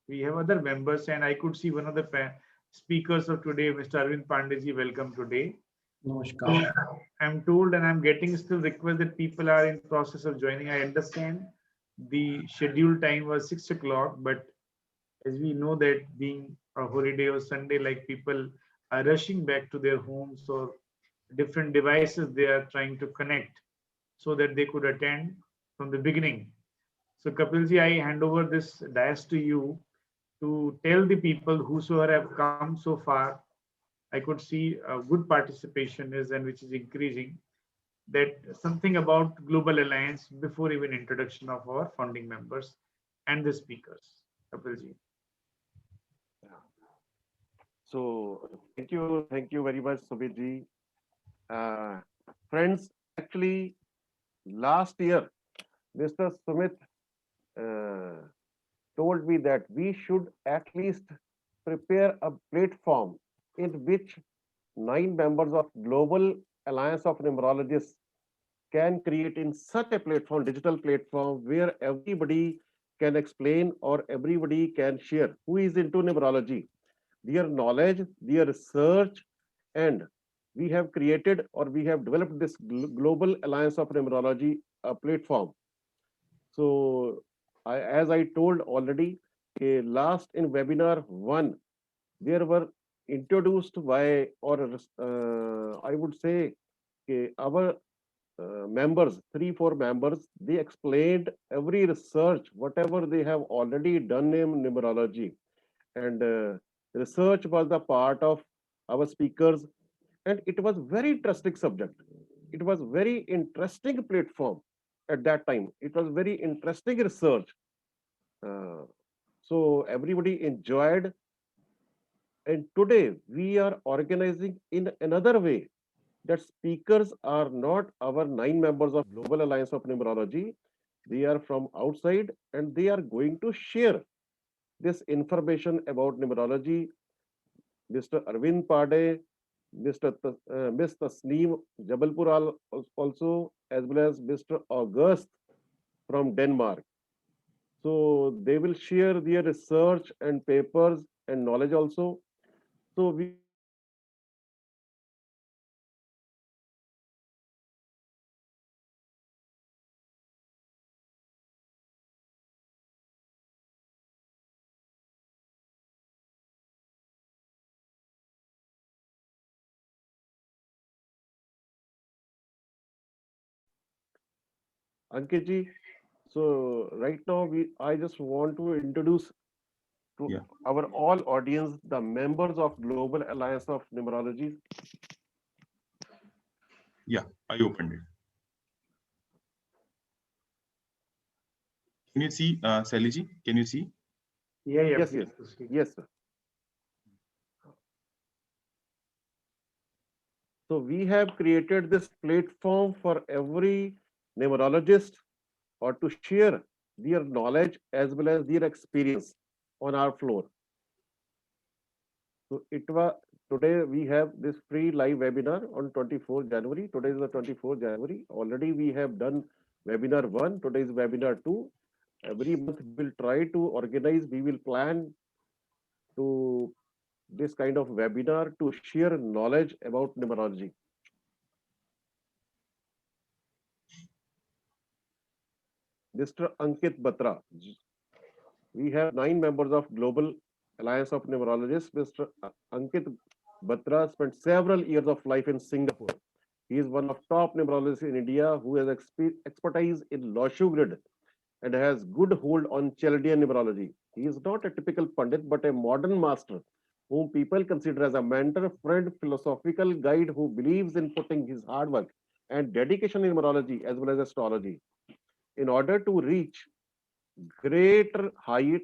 We have other members, and I could see one of the speakers of today, Mr. Arvind Pandey. Welcome today. Namaskar. So I'm told, and I'm getting still request that people are in process of joining. I understand the scheduled time was 6 o'clock, but as we know that being a holiday or Sunday, like people are rushing back to their homes or different devices they are trying to connect so that they could attend from the beginning. So Kapilji, I hand over this dais to you to tell the people whosoever have come so far. I could see a good participation is and which is increasing, that something about Global Alliance before even introduction of our founding members and the speakers. Kapilji. So thank you very much, Subhiji. Friends, actually, last year, Mr. Sumit uh, told me that we should at least prepare a platform in which 9 members of Global Alliance of Numerologists can create in such a platform, digital platform, where everybody can explain or everybody can share who is into numerology, their knowledge, their research, and we have created or we have developed this Global Alliance of Numerology platform. So, as I told already, last in webinar 1, there were introduced by, or I would say, our members, 3, 4 members, they explained every research, whatever they have already done in numerology. And research was the part of our speakers, and it was very interesting subject. It was very interesting platform at that time. It was very interesting research. Uh, so everybody enjoyed. And today we are organizing in another way, that speakers are not our 9 members of Global Alliance of Numerology. They are from outside and they are going to share this information about numerology. Mr. Arvind Pande, Ms. Tasniim Jabalpurwalaa also, as well as Mr. August from Denmark. So they will share their research and papers and knowledge also. So we are organizing Ankit. So right now I just want to introduce to Yeah, our all audience the members of Global Alliance of Numerology. yeah, I opened it. Can you see, Sally ji? Can you see? Yeah, Yes, please yes, proceed. yes, sir. So we have created this platform for every numerologist or to share their knowledge as well as their experience on our floor. So it was today we have this free live webinar on 24th January. Today is the 24th January. Already we have done webinar 1. Today is webinar 2. Every month we will try to organize. We will plan to this kind of webinar to share knowledge about numerology. Mr. Ankit Batra. We have 9 members of Global Alliance of Numerologists. Mr. Ankit Batra spent several years of life in Singapore. He is one of top numerologists in India who has expertise in Loshu grid and has good hold on Chaldean numerology. He is not a typical pundit, but a modern master whom people consider as a mentor, friend, philosophical guide who believes in putting his hard work and dedication in numerology as well as astrology in order to reach greater height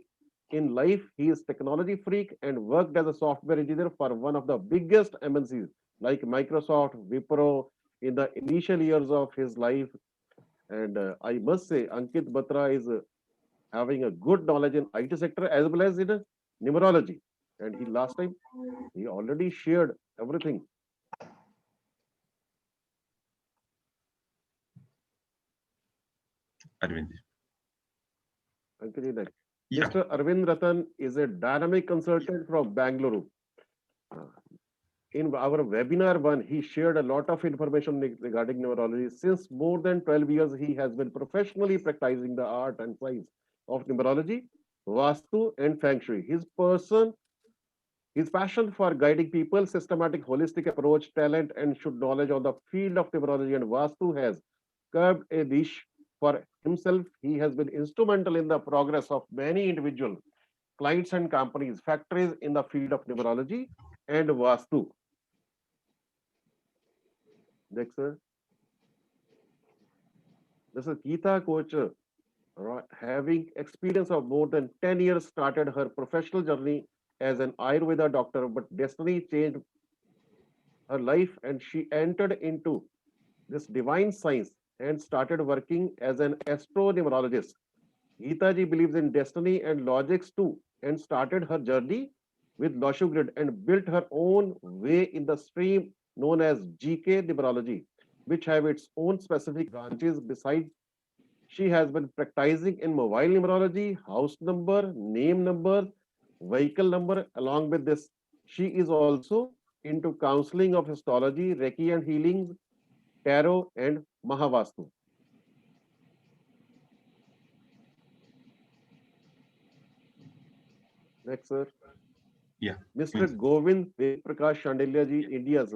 in life. He is technology freak and worked as a software engineer for one of the biggest MNCs like Microsoft, Wipro in the initial years of his life. And I must say, Ankit Batra is having a good knowledge in IT sector as well as in numerology. And he last time he already shared everything. Arvind. Ankit, Yeah. Mr. Arvind Ratan is a dynamic consultant from Bangalore. Uh, In our webinar one, he shared a lot of information regarding neurology. Since more than 12 years, he has been professionally practicing the art and science of numerology, Vastu, and Feng Shui. His passion for guiding people, systematic, holistic approach, talent, and should knowledge on the field of numerology and Vastu has carved a niche for himself. He has been instrumental in the progress of many individual clients and companies, factories in the field of numerology and Vastu. Next, sir. This is Geeta coach, having experience of more than 10 years, started her professional journey as an Ayurveda doctor, but destiny changed her life and she entered into this divine science and started working as an astronumerologist. Geeta ji believes in destiny and logics too and started her journey with Noshu Grid and built her own way in the stream known as GK numerology, which have its own specific branches. Besides, she has been practicing in mobile numerology, house number, name number, vehicle number. Along with this, she is also into counseling of astrology, Reiki and healings, tarot, and Mahavastu. Next, sir. Yeah. Mr. Govind Prakash Shandelia ji, India's.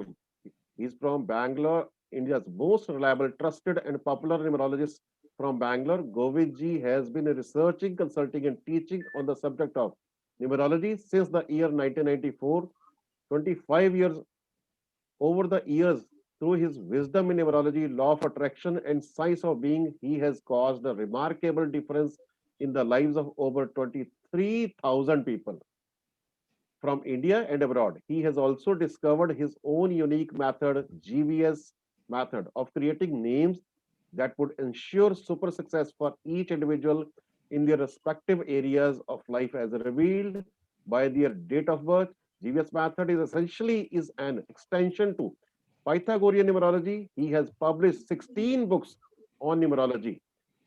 He's from Bangalore, India's most reliable, trusted, and popular numerologist from Bangalore. Govind ji has been researching, consulting, and teaching on the subject of numerology since the year 1994. 25 years over the years, through his wisdom in numerology, law of attraction, and science of being, he has caused a remarkable difference in the lives of over 23,000 people from India and abroad. He has also discovered his own unique method, GVS method, of creating names that would ensure super success for each individual in their respective areas of life as revealed by their date of birth. GVS method is essentially is an extension to Pythagorean numerology. He has published 16 books on numerology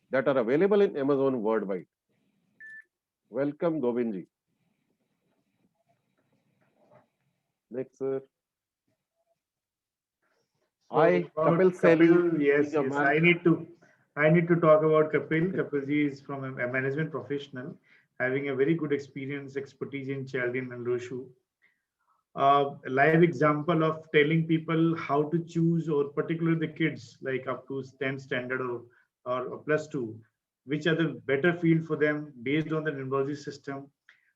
that are available in Amazon worldwide. Welcome, Govindji. Next, sir. I, About Kapil Seli, yes, being a yes. man. I need to talk about Kapil. Kapilji is from a management professional, having a very good experience, expertise in Chaldean and Roshu. A live example of telling people how to choose, or particularly the kids, like up to 10th standard or plus two, which are the better field for them based on the numerology system.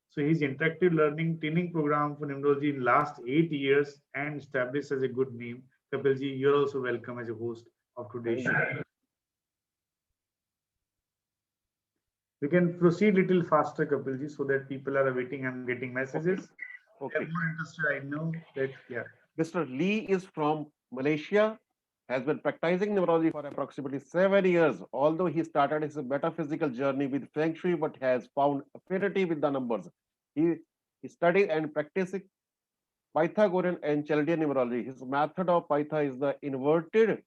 So his interactive learning training program for numerology in last 8 years and established as a good name. Kapilji, you're also welcome as a host of today's Thank show. you. We can proceed little faster, Kapilji, so that people are waiting. I'm getting Okay. messages. They're Okay. more interested. I know that. Yeah. Mr. Lee is from Malaysia, has been practicing numerology for approximately 7 years. Although he started his metaphysical journey with Feng Shui, but has found affinity with the numbers. He studied and practiced Pythagorean and Chaldean numerology. His method of Pytha is the inverted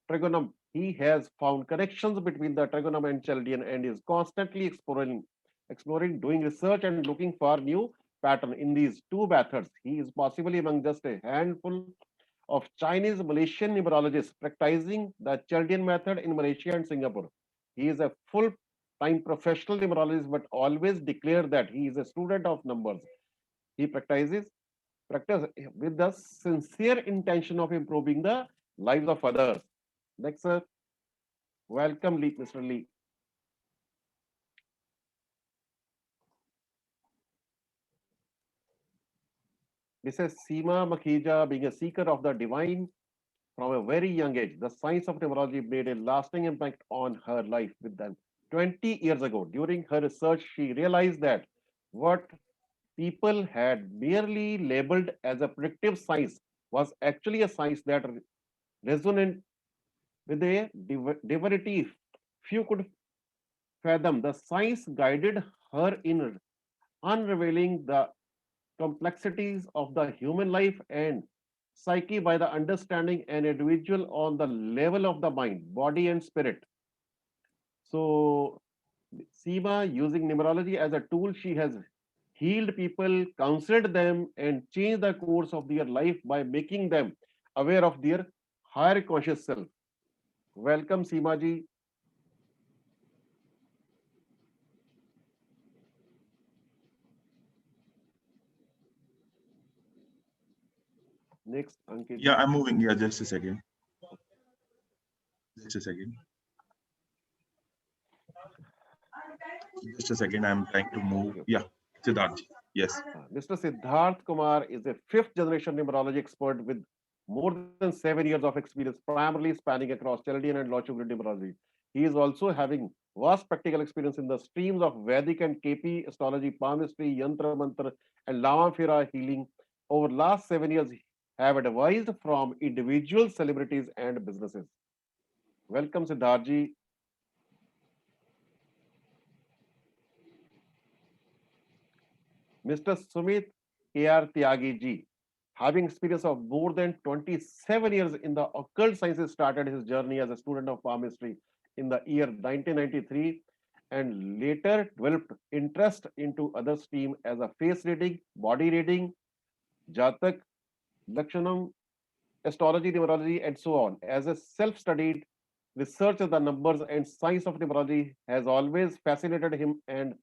trigonum. He has found connections between the trigonum and Chaldean and is constantly exploring, doing research and looking for new pattern in these two methods. He is possibly among just a handful of Chinese Malaysian numerologists practicing the Chaldean method in Malaysia and Singapore. He is a full-time professional numerologist, but always declare that he is a student of numbers. He practice with the sincere intention of improving the lives of others. Next, sir. Welcome, Lee, Mr. Lee. Mrs. Seema Makhija, being a seeker of the divine from a very young age, the science of numerology made a lasting impact on her life with them. 20 years ago, during her research, she realized that what people had merely labeled as a predictive science was actually a science that resonated with a divinity few could fathom. The science guided her in unraveling the complexities of the human life and psyche by the understanding an individual on the level of the mind, body, and spirit. So Seema, using numerology as a tool, she has healed people, counseled them, and changed the course of their life by making them aware of their higher conscious self. Welcome, Seema ji. Next, Ankit. Yeah, I'm moving. Yeah, just a second. Just a second. Just a second. I'm trying to move. Yeah, Siddharth. Yes. Mr. Siddharth Kumar is a fifth generation numerology expert with more than 7 years of experience, primarily spanning across Chaldean and Logical numerology. He is also having vast practical experience in the streams of Vedic and KP astrology, palmistry, Yantra Mantra, and Lama Fira healing. Over last 7 years, have advised from individual celebrities and businesses. Welcome, Siddharth. Mr. Sumit K.R. Tyagi ji, having experience of more than 27 years in the occult sciences, started his journey as a student of palmistry in the year 1993 and later developed interest into other stream as a face reading, body reading, Jatak, Lakshanam, astrology, numerology, and so on. As a self-studied research of the numbers and science of numerology has always fascinated him, and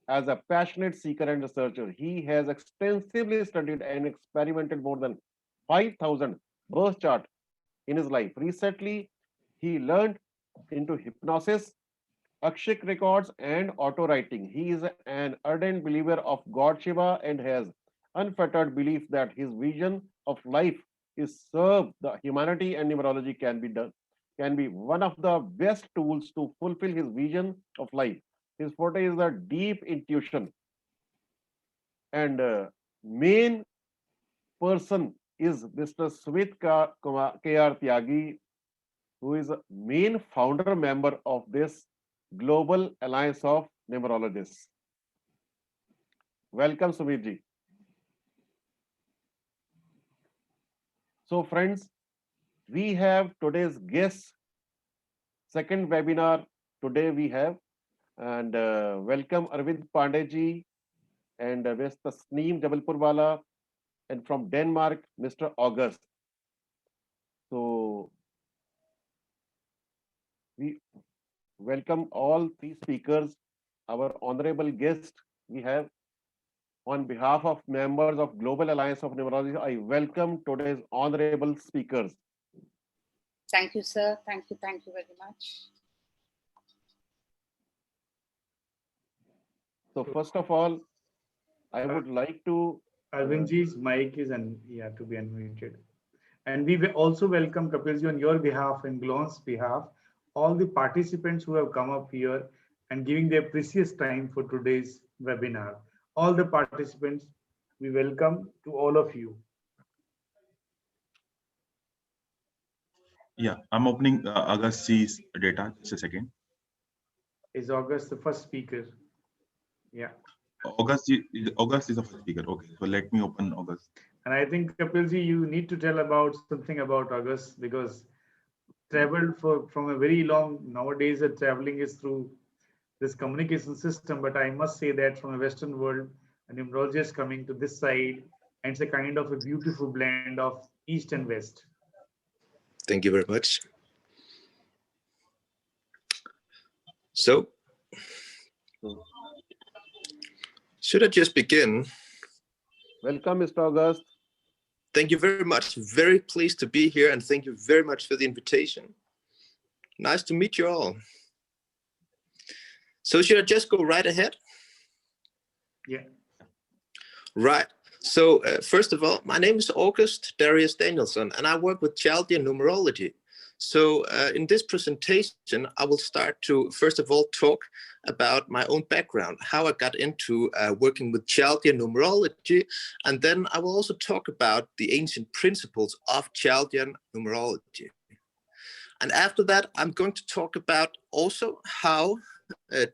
as a passionate seeker and researcher, he has extensively studied and experimented more than 5,000 birth charts in his life. Recently, he learned into hypnosis, Akshik records, and auto writing. He is an ardent believer of God Shiva and has unfettered belief that his vision of life is serve the humanity, and numerology can be one of the best tools to fulfill his vision of life. His forte is the deep intuition, and main person is Mr. Sumit K.R. Tyagi, who is a main founder member of this Global Alliance of Numerologists. Welcome, Sumit ji. So, friends, we have today's guest, second webinar today we have, and welcome Arvind Pandey ji and Mr. Tasniim Jabalpurwalaa, and from Denmark, Mr. August. So, we welcome all three speakers, our honorable guest we have. On behalf of members of Global Alliance of Numerology, I welcome today's honorable speakers. Thank you, sir. Thank you very much. So first of all, I would like to... Arvindji's mic is to be unmuted. And we will also welcome Kapilji on your behalf and GLAON's behalf, all the participants who have come up here and giving their precious time for today's webinar. All the participants, we welcome to all of you. Yeah, I'm opening August's data. Just a second. Is August the first speaker? Yeah. August is the first speaker. Okay, so let me open August. And I think Kapilji, you need to tell about something about August, because traveled from a very long, nowadays the traveling is through this communication system, but I must say that from a Western world, a numerologist coming to this side, and it's a kind of a beautiful blend of East and West. Thank you very much. So, should I just begin? Welcome, Mr. August. Thank you very much. Very pleased to be here, and thank you very much for the invitation. Nice to meet you all. So should I just go right ahead? Yeah. Right. So first of all, my name is August Darius Danielsson, and I work with Chaldean Numerology. So in this presentation, I will start to, first of all, talk about my own background, how I got into working with Chaldean Numerology, and then I will also talk about the ancient principles of Chaldean Numerology. And after that, I'm going to talk about also how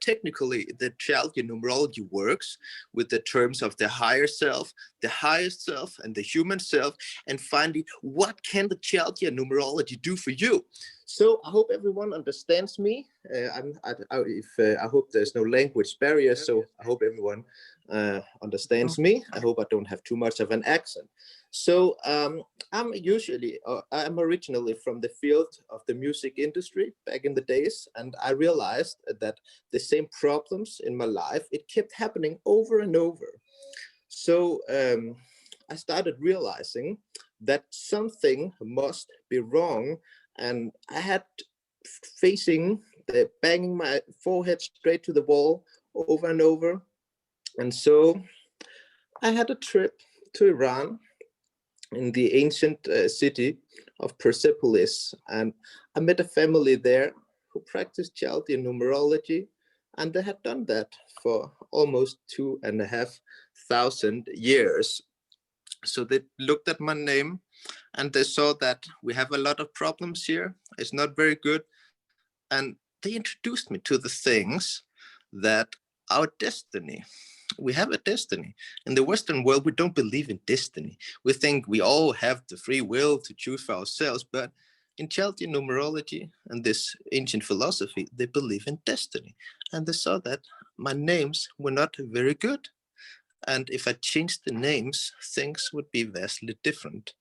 technically the Chaldean numerology works with the terms of the higher self, the highest self, and the human self, and finally, what can the Chaldean numerology do for you? So I hope everyone understands me. I hope there's no language barrier. So I hope everyone understands me. I hope I don't have too much of an accent. So I'm originally from the field of the music industry back in the days, and I realized that the same problems in my life, it kept happening over and over. So I started realizing that something must be wrong, and I had banging my forehead straight to the wall over and over. And so I had a trip to Iran, in the ancient city of Persepolis, and I met a family there who practiced Chaldean numerology, and they had done that for almost 2,500 years. So they looked at my name and they saw that we have a lot of problems here. It's not very good. And they introduced me to the things that our destiny, we have a destiny. In the Western world, we don't believe in destiny. We think we all have the free will to choose for ourselves, but in Chaldean numerology and this ancient philosophy, they believe in destiny. And they saw that my names were not very good. And if I changed the names, things would be vastly different.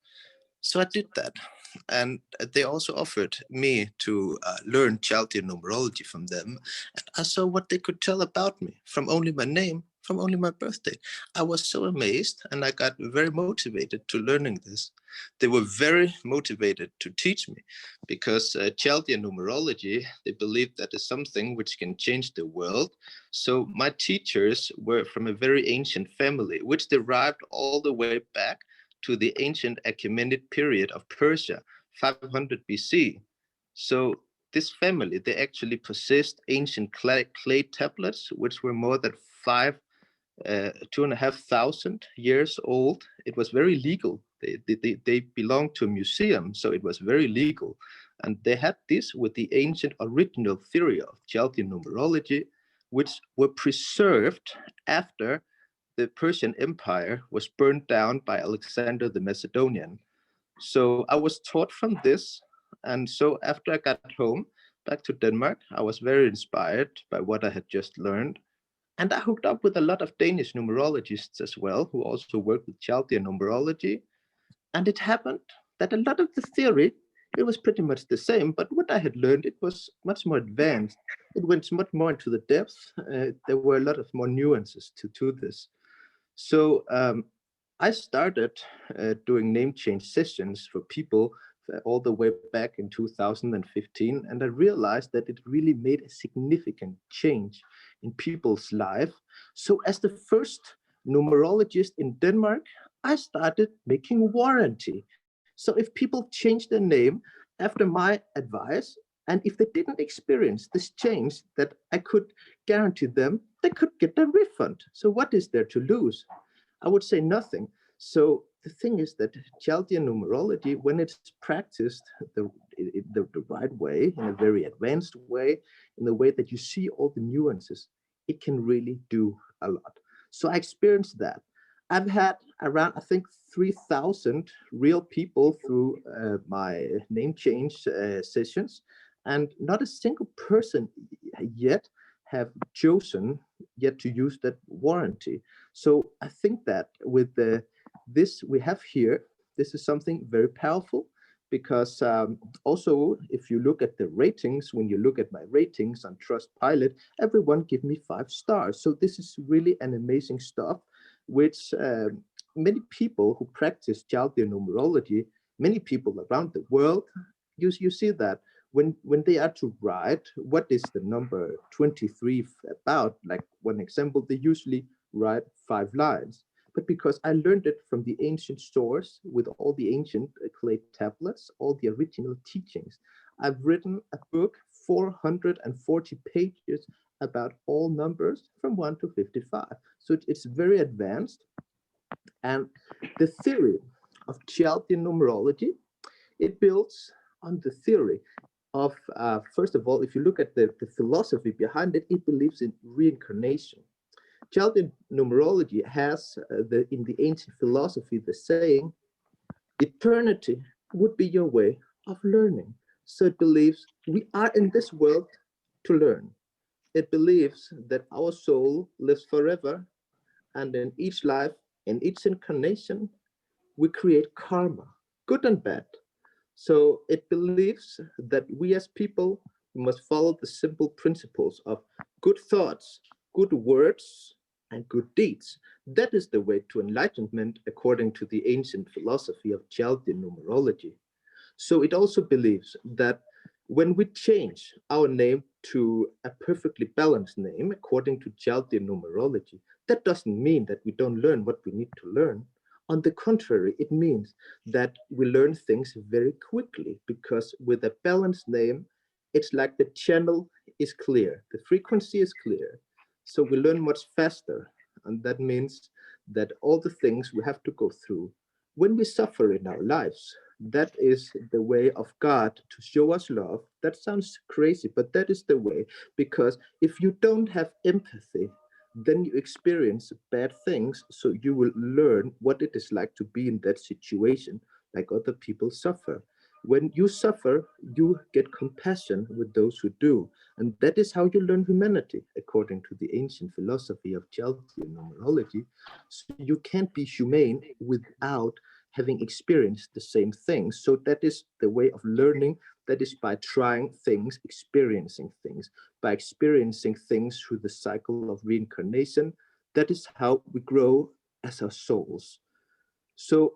So I did that. And they also offered me to learn Chaldean numerology from them. And I saw what they could tell about me from only my name, from only my birthday. I was so amazed, and I got very motivated to learning this. They were very motivated to teach me, because Chaldean numerology, they believe that is something which can change the world. So my teachers were from a very ancient family, which derived all the way back to the ancient Achaemenid period of Persia, 500 BC. So this family, they actually possessed ancient clay tablets, which were more than 2,500 years old. It was very legal. They belonged to a museum, so it was very legal. And they had this with the ancient original theory of Chaldean numerology, which were preserved after the Persian Empire was burned down by Alexander the Macedonian. So I was taught from this. And so after I got home, back to Denmark, I was very inspired by what I had just learned. And I hooked up with a lot of Danish numerologists as well, who also work with Chaldean numerology. And it happened that a lot of the theory, it was pretty much the same, but what I had learned, it was much more advanced. It went much more into the depth. There were a lot of more nuances to this. So I started doing name change sessions for people all the way back in 2015, and I realized that it really made a significant change in people's life. So as the first numerologist in Denmark, I started making warranty. So if people changed their name after my advice, and if they didn't experience this change, that I could guarantee them, they could get a refund. So what is there to lose? I would say nothing. So the thing is that Chaldean numerology, when it's practiced the right way, in a very advanced way, in the way that you see all the nuances, it can really do a lot. So I experienced that. I've had around, I think, 3,000 real people through my name change sessions, and not a single person yet have chosen yet to use that warranty. So I think that with this we have here, this is something very powerful, because also if you look at the ratings, when you look at my ratings on Trustpilot, everyone give me 5 stars. So this is really an amazing stuff, which many people who practice Chaldean numerology, many people around the world, you see that when they are to write, what is the number 23 about? Like one example, they usually write 5 lines. But because I learned it from the ancient source with all the ancient clay tablets, all the original teachings, I've written a book, 440 pages, about all numbers from 1 to 55. So it's very advanced. And the theory of Chaldean numerology, it builds on the theory of, first of all, if you look at the philosophy behind it, it believes in reincarnation. Chaldean numerology has, in the ancient philosophy, the saying, eternity would be your way of learning. So it believes we are in this world to learn. It believes that our soul lives forever, and in each life, in each incarnation, we create karma, good and bad. So it believes that we as people must follow the simple principles of good thoughts, good words, and good deeds. That is the way to enlightenment according to the ancient philosophy of Chaldean numerology. So it also believes that when we change our name to a perfectly balanced name according to Chaldean numerology, that doesn't mean that we don't learn what we need to learn. On the contrary, it means that we learn things very quickly, because with a balanced name, it's like the channel is clear, the frequency is clear. So we learn much faster. And that means that all the things we have to go through when we suffer in our lives, that is the way of God to show us love. That sounds crazy, but that is the way, because if you don't have empathy, then you experience bad things, so you will learn what it is like to be in that situation, like other people suffer. When you suffer, you get compassion with those who do, and that is how you learn humanity, according to the ancient philosophy of Chaldean numerology. So you can't be humane without having experienced the same things. So that is the way of learning. That is by trying things, experiencing things, by experiencing things through the cycle of reincarnation. That is how we grow as our souls. So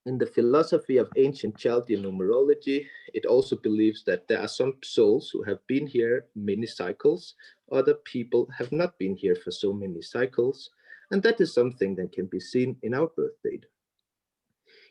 in the philosophy of ancient Chaldean numerology, it also believes that there are some souls who have been here many cycles. Other people have not been here for so many cycles. And that is something that can be seen in our birth date.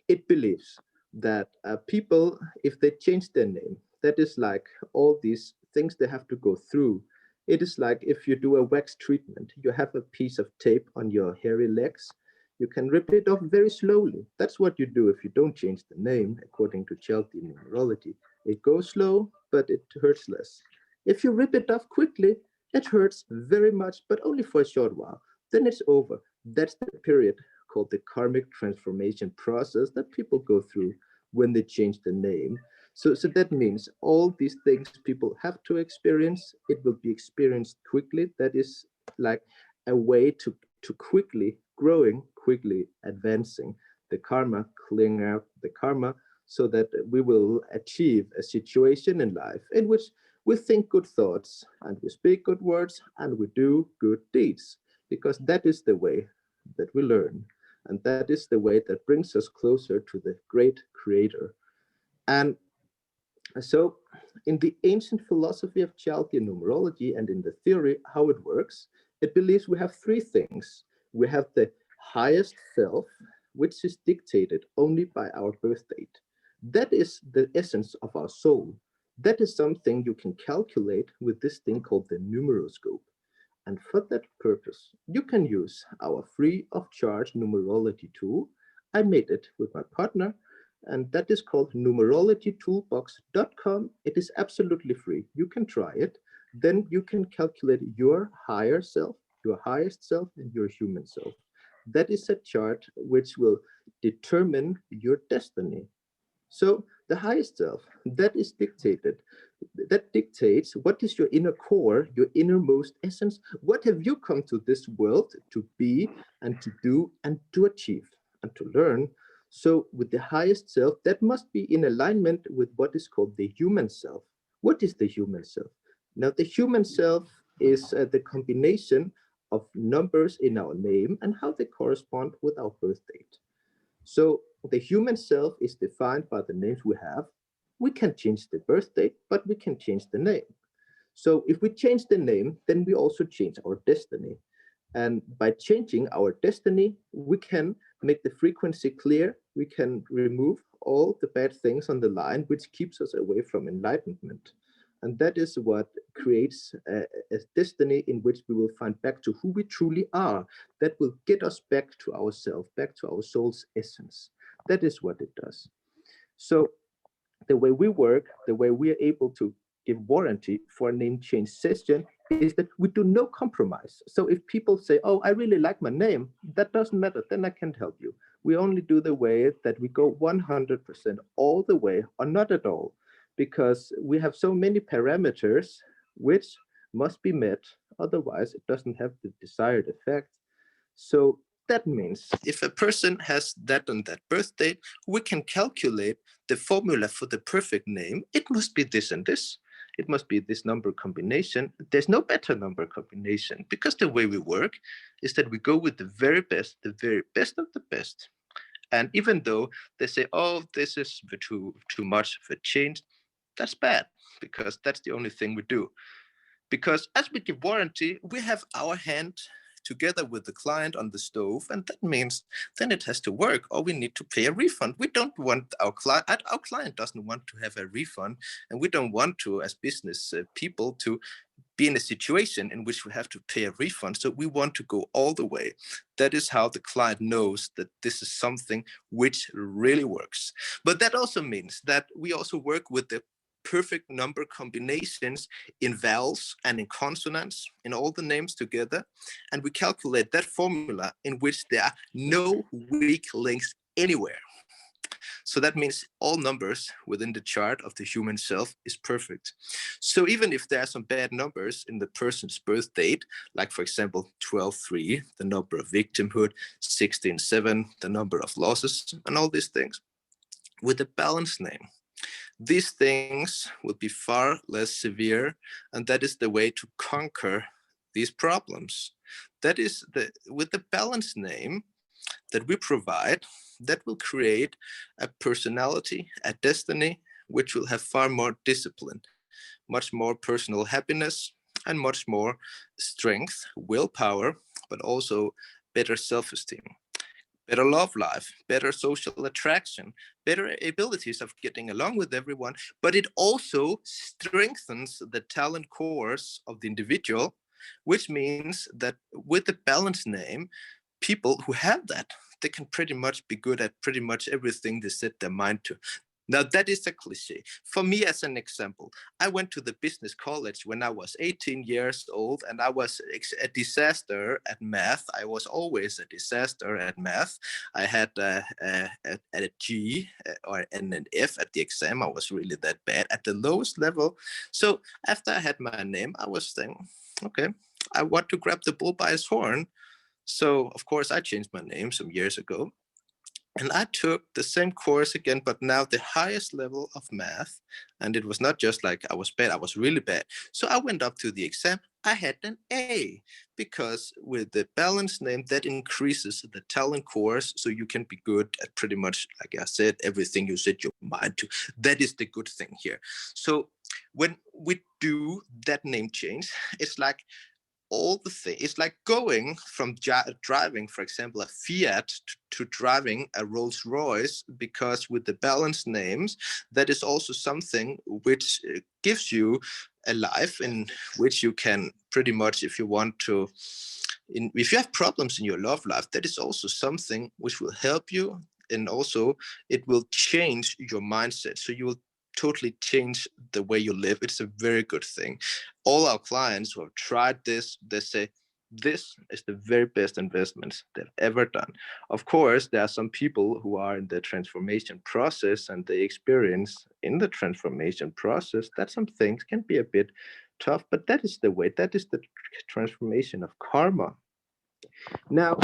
It believes that people, if they change their name, that is like all these things they have to go through. It is like if you do a wax treatment, you have a piece of tape on your hairy legs. You can rip it off very slowly. That's what you do if you don't change the name, according to Chaldean numerology. It goes slow, but it hurts less. If you rip it off quickly, it hurts very much, but only for a short while. Then it's over. That's the period called the karmic transformation process that people go through when they change the name. So that means all these things people have to experience, it will be experienced quickly. That is like a way to quickly growing, quickly advancing the karma, clearing out the karma, so that we will achieve a situation in life in which we think good thoughts and we speak good words and we do good deeds, because that is the way that we learn. And that is the way that brings us closer to the great creator. And so in the ancient philosophy of Chaldean numerology and in the theory, how it works, it believes we have three things. We have the highest self, which is dictated only by our birth date. That is the essence of our soul. That is something you can calculate with this thing called the numeroscope. And for that purpose, you can use our free of charge numerology tool. I made it with my partner, and that is called numerologytoolbox.com. It is absolutely free. You can try it. Then you can calculate your higher self, your highest self, and your human self. That is a chart which will determine your destiny. So the highest self, that is dictated. That dictates what is your inner core, your innermost essence. What have you come to this world to be and to do and to achieve and to learn? So with the highest self, that must be in alignment with what is called the human self. What is the human self? Now, the human self is the combination of numbers in our name and how they correspond with our birth date. So the human self is defined by the names we have. We can change the birth date, but we can change the name. So if we change the name, then we also change our destiny. And by changing our destiny, we can make the frequency clear. We can remove all the bad things on the line, which keeps us away from enlightenment. And that is what creates a destiny in which we will find back to who we truly are. That will get us back to ourselves, back to our soul's essence. That is what it does. So the way we work, the way we are able to give warranty for a name change session is that we do no compromise. So if people say, oh, I really like my name, that doesn't matter, then I can't help you. We only do the way that we go 100% all the way or not at all. because we have so many parameters which must be met, otherwise it doesn't have the desired effect. So that means if a person has that on that birth date, we can calculate the formula for the perfect name. It must be this and this. It must be this number combination. There's no better number combination, because the way we work is that we go with the very best of the best. And even though they say, oh, this is too much of a change, that's bad, because that's the only thing we do. Because as we give warranty, we have our hand together with the client on the stove, and that means then it has to work, or we need to pay a refund. We don't want our client doesn't want to have a refund, and we don't want to, as business people, to be in a situation in which we have to pay a refund. So we want to go all the way. That is how the client knows that this is something which really works. But that also means that we also work with the perfect number combinations in vowels and in consonants, in all the names together. And we calculate that formula in which there are no weak links anywhere. So that means all numbers within the chart of the human self is perfect. So even if there are some bad numbers in the person's birth date, like for example, 12-3, the number of victimhood, 16-7, the number of losses, and all these things, with a balanced name, these things will be far less severe, and that is the way to conquer these problems. That is, with the balanced name that we provide, that will create a personality, a destiny, which will have far more discipline, much more personal happiness, and much more strength, willpower, but also better self-esteem, better love life, better social attraction, better abilities of getting along with everyone. But it also strengthens the talent cores of the individual, which means that with the balanced name, people who have that, they can pretty much be good at pretty much everything they set their mind to. Now, that is a cliche. For me, as an example, I went to the business college when I was 18 years old, and I was a disaster at math. I was always a disaster at math. I had a G or an F at the exam. I was really that bad at the lowest level. So after I had my name, I was saying, okay, I want to grab the bull by his horn. So, of course, I changed my name some years ago. And I took the same course again, but now the highest level of math. And it was not just like I was bad, I was really bad. So I went up to the exam, I had an A, because with the balanced name, that increases the talent course. So you can be good at pretty much, like I said, everything you set your mind to. That is the good thing here. So when we do that name change, it's like all the things. It's like going from driving, for example, a Fiat to driving a Rolls Royce, because with the balanced names, that is also something which gives you a life in which you can pretty much, if you want to, if you have problems in your love life, that is also something which will help you. And also it will change your mindset. So you will totally change the way you live. It's a very good thing. All our clients who have tried this, they say, this is the very best investment they've ever done. Of course, there are some people who are in the transformation process, and they experience in the transformation process that some things can be a bit tough, but that is the way, that is the transformation of karma. Now,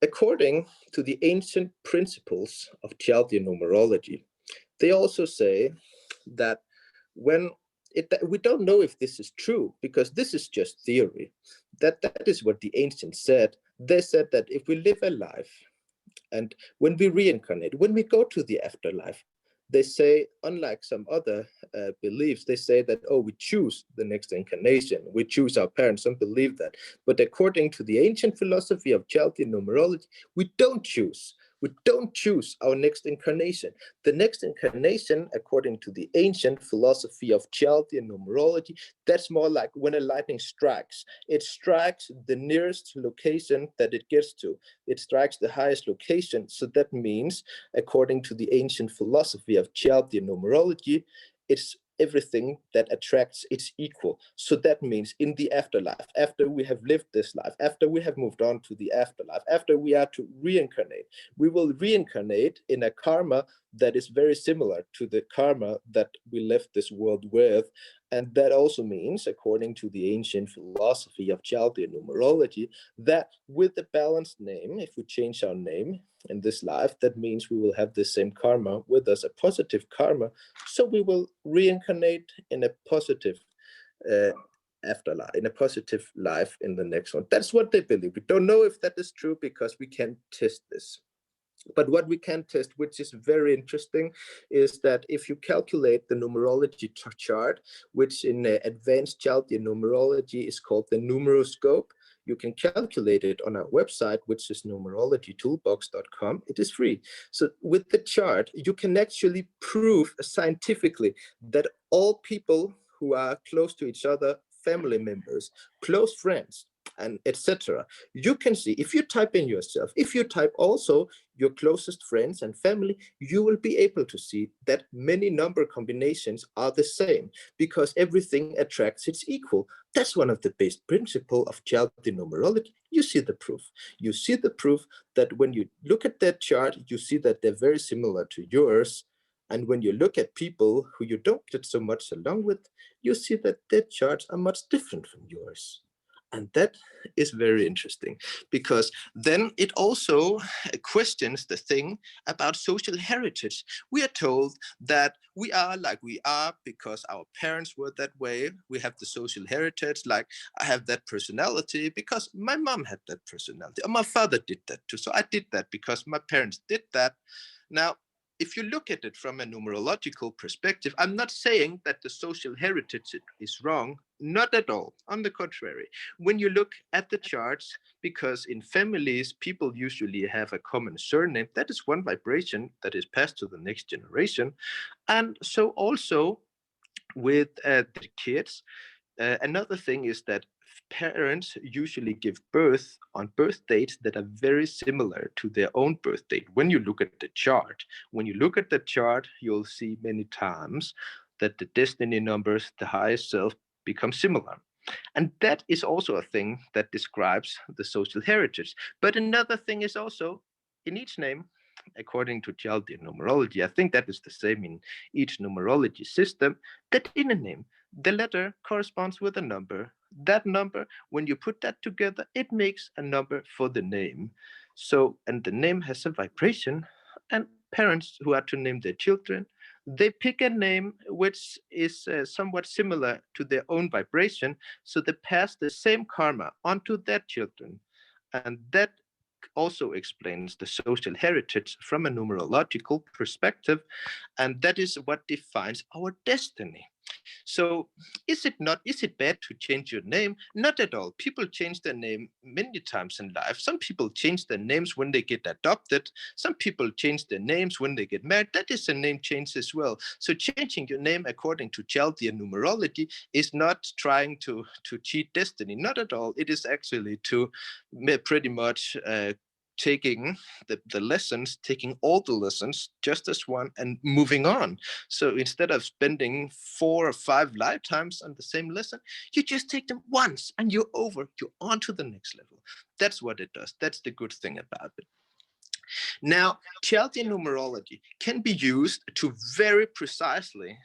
according to the ancient principles of Chaldean numerology, they also say that when we don't know if this is true, because this is just theory. That is what the ancients said. They said that if we live a life, and when we reincarnate, when we go to the afterlife, they say, unlike some other beliefs, they say that, oh, we choose the next incarnation, we choose our parents. Some believe that. But according to the ancient philosophy of Chaldean numerology, we don't choose. We don't choose our next incarnation. The next incarnation, according to the ancient philosophy of Chaldean numerology, that's more like when a lightning strikes. It strikes the nearest location that it gets to. It strikes the highest location. So that means, according to the ancient philosophy of Chaldean numerology, it's everything that attracts is equal. So that means in the afterlife, after we have lived this life, after we have moved on to the afterlife, after we are to reincarnate, we will reincarnate in a karma that is very similar to the karma that we left this world with. And that also means, according to the ancient philosophy of Chaldean numerology, that with the balanced name, if we change our name in this life, that means we will have the same karma with us, a positive karma. So we will reincarnate in a positive afterlife, in a positive life in the next one. That's what they believe. We don't know if that is true because we can't test this. But what we can test, which is very interesting, is that if you calculate the numerology chart, which in advanced Chaldean numerology is called the numeroscope, you can calculate it on our website, which is numerologytoolbox.com. It is free. So with the chart, you can actually prove scientifically that all people who are close to each other, family members, close friends, and etc. You can see, if you type in yourself, if you type also your closest friends and family, you will be able to see that many number combinations are the same because everything attracts its equal. That's one of the base principles of Chaldean numerology. You see the proof. You see the proof that when you look at that chart, you see that they're very similar to yours. And when you look at people who you don't get so much along with, you see that their charts are much different from yours. And that is very interesting because then it also questions the thing about social heritage. We are told that we are like we are because our parents were that way. We have the social heritage, like I have that personality because my mom had that personality, or my father did that too. So I did that because my parents did that. Now, if you look at it from a numerological perspective, I'm not saying that the social heritage is wrong, not at all. On the contrary, when you look at the charts, because in families, people usually have a common surname, that is one vibration that is passed to the next generation. And so also with the kids, another thing is that parents usually give birth on birth dates that are very similar to their own birth date. When you look at the chart, you'll see many times that the destiny numbers, the highest self, become similar. And that is also a thing that describes the social heritage. But another thing is also in each name, according to Chaldean numerology, I think that is the same in each numerology system, that in a name, the letter corresponds with a number. That number, when you put that together, it makes a number for the name. So, and the name has a vibration, and parents who are to name their children, they pick a name which is somewhat similar to their own vibration, so they pass the same karma onto their children. And that also explains the social heritage from a numerological perspective, and that is what defines our destiny. So is it bad to change your name? Not at all. People change their name many times in life. Some people change their names when they get adopted. Some people change their names when they get married. That is a name change as well. So changing your name according to Chaldean numerology is not trying to cheat destiny. Not at all. It is actually to pretty much taking the lessons, taking all the lessons just as one and moving on. So instead of spending 4 or 5 lifetimes on the same lesson, you just take them once and you're over, you're on to the next level. That's what it does. That's the good thing about it. Now, Chaldean numerology can be used to very precisely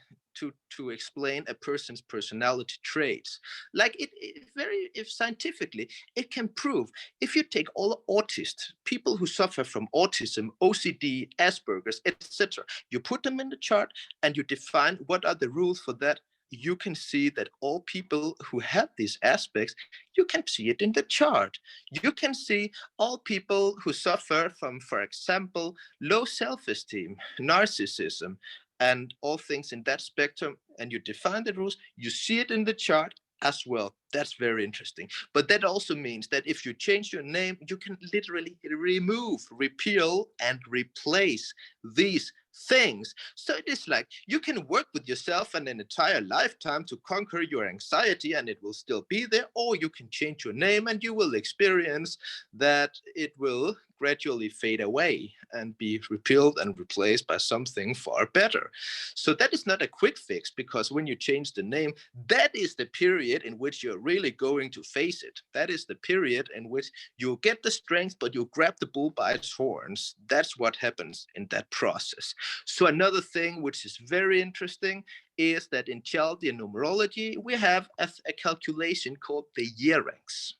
to explain a person's personality traits. Like if scientifically, it can prove, if you take all autists, people who suffer from autism, OCD, Asperger's, etc., you put them in the chart and you define what are the rules for that, you can see that all people who have these aspects, you can see it in the chart. You can see all people who suffer from, for example, low self-esteem, narcissism, and all things in that spectrum, and you define the rules, you see it in the chart as well. That's very interesting. But that also means that if you change your name, you can literally remove, repeal, and replace these things. So it is like you can work with yourself and an entire lifetime to conquer your anxiety and it will still be there, or you can change your name and you will experience that it will gradually fade away and be repealed and replaced by something far better. So that is not a quick fix, because when you change the name, that is the period in which you're really going to face it. That is the period in which you get the strength, but you grab the bull by its horns. That's what happens in that process. So another thing which is very interesting is that in Chaldean numerology, we have a calculation called the year ranks.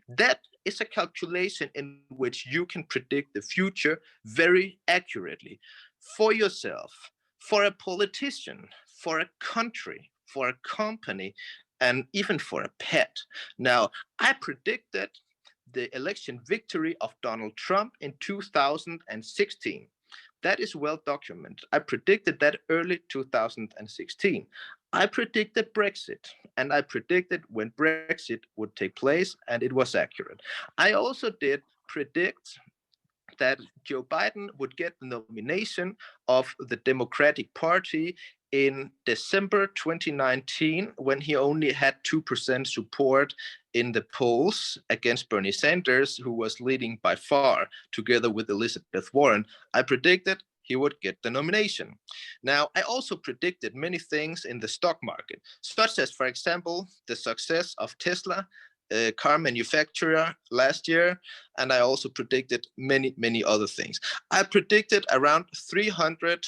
That is a calculation in which you can predict the future very accurately for yourself, for a politician, for a country, for a company, and even for a pet. Now, I predicted the election victory of Donald Trump in 2016. That is well documented. I predicted that early 2016. I predicted Brexit, and I predicted when Brexit would take place, and it was accurate. I also did predict that Joe Biden would get the nomination of the Democratic Party in December 2019, when he only had 2% support in the polls against Bernie Sanders, who was leading by far, together with Elizabeth Warren. I predicted he would get the nomination. Now, I also predicted many things in the stock market, such as, for example, the success of Tesla, a car manufacturer, last year, and I also predicted many other things. I predicted around 300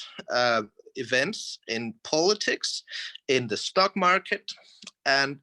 events in politics, in the stock market, and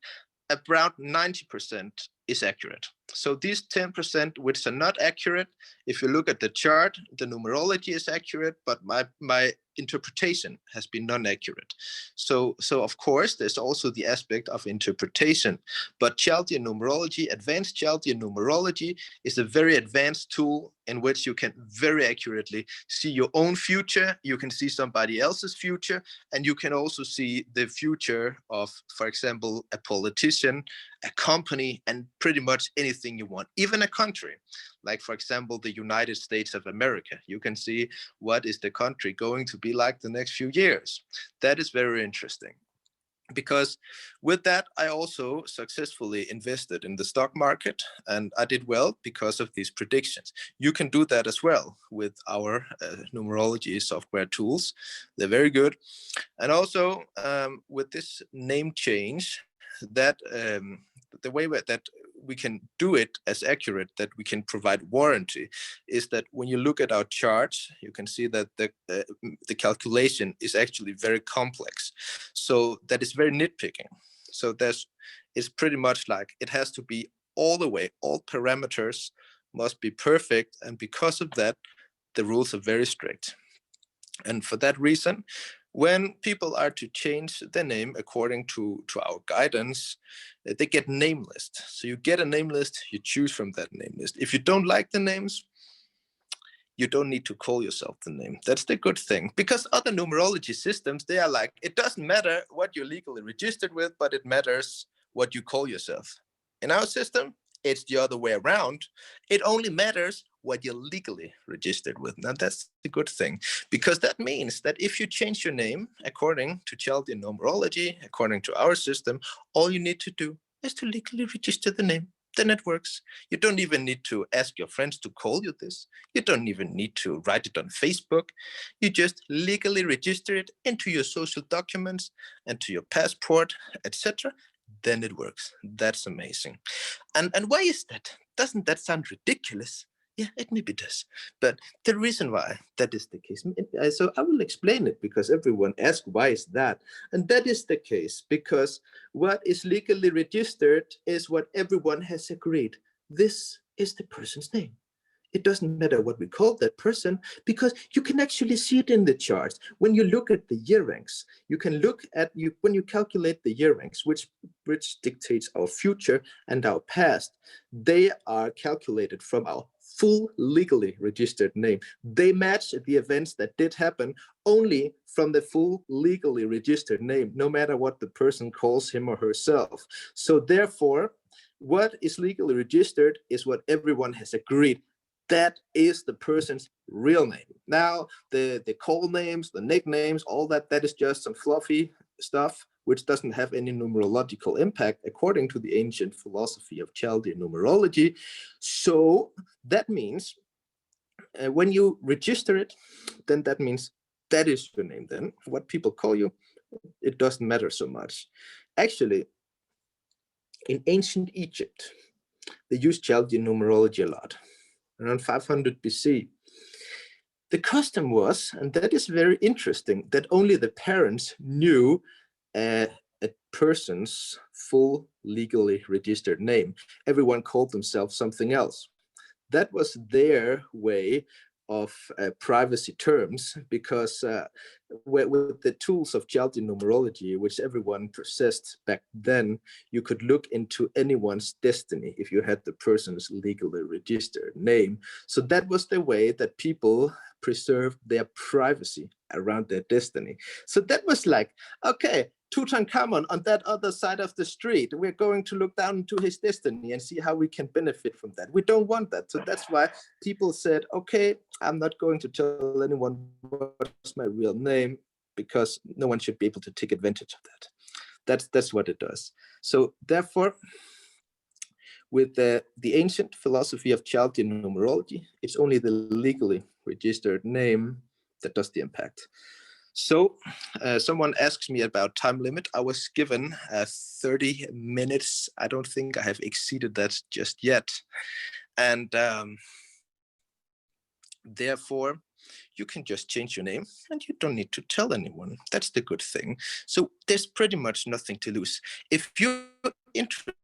around 90% is accurate. So these 10% which are not accurate, if you look at the chart, the numerology is accurate, but my interpretation has been non-accurate. So of course, there's also the aspect of interpretation. But Chaldean numerology, advanced Chaldean numerology, is a very advanced tool in which you can very accurately see your own future, you can see somebody else's future, and you can also see the future of, for example, a politician, a company, and pretty much anything you want, even a country. Like, for example, the United States of America. You can see what is the country going to be like the next few years. That is very interesting. Because with that, I also successfully invested in the stock market, and I did well because of these predictions. You can do that as well with our numerology software tools. They're very good. And also with this name change, that the way that we can do it as accurate, that we can provide warranty, is that when you look at our charts, you can see that the calculation is actually very complex. So that is very nitpicking. So it's pretty much like it has to be all the way, all parameters must be perfect. And because of that, the rules are very strict. And for that reason, when people are to change their name according to our guidance, they get name list. So you get a name list, you choose from that name list. If you don't like the names, you don't need to call yourself the name. That's the good thing. Because other numerology systems, they are like, it doesn't matter what you're legally registered with, but it matters what you call yourself. In our system, it's the other way around. It only matters what you're legally registered with. Now that's a good thing, because that means that if you change your name according to Chaldean numerology, according to our system, all you need to do is to legally register the name. Then it works. You don't even need to ask your friends to call you this. You don't even need to write it on Facebook. You just legally register it into your social documents and to your passport, etc. Then it works. That's amazing. And why is that? Doesn't that sound ridiculous? Yeah, it maybe does. But the reason why that is the case, so I will explain it, because everyone asks, why is that? And that is the case because what is legally registered is what everyone has agreed. This is the person's name. It doesn't matter what we call that person, because you can actually see it in the charts. When you look at the year ranks, you can look at, when you calculate the year ranks, which dictates our future and our past, they are calculated from our full legally registered name. They match the events that did happen only from the full legally registered name, no matter what the person calls him or herself. So therefore, what is legally registered is what everyone has agreed. That is the person's real name. Now, the call names, the nicknames, all that is just some fluffy stuff, which doesn't have any numerological impact according to the ancient philosophy of Chaldean numerology. So that means when you register it, then that means that is your name. Then what people call you, it doesn't matter so much. Actually, in ancient Egypt, they used Chaldean numerology a lot. Around 500 BC, the custom was, and that is very interesting, that only the parents knew a person's full legally registered name. Everyone called themselves something else. That was their way of privacy terms, because with the tools of Chaldean numerology, which everyone possessed back then, you could look into anyone's destiny if you had the person's legally registered name. So that was the way that people preserved their privacy around their destiny. So that was like, okay, Tutankhamun on that other side of the street, we're going to look down into his destiny and see how we can benefit from that. We don't want that. So that's why people said, okay, I'm not going to tell anyone what's my real name, because no one should be able to take advantage of that. That's what it does. So therefore, with the ancient philosophy of Chaldean numerology, it's only the legally registered name that does the impact. So someone asks me about time limit. I was given 30 minutes. I don't think I have exceeded that just yet. And therefore, you can just change your name and you don't need to tell anyone. That's the good thing. So there's pretty much nothing to lose. If you're interested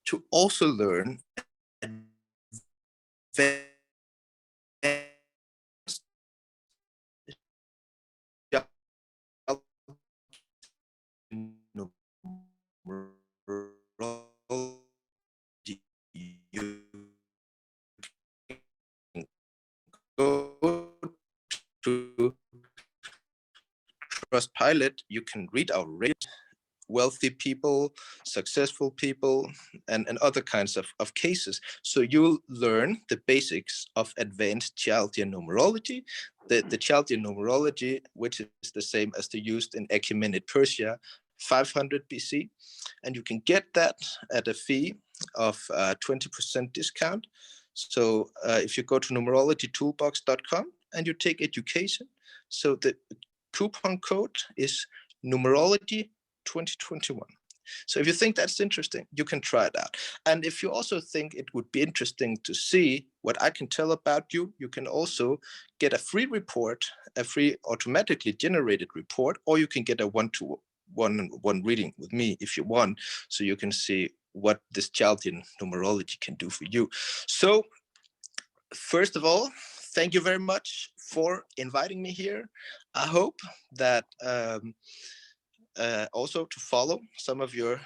to also learn you go to Trustpilot, you can read our rate, wealthy people, successful people, and other kinds of cases. So you'll learn the basics of advanced Chaldean numerology, the Chaldean numerology, which is the same as the used in Achaemenid Persia, 500 BC. And you can get that at a fee of 20% discount. So if you go to numerologytoolbox.com and you take education, so the coupon code is numerology 2021. So if you think that's interesting, you can try it out. And if you also think it would be interesting to see what I can tell about you, you can also get a free report, a free automatically generated report, or you can get a one-to-one reading with me if you want, so you can see what this Chaldean numerology can do for you. So first of all, thank you very much for inviting me here. I hope that also to follow some of your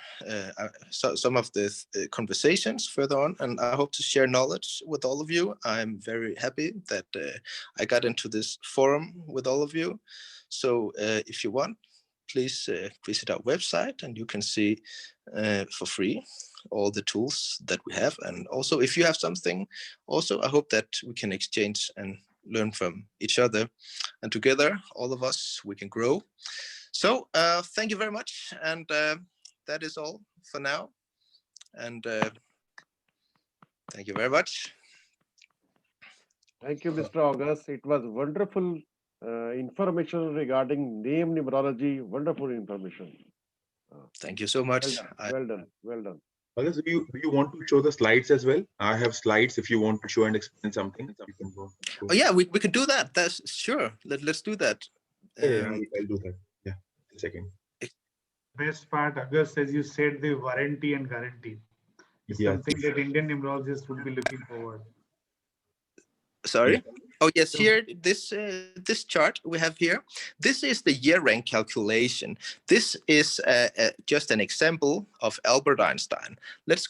some of the conversations further on, and I hope to share knowledge with all of you. I'm very happy that I got into this forum with all of you. So if you want, please visit our website and you can see for free all the tools that we have. And also if you have something, also I hope that we can exchange and learn from each other, and together all of us we can grow. So thank you very much, and that is all for now, and thank you very much. Thank you, Mr. August. It was wonderful information regarding name numerology. Wonderful information. Thank you so much. Well done. Well done. August, do you want to show the slides as well? I have slides. If you want to show and explain something, you can go. Oh yeah, we can do that. That's sure. Let's do that. I'll do that. Yeah, a second. Best part, August, as you said, the warranty and guarantee is something that Indian numerologists would be looking forward. Sorry. Yeah. Oh yes, here this chart we have here. This is the year rank calculation. This is just an example of Albert Einstein. Let's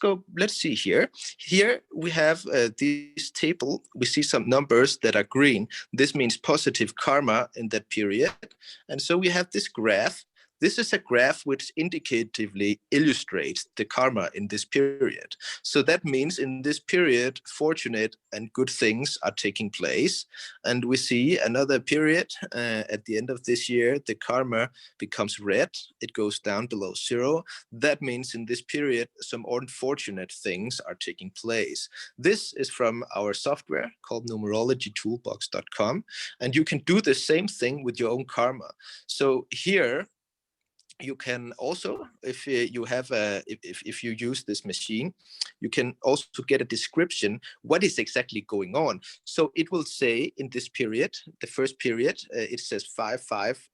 see here. Here we have this table. We see some numbers that are green. This means positive karma in that period. And so we have this graph This is a graph which indicatively illustrates the karma in this period. So that means in this period, fortunate and good things are taking place. And we see another period at the end of this year, the karma becomes red. It goes down below 0. That means in this period, some unfortunate things are taking place. This is from our software called numerologytoolbox.com. And you can do the same thing with your own karma. So here, you can also, if you have if you use this machine, you can also get a description what is exactly going on. So it will say in this period, the first period, it says 5, 5,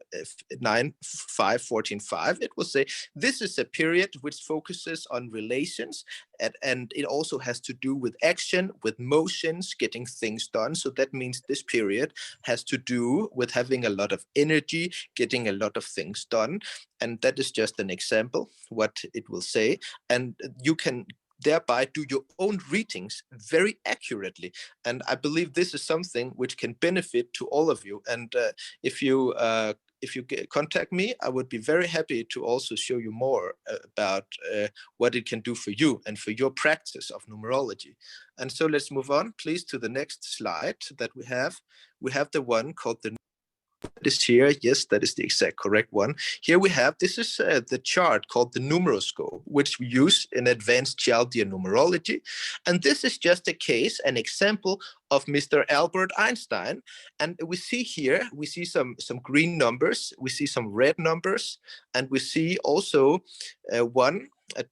9, 5, 14, 5. It will say this is a period which focuses on relations, and it also has to do with action, with motions, getting things done. So that means this period has to do with having a lot of energy, getting a lot of things done. And that is just an example what it will say. And you can thereby do your own readings very accurately. And I believe this is something which can benefit to all of you. And if you contact me, I would be very happy to also show you more about what it can do for you and for your practice of numerology. And so let's move on, please, to the next slide that we have. We have the one called the is here. Yes, that is the exact correct one. Here we have, this is the chart called the numeroscope, which we use in advanced Chaldean numerology. And this is just a case, an example of Mr. Albert Einstein. And we see here, we see some green numbers, we see some red numbers, and we see also a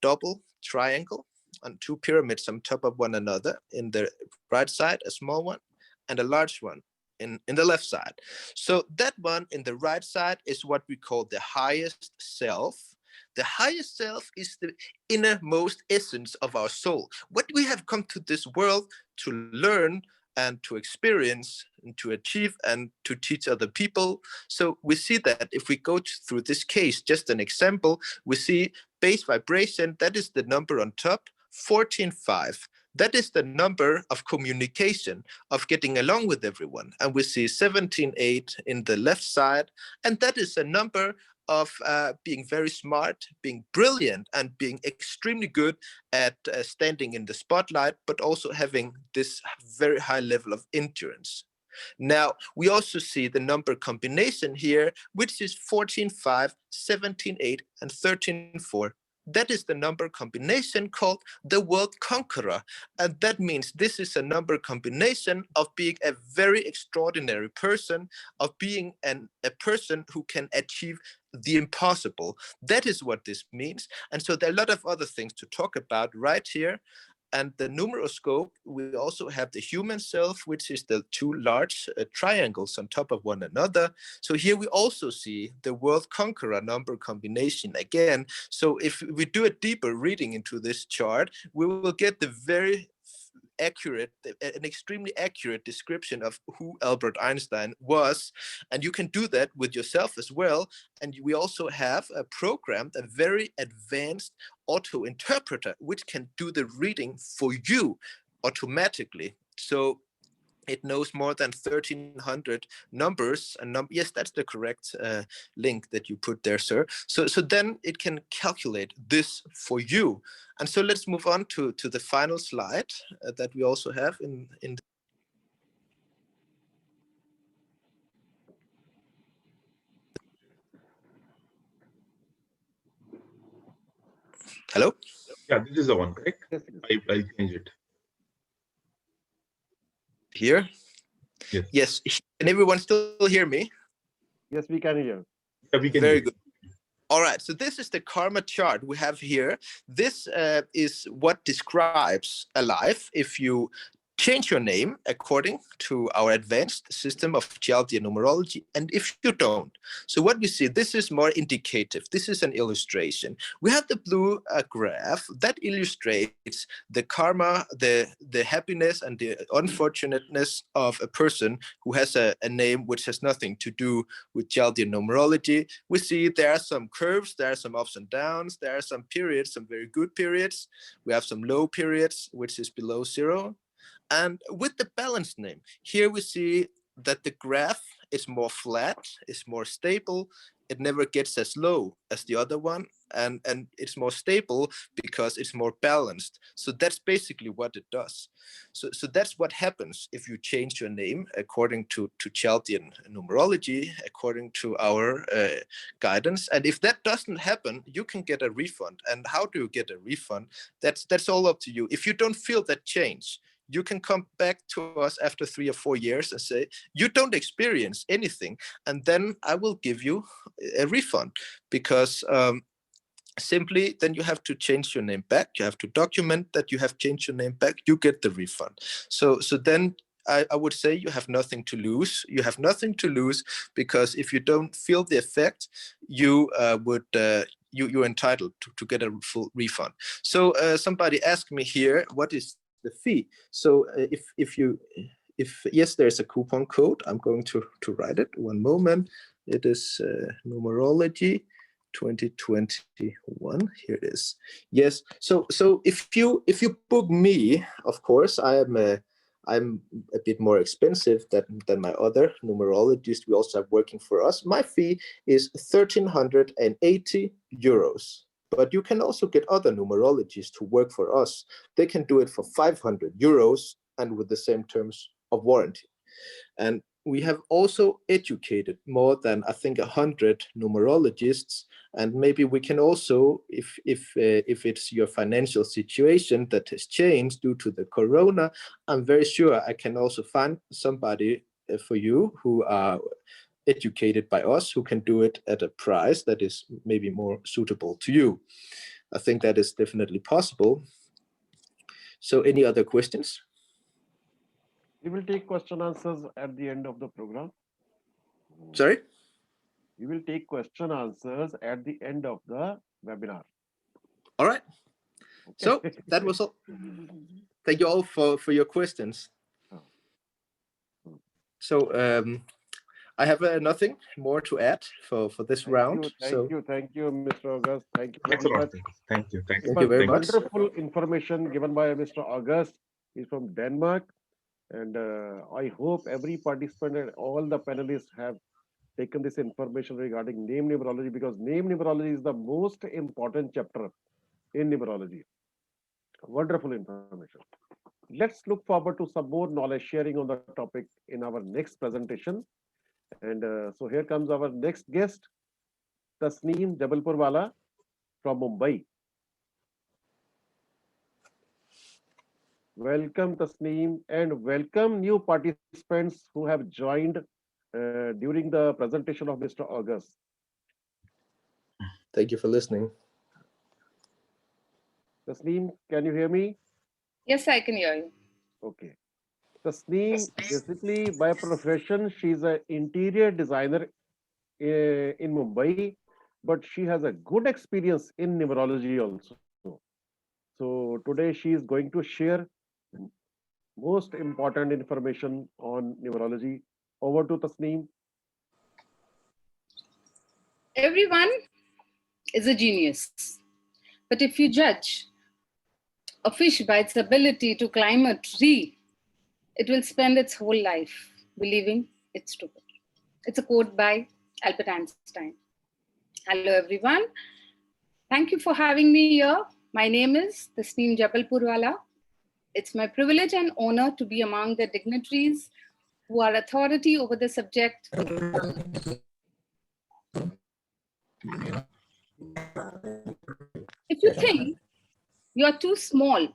double triangle and 2 pyramids on top of one another. In the right side, a small one, and a large one in the left side. So that one in the right side is what we call the highest self. The highest self is the innermost essence of our soul. What we have come to this world to learn and to experience and to achieve and to teach other people. So we see that if we go through this case, just an example, we see base vibration, that is the number on top, 14.5. That is the number of communication, of getting along with everyone. And we see 17.8 in the left side. And that is a number of being very smart, being brilliant, and being extremely good at standing in the spotlight, but also having this very high level of endurance. Now, we also see the number combination here, which is 14.5, 17.8, and 13.4. That is the number combination called the world conqueror. And that means this is a number combination of being a very extraordinary person, of being a person who can achieve the impossible. That is what this means. And so there are a lot of other things to talk about right here. And the numeroscope, we also have the human self, which is the 2 large triangles on top of one another. So here we also see the world conqueror number combination again. So if we do a deeper reading into this chart, we will get the very accurate, an extremely accurate description of who Albert Einstein was. And you can do that with yourself as well. And we also have a very advanced auto interpreter, which can do the reading for you automatically. So it knows more than 1,300 numbers. And yes, that's the correct link that you put there, sir. So then it can calculate this for you. And so let's move on to the final slide that we also have in Hello? Yeah, this is the one, correct? Yes, I'll change it. Here? Yes. Yes. Can everyone still hear me? yes, we can hear. Yeah, we can Very hear. good. All right, so this is the karma chart we have here. This is what describes a life if you change your name according to our advanced system of Chaldean numerology, and if you don't. So what we see, this is more indicative. This is an illustration. We have the blue graph that illustrates the karma, the happiness and the unfortunateness of a person who has a name which has nothing to do with Chaldean numerology. We see there are some curves, there are some ups and downs, there are some periods, some very good periods. We have some low periods, which is below 0. And with the balanced name, here we see that the graph it's more flat, it's more stable. It never gets as low as the other one, and it's more stable because it's more balanced. So that's basically what it does. So that's what happens if you change your name according to Chaldean numerology, according to our guidance. And if that doesn't happen, you can get a refund. And how do you get a refund? That's all up to you. If you don't feel that change, you can come back to us after 3 or 4 years and say, you don't experience anything. And then I will give you a refund, because simply then you have to change your name back. You have to document that you have changed your name back. You get the refund. So then I would say you have nothing to lose. You have nothing to lose, because if you don't feel the effect, you you're entitled to get a full refund. So somebody asked me here, what is the fee? So if yes, there's a coupon code. I'm going to write it. One moment. It is numerology 2021. Here it is. Yes. So if you book me, of course, I'm a bit more expensive than my other numerologists we also have working for us. My fee is 1,380 euros. But you can also get other numerologists who work for us. They can do it for 500 euros and with the same terms of warranty. And we have also educated more than, I think, 100 numerologists. And maybe we can also, if it's your financial situation that has changed due to the corona, I'm very sure I can also find somebody for you who are educated by us, who can do it at a price that is maybe more suitable to you. I think that is definitely possible. So any other questions? We will take question answers at the end of the program. Sorry? We will take question answers at the end of the webinar. All right. So that was all. Thank you all for your questions. So I have nothing more to add for this round. Thank you, Mr. August. Thank you Thanks a very lot. much. Thank you. Thank you very much. Wonderful information given by Mr. August. He's from Denmark. And I hope every participant and all the panelists have taken this information regarding name numerology, because name numerology is the most important chapter in numerology. Wonderful information. Let's look forward to some more knowledge sharing on the topic in our next presentation. And so here comes our next guest, Tasniim Jabalpurwalaa from Mumbai. Welcome, Tasneem, and welcome new participants who have joined during the presentation of Mr. August. Thank you for listening. Tasneem, can you hear me? Yes, I can hear you. Okay. Tasneem, basically by profession, she's an interior designer in Mumbai, but she has a good experience in numerology also. So today she is going to share most important information on numerology. Over to Tasneem. Everyone is a genius. But if you judge a fish by its ability to climb a tree, it will spend its whole life believing it's stupid. It's a quote by Albert Einstein. Hello, everyone. Thank you for having me here. My name is Tasniim Jabalpurwalaa. It's my privilege and honor to be among the dignitaries who are authority over the subject. If you think you're too small,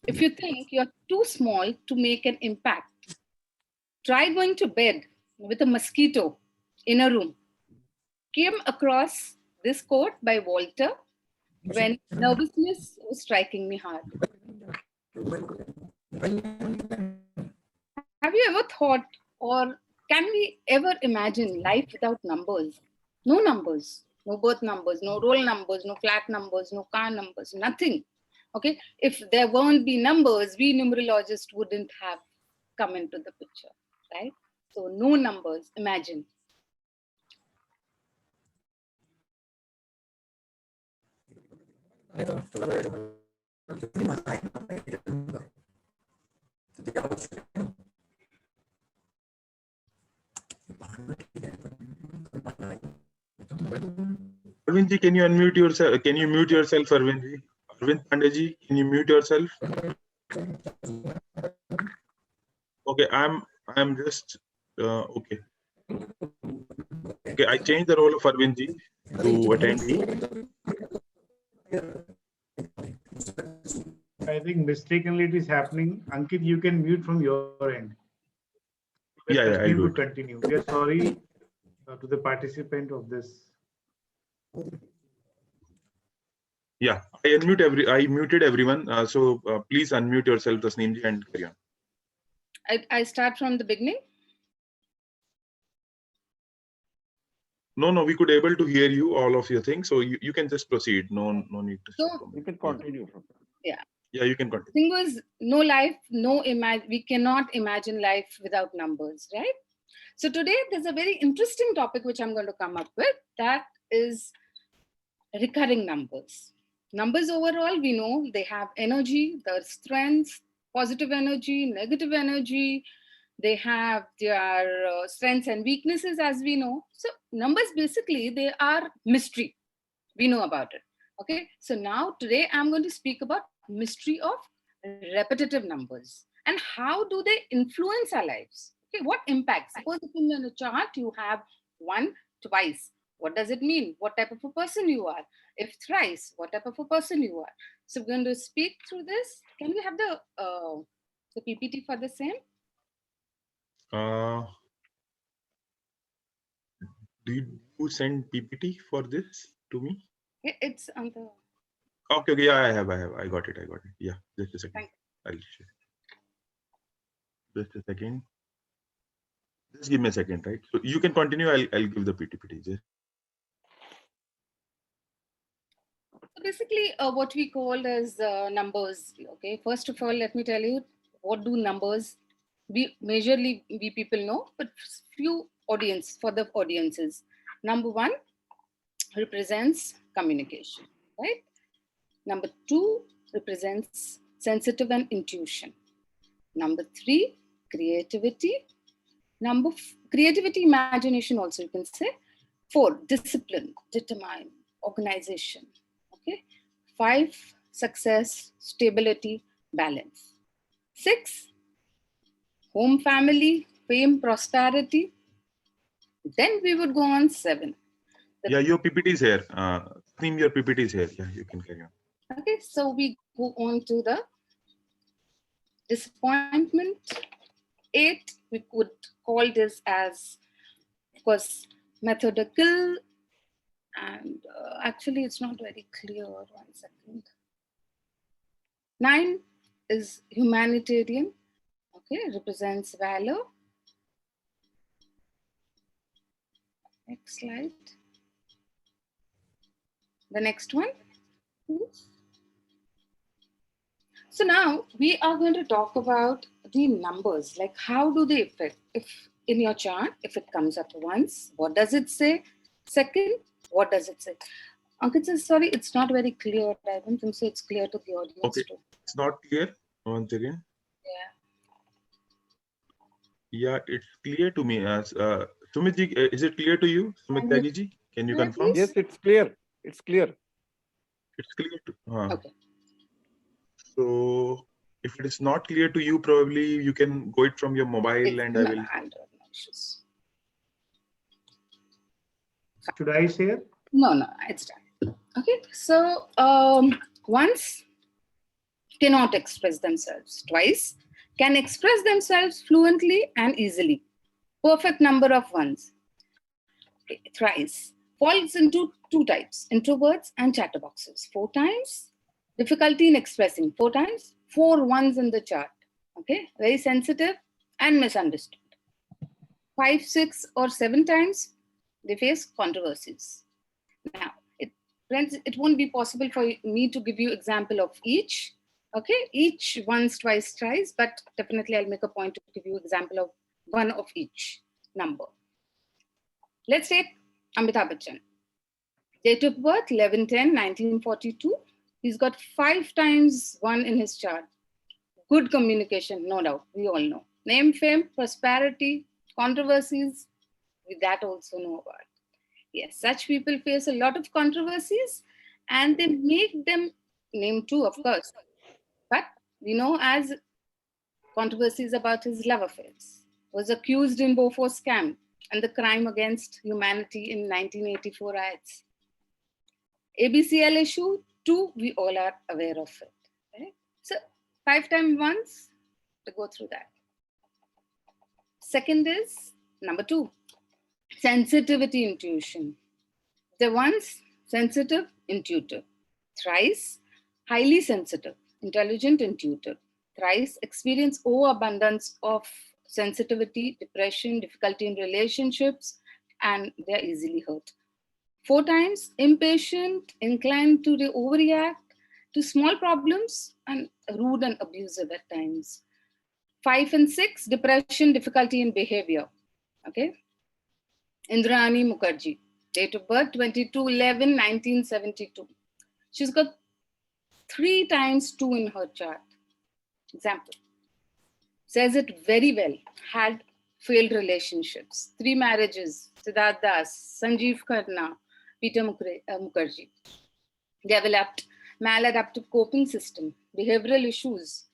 to make an impact, try going to bed with a mosquito in a room. Came across this quote by Walter when nervousness was striking me hard. Have you ever thought, or can we ever imagine life without numbers? No numbers, no birth numbers, no roll numbers, no flat numbers, no car numbers, nothing. Okay, if there won't be numbers, we numerologists wouldn't have come into the picture, right? So no numbers, imagine. Arvind ji, can you unmute yourself? Can you mute yourself, Arvind ji? Arvind Pande ji, can you mute yourself? Okay, I'm just okay. Okay, I changed the role of Arvind ji to attendee. I think mistakenly it is happening. Ankit, you can mute from your end. Yeah, I'll Tasneem do would it. continue. We are sorry to the participant of this. Yeah, I muted everyone. So please unmute yourself, Tasneem ji, and carry on. I start from the beginning. No, we could able to hear you, all of your things. So you can just proceed. No need to. So You can continue from there. Yeah, you can continue. thing was, no life, we cannot imagine life without numbers, right? So today there's a very interesting topic which I'm going to come up with, that is recurring numbers. Numbers overall, we know they have energy, their strengths, positive energy, negative energy. They have their strengths and weaknesses, as we know. So numbers, basically, they are mystery. We know about it. Okay. So now today I'm going to speak about mystery of repetitive numbers and how do they influence our lives. Okay. What impact? Suppose if in a chart you have 1 twice. What does it mean? What type of a person you are? If thrice, what type of a person you are? So we're going to speak through this. Can we have the PPT for the same? Do you send PPT for this to me? It's on the. Okay, yeah, I got it. Yeah, just a second. Thank I'll share. Just a second. Just give me a second, right? So you can continue. I'll give the PPT. Just. So basically, what we call as numbers. Okay, first of all, let me tell you what do numbers. We people know, but few for the audiences. Number 1 represents communication, right? Number 2 represents sensitive and intuition. Number 3, creativity. Creativity, imagination also you can say. 4, discipline, determine, organization. Okay. 5, success, stability, balance. 6, home, family, fame, prosperity. Then we would go on 7. Yeah, your PPT is here. Your PPT is here. Yeah, you can carry on. Okay, so we go on to the disappointment. 8, we could call this as, of course, methodical, and actually it's not very clear. 1 second. 9 is humanitarian. Okay, represents valor. Next slide. The next one, please. So now we are going to talk about the numbers, like how do they affect? If in your chart, if it comes up once, what does it say? Second, what does it say? Ankit says, sorry, it's not very clear. I don't think so it's clear to the audience Okay, too. it's not clear. Once again. Yeah, it's clear to me. As Sumit ji, is it clear to you? Sumit Tyagi ji, can you Yeah, confirm? please. Yes, it's clear. It's clear. It's clear to. Okay. So if it is not clear to you, probably you can go it from your mobile, and I will. Should I share? No, it's done. Okay, so once cannot express themselves, twice can express themselves fluently and easily. Perfect number of ones. Okay, thrice falls into 2 types, introverts and chatterboxes. 4 times, difficulty in expressing. 4 times, 4 ones in the chart. Okay, very sensitive and misunderstood. 5, 6, or 7 times, they face controversies. Now, friends, it won't be possible for me to give you example of each. Okay, each once, twice, thrice, but definitely I'll make a point to give you example of one of each number. Let's take Amitabh Bachchan. Date of birth 11/10/1942. He's got 5 times 1 in his chart. Good communication, no doubt, we all know. Name, fame, prosperity, controversies, We that also know about. Yes, such people face a lot of controversies and they make them name too, of course. But we know as controversies about his love affairs, was accused in Bofors scam and the crime against humanity in 1984 riots. ABCL issue, too, we all are aware of it. Right? So 5 times once to go through that. Second is number 2, sensitivity intuition. The once sensitive, intuitive. Thrice, highly sensitive, intelligent, intuitive. Thrice, experience overabundance of sensitivity, depression, difficulty in relationships, and they're easily hurt. 4 times, impatient, inclined to overreact to small problems, and rude and abusive at times. 5 and 6, depression, difficulty in behavior. Okay. Indrani Mukherjee, date of birth 22/11/1972. She's got 3 times 2 in her chart. Example. Says it very well. Had failed relationships, 3 marriages, Siddharth Das, Sanjeev Khanna, Peter Mukherjee. Developed maladaptive coping system, behavioral issues,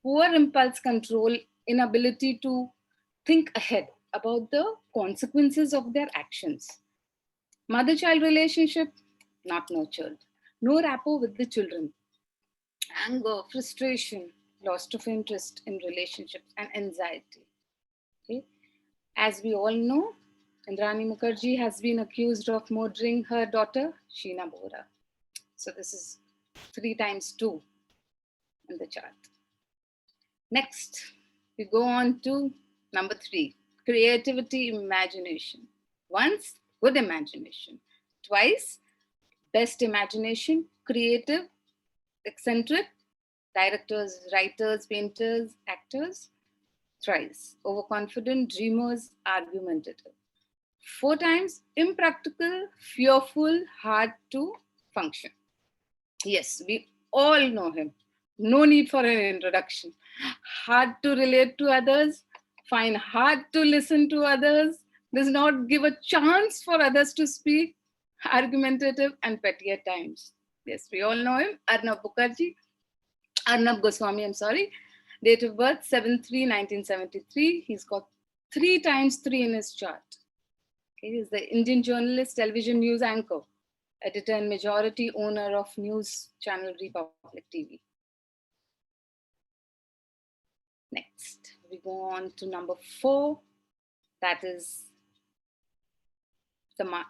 poor impulse control, inability to think ahead about the consequences of their actions. Mother-child relationship, not nurtured. No rapport with the children. Anger, frustration, loss of interest in relationships, and anxiety. Okay? As we all know, Indrani Mukherjee has been accused of murdering her daughter, Sheena Bora. So this is 3 times 2 in the chart. Next, we go on to number 3, creativity, imagination. Once, good imagination. Twice, best imagination, creative, eccentric, directors, writers, painters, actors. Thrice, overconfident, dreamers, argumentative. 4 times, impractical, fearful, hard to function. Yes, we all know him. No need for an introduction. Hard to relate to others, find hard to listen to others, does not give a chance for others to speak, argumentative and petty at times. Yes, we all know him. Arnab Goswami, I'm sorry. Date of birth 7/3/1973. He's got 3 times 3 in his chart. Okay, he's the Indian journalist, television news anchor, editor and majority owner of news channel Republic TV. Next, we go on to number 4. That is the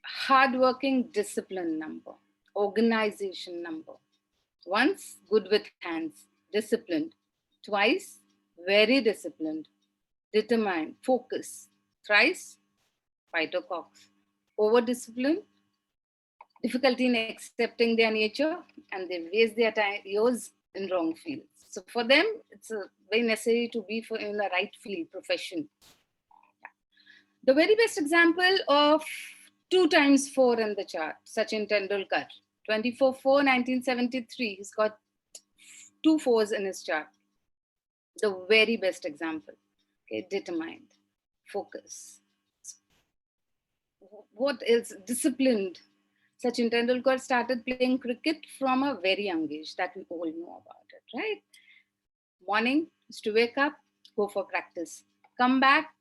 hardworking discipline number, organization number. Once, good with hands, disciplined. Twice, very disciplined, determined, focus. Thrice, fighter cox, over-disciplined, difficulty in accepting their nature, and they waste their years in wrong fields. So for them, it's very necessary to be in the right field, profession. The very best example of 2 times 4 in the chart, Sachin Tendulkar, 24/4/1973. He's got 2 4s in his chart. The very best example. Okay, determined, focus. What else? Disciplined. Sachin Tendulkar started playing cricket from a very young age. That we all know about it, right? Morning is to wake up, go for practice. Come back,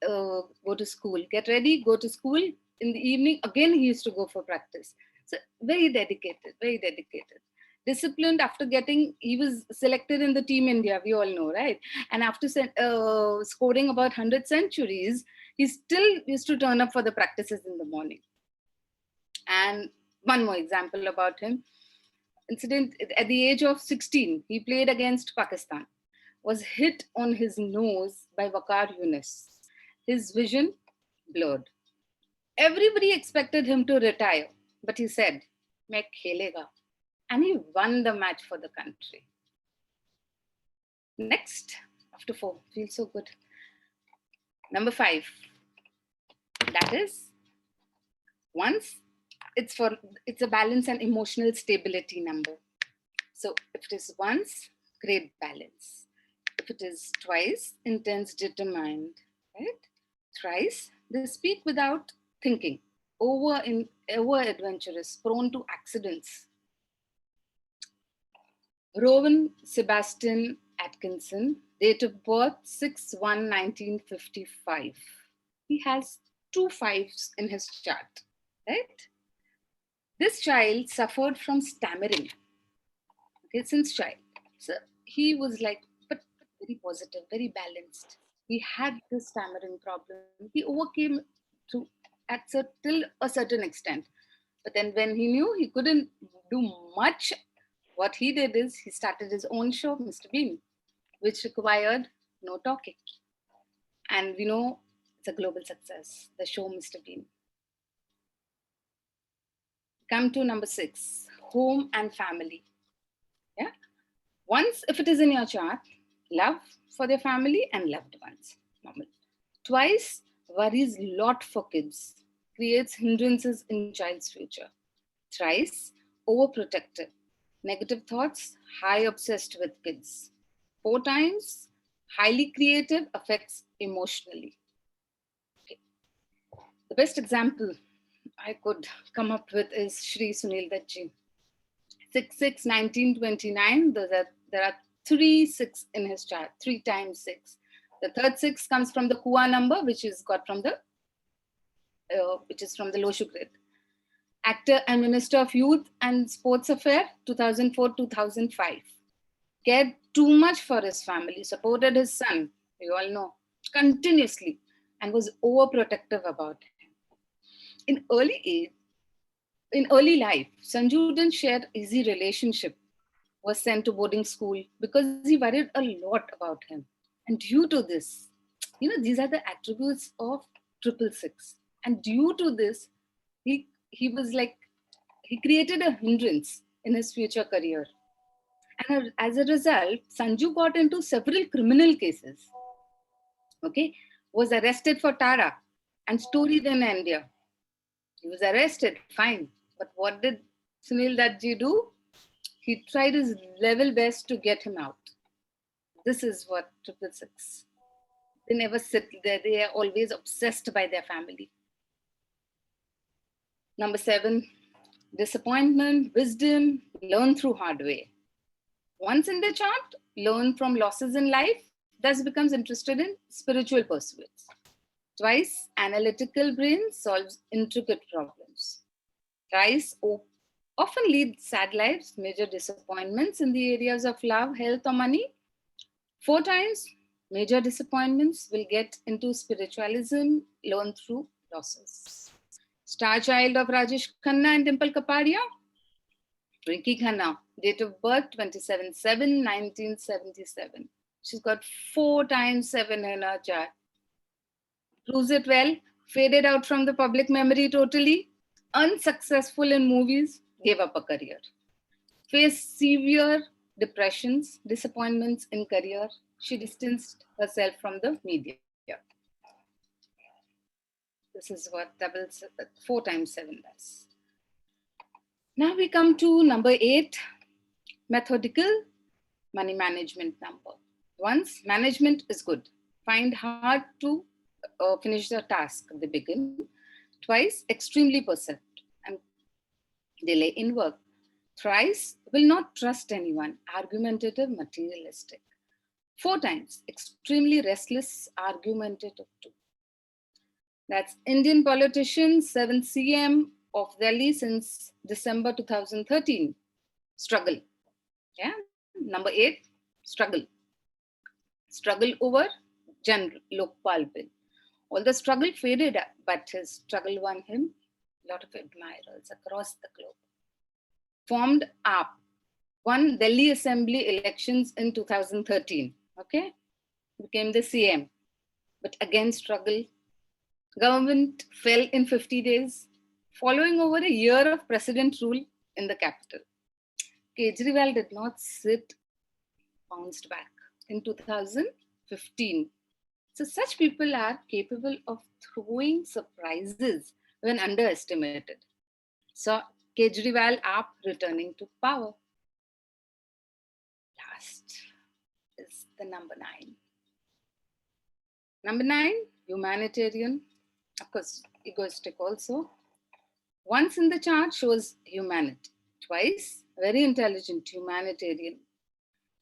go to school. Get ready, go to school. In the evening, again, he used to go for practice. So very dedicated, very dedicated. Disciplined after he was selected in the Team India, we all know, right? And after scoring about 100 centuries, he still used to turn up for the practices in the morning. And one more example about him. Incident at the age of 16, he played against Pakistan, was hit on his nose by Waqar Yunus. His vision blurred. Everybody expected him to retire, but he said, "Main khelega." And he won the match for the country. Next, after 4, feels so good. Number 5, that is once, it's a balance and emotional stability number. So if it is once, great balance. If it is twice, intense, determined, right? Thrice, they speak without thinking, over adventurous, prone to accidents. Rowan Sebastian Atkinson, date of birth 6/1/1955. He has 2 5s in his chart, right? This child suffered from stammering, okay, since child. So he was like, but very positive, very balanced. He had this stammering problem. He overcame to till a certain extent. But then when he knew he couldn't do much, what he did is he started his own show, Mr. Bean, which required no talking. And we know it's a global success, the show Mr. Bean. Come to number 6, home and family. Yeah. Once, if it is in your chart, love for their family and loved ones. Normal. Twice, worries lot for kids, creates hindrances in child's future. Thrice, overprotective, negative thoughts, high obsessed with kids. 4 times, highly creative, affects emotionally. Okay. The best example I could come up with is Shri Sunil Dattji. 6/6/1929. There are 3 6 in his chart, 3 times 6. The third 6 comes from the Kua number, which is got from the Loshu grid. Actor and Minister of Youth and Sports Affairs, 2004-2005. Cared too much for his family, supported his son, we all know, continuously, and was overprotective about him. In early life, Sanju didn't share easy relationship, was sent to boarding school because he worried a lot about him. And due to this, these are the attributes of 666. And due to this, he was like, he created a hindrance in his future career. And as a result, Sanju got into several criminal cases. Okay, was arrested for Tara and storied in India. He was arrested, fine. But what did Sunil Dattji do? He tried his level best to get him out. This is what 666. They never sit there. They are always obsessed by their family. Number 7, disappointment, wisdom, learn through hard way. Once in the chart, learn from losses in life, thus becomes interested in spiritual pursuits. Twice, analytical brain solves intricate problems. Thrice, often lead sad lives, major disappointments in the areas of love, health, or money. 4 times, major disappointments, will get into spiritualism, learn through losses. Star child of Rajesh Khanna and Dimple Kapadia, Rinki Khanna, date of birth 27/7/1977. She's got 4 times 7 in her chart. Proves it well, faded out from the public memory totally, unsuccessful in movies, gave up a career. Faced severe depressions, disappointments in career. She distanced herself from the media. This is what 4 times 7 does. Now we come to number 8, methodical money management number. Once, management is good. Find hard to finish the task they begin. Twice, extremely percept and delay in work. Thrice, will not trust anyone, argumentative, materialistic. 4 times, extremely restless, argumentative too. That's Indian politician, 7th CM of Delhi since December 2013. Struggle. Yeah. Number 8, struggle. Struggle over General Lokpal bill. All the struggle faded, but his struggle won him a lot of admirers across the globe. Formed AAP, won Delhi Assembly elections in 2013. Okay, became the CM, but again struggle. Government fell in 50 days, following over a year of president rule in the capital. Kejriwal did not sit, bounced back in 2015. So such people are capable of throwing surprises when underestimated. So Kejriwal AAP returning to power. Last is the number 9. Number 9, humanitarian, of course, egoistic also. Once in the chart shows humanity. Twice, very intelligent, humanitarian,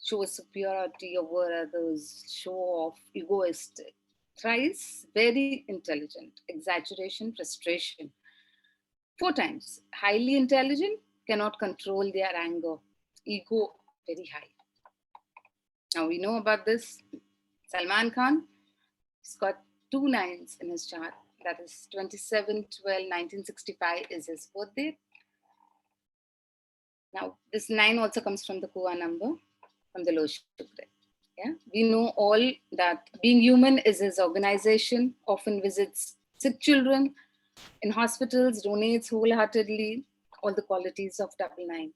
shows superiority over others, show off, egoistic. Thrice, very intelligent, exaggeration, frustration. 4 times, highly intelligent, cannot control their anger, ego very high. Now we know about this. Salman Khan, he's got 2 9s in his chart. That is 27/12/1965 is his birth date. Now this 9 also comes from the Kua number, from the low Shukra. Yeah, we know all that being human is his organization, often visits sick children in hospitals, donates wholeheartedly, all the qualities of 9.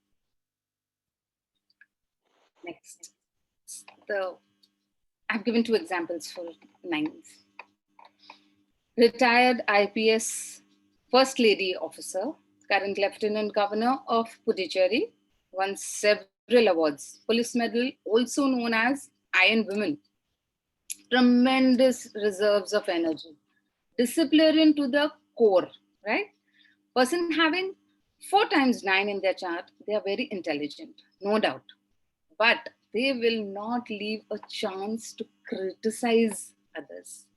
Next, I've given 2 examples for 9s. Retired IPS First Lady Officer, current Lieutenant Governor of Puducherry, won several awards. Police Medal, also known as Iron Women. Tremendous reserves of energy. Disciplinarian to the core, right? Person having 4 times 9 in their chart, they are very intelligent, no doubt. But they will not leave a chance to criticize others.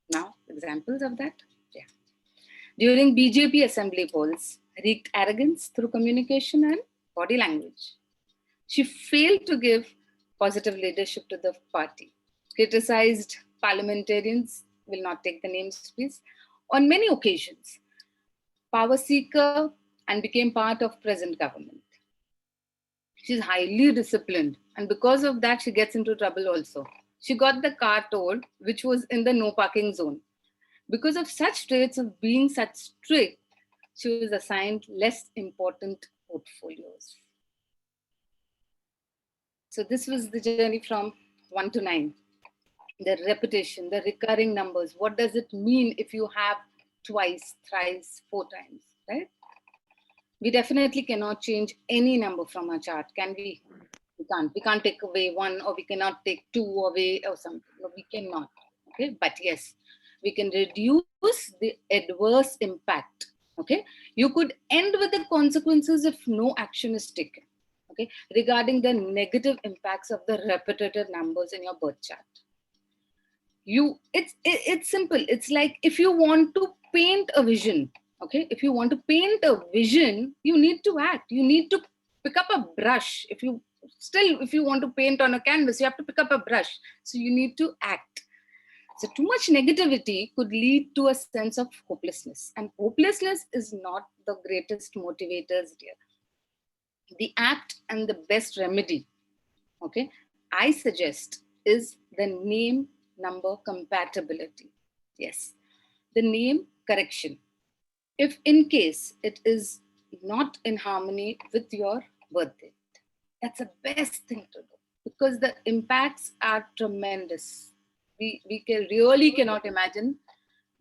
Now, examples of that? Yeah. During BJP assembly polls, wreaked arrogance through communication and body language. She failed to give positive leadership to the party. Criticized parliamentarians, will not take the names please, on many occasions. Power seeker and became part of present government. She's highly disciplined, and because of that, she gets into trouble also. She got the car towed, which was in the no parking zone. Because of such traits of being such strict, she was assigned less important portfolios. So this was the journey from 1 to 9. The repetition, the recurring numbers. What does it mean if you have twice, thrice, 4 times, right? We definitely cannot change any number from our chart, can we? We can't. We can't take away 1, or we cannot take 2 away or something. No, we cannot. Okay, but yes, we can reduce the adverse impact. Okay, you could end with the consequences if no action is taken. Okay, regarding the negative impacts of the repetitive numbers in your birth chart. It's simple. It's like if you want to paint a vision. Okay, if you want to paint a vision, you need to act. You need to pick up a brush. If you want to paint on a canvas, you have to pick up a brush. So you need to act. So too much negativity could lead to a sense of hopelessness. And hopelessness is not the greatest motivators, dear. The act and the best remedy, okay, I suggest is the name number compatibility. Yes, the name correction. If in case it is not in harmony with your birth date, that's the best thing to do, because the impacts are tremendous. We really cannot imagine.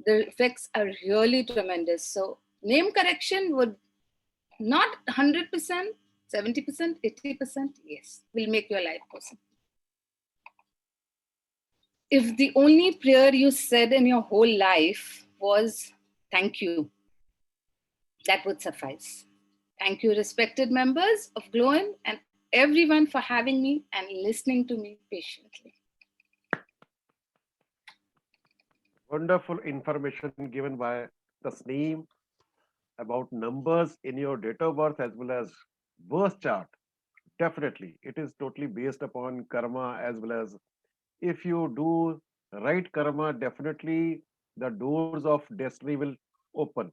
The effects are really tremendous. So name correction would not 100%, 70%, 80%, yes, will make your life possible. If the only prayer you said in your whole life was thank you, that would suffice. Thank you, respected members of GLAON, and everyone for having me and listening to me patiently. Wonderful information given by Tasneem about numbers in your date of birth as well as birth chart. Definitely, it is totally based upon karma, as well as if you do right karma, definitely the doors of destiny will open.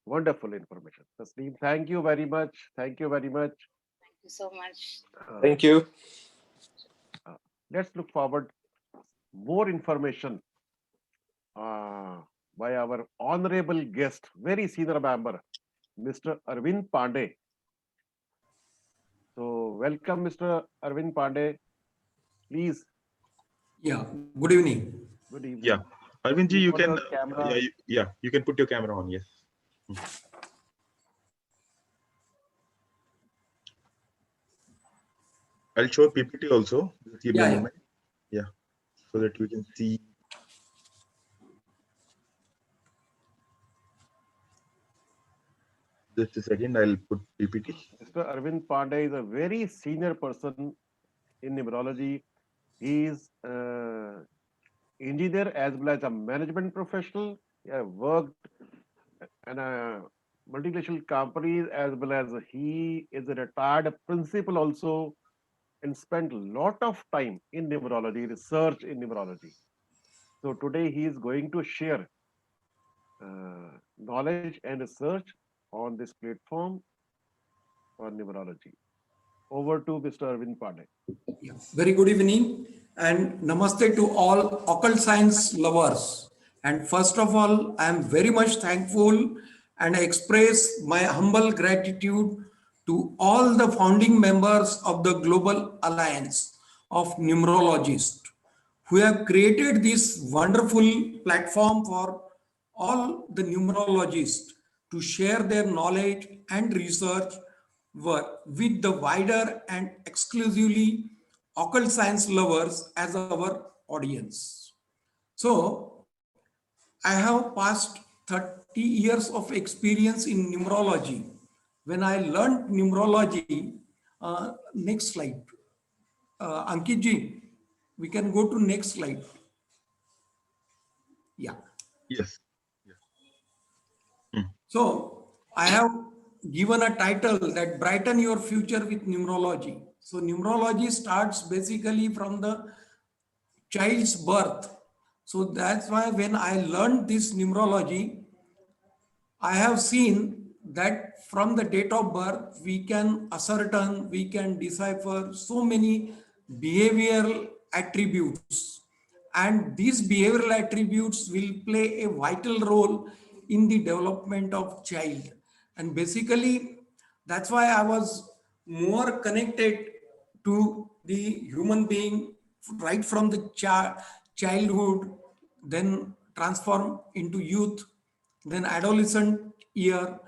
Wonderful information. Tasneem, thank you very much. Thank you very much. Thank you so much. Thank you. Let's look forward more information by our honorable guest, very senior member, Mr. Arvind Pandey. So welcome, Mr. Arvind Pandey. Please. Yeah, good evening. Good evening. Yeah, Arvindji, you On can. your camera. You can put your camera on. Yes. I'll show PPT also. Just give me a moment. Yeah, so that we can see Just a second, I'll put PPT. Mr. Arvind Pandey is a very senior person in numerology. He is engineer as well as a management professional. He has worked in a multinational companies as well as he is a retired principal also and spent a lot of time in numerology, research in numerology. So today he is going to share knowledge and research on this platform for numerology. Over to Mr. Arvind Pande. Yeah. Very good evening and namaste to all occult science lovers. And first of all, I am very much thankful and I express my humble gratitude to all the founding members of the Global Alliance of Numerologists who have created this wonderful platform for all the numerologists to share their knowledge and research work with the wider and exclusively occult science lovers as our audience. So, I have passed 30 years of experience in numerology. When I learned numerology, next slide. Ankit ji, we can go to next slide. Yeah. Yes. So I have given a title that brighten your future with numerology. So numerology starts basically from the child's birth. So that's why when I learned this numerology, I have seen that from the date of birth, we can ascertain, we can decipher so many behavioral attributes. And these behavioral attributes will play a vital role in the development of child. And basically, that's why I was more connected to the human being right from the childhood, then transform into youth, then adolescent year,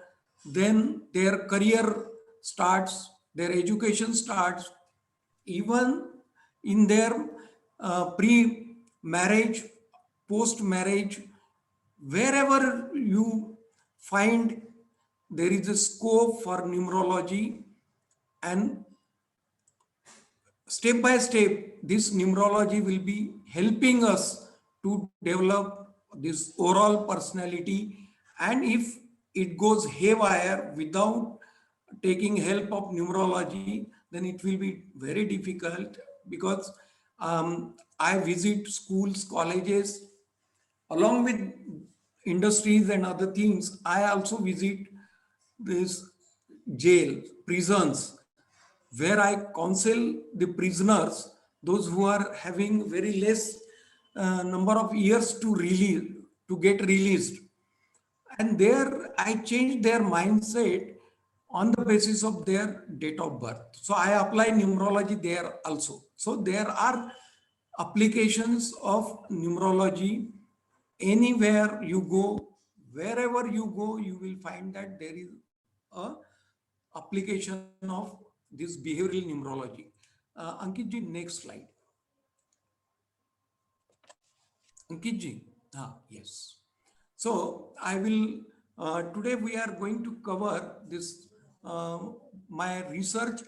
then their career starts, their education starts, even in their pre-marriage, post-marriage, wherever you find there is a scope for numerology, and step by step, this numerology will be helping us to develop this overall personality. And if it goes haywire without taking help of numerology, then it will be very difficult because I visit schools, colleges, along with industries and other things. I also visit this jail, prisons, where I counsel the prisoners, those who are having very less number of years to release, to get released. And there I changed their mindset on the basis of their date of birth. So I apply numerology there also. So there are applications of numerology anywhere you go, wherever you go, you will find that there is a application of this behavioral numerology. Ankit ji, next slide. Ankit ji, yes. So I will, today we are going to cover this, my research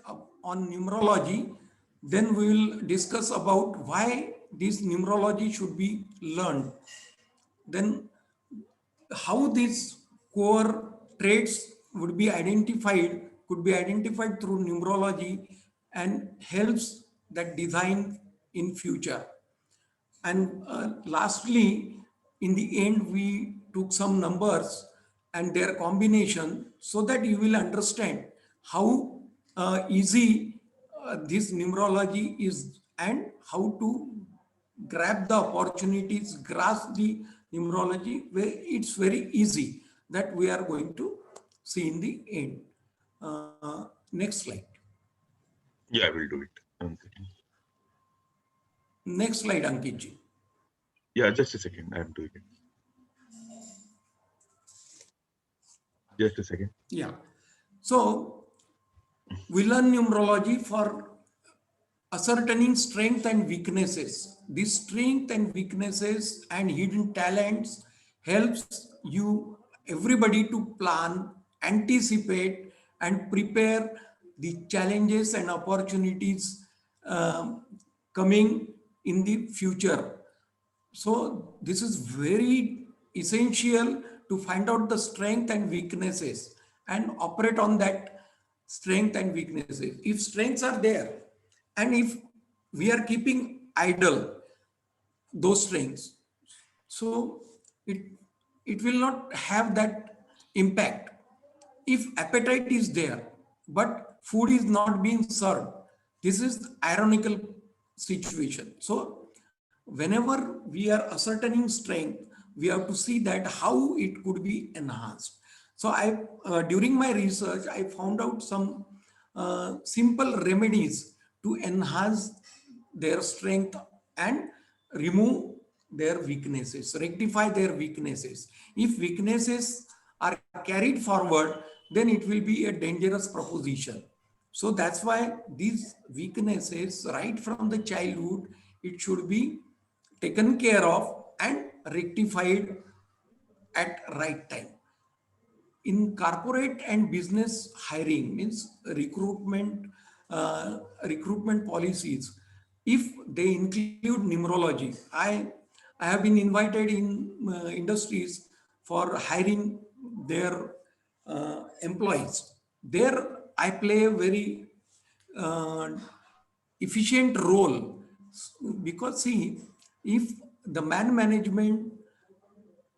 on numerology. Then we will discuss about why this numerology should be learned. Then how these core traits would be identified, could be identified through numerology and helps that design in future. And lastly, in the end, we took some numbers and their combination so that you will understand how easy this numerology is and how to grab the opportunities, grasp the numerology, where it's very easy, that we are going to see in the end. Next slide. Yeah, I will do it. 1 second. Next slide, Ankit ji. Yeah, just a second. I'm doing it. Just a second. Yeah. So we learn numerology for ascertaining strength and weaknesses. These strength and weaknesses and hidden talents helps you, everybody, to plan anticipate and prepare the challenges and opportunities coming in the future. So this is very essential to find out the strength and weaknesses and operate on that strength and weaknesses. If strengths are there and if we are keeping idle those strengths, so it will not have that impact. If appetite is there but food is not being served, this is ironical situation. So whenever we are ascertaining strength, we have to see that how it could be enhanced. So I during my research I found out some simple remedies to enhance their strength and remove their weaknesses, rectify their weaknesses. If weaknesses are carried forward, then it will be a dangerous proposition. So that's why these weaknesses, right from the childhood, it should be taken care of and rectified at right time. In corporate and business hiring, means recruitment policies, if they include numerology, I have been invited in industries for hiring their employees. There I play a very uh, efficient role, because see, if the man management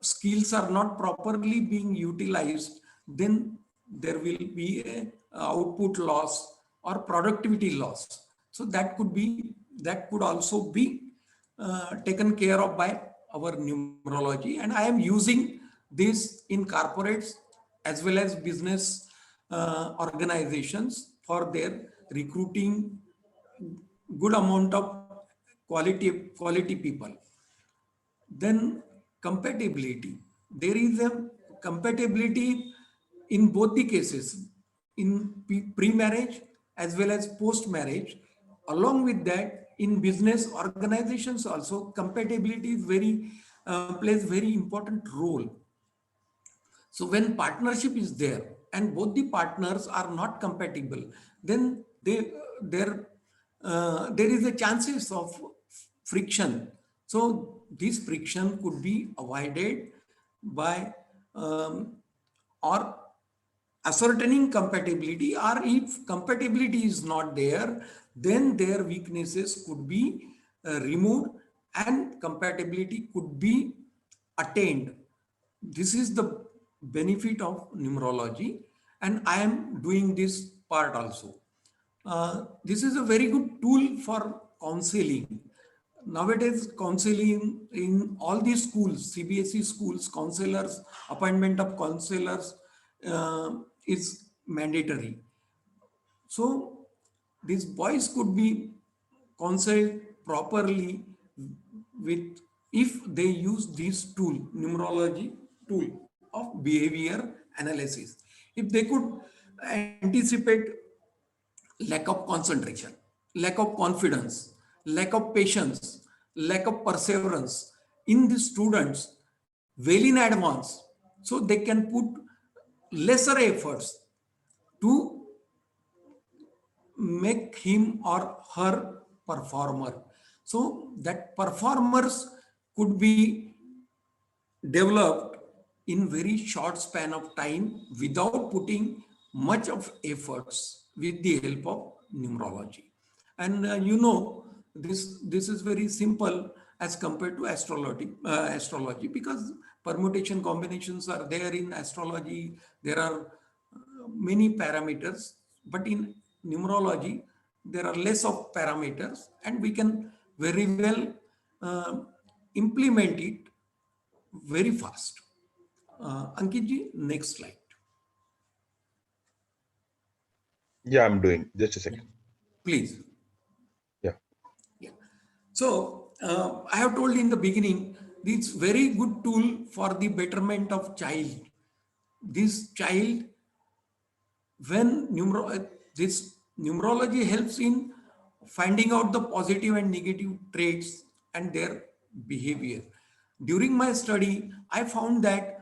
skills are not properly being utilized, then there will be a output loss or productivity loss. So that could also be taken care of by our numerology, and I am using this in corporates as well as business organizations for their recruiting good amount of quality people. Then compatibility. There is a compatibility in both the cases, in pre-marriage as well as post-marriage. Along with that, in business organizations also, compatibility is plays very important role. So when partnership is there and both the partners are not compatible, then there is a chances of friction. So this friction could be avoided by or ascertaining compatibility, or if compatibility is not there, then their weaknesses could be removed and compatibility could be attained. This is the benefit of numerology, and I am doing this part also. This is a very good tool for counseling. Nowadays, counseling in all these schools, CBSE schools, counselors, appointment of counselors is mandatory. So these boys could be counseled properly with, if they use this tool, numerology tool of behavior analysis. If they could anticipate lack of concentration, lack of confidence, lack of patience, lack of perseverance in the students well in advance, so they can put lesser efforts to make him or her performer. So that performers could be developed in very short span of time without putting much of efforts with the help of numerology. And this is very simple as compared to astrology, because permutation combinations are there in astrology. There are many parameters, but in numerology there are less of parameters, and we can very well implement it very fast. Ankit ji, next slide. Yeah, I'm doing. Just a second. Please. Yeah. Yeah. So I have told in the beginning, this very good tool for the betterment of child. This child, when this numerology helps in finding out the positive and negative traits and their behavior. During my study, I found that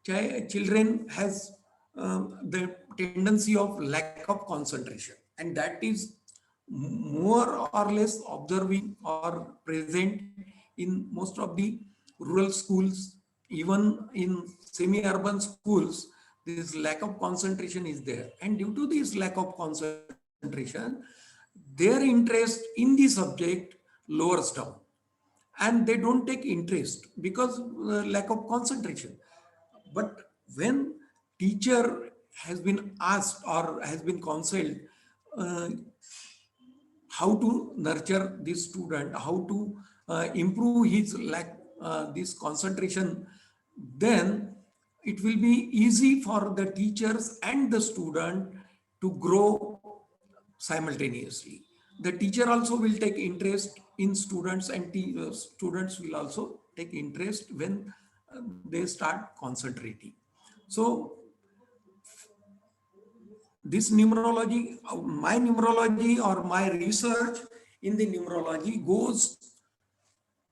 children has the tendency of lack of concentration, and that is more or less observing or present in most of the rural schools, even in semi-urban schools. This lack of concentration is there, and due to this lack of concentration, their interest in the subject lowers down, and they don't take interest because lack of concentration. But when teacher has been asked or has been counseled uh, how to nurture this student, how to improve his this concentration, then it will be easy for the teachers and the student to grow simultaneously. The teacher also will take interest in students, and students will also take interest when they start concentrating. So this numerology, my numerology or my research in the numerology goes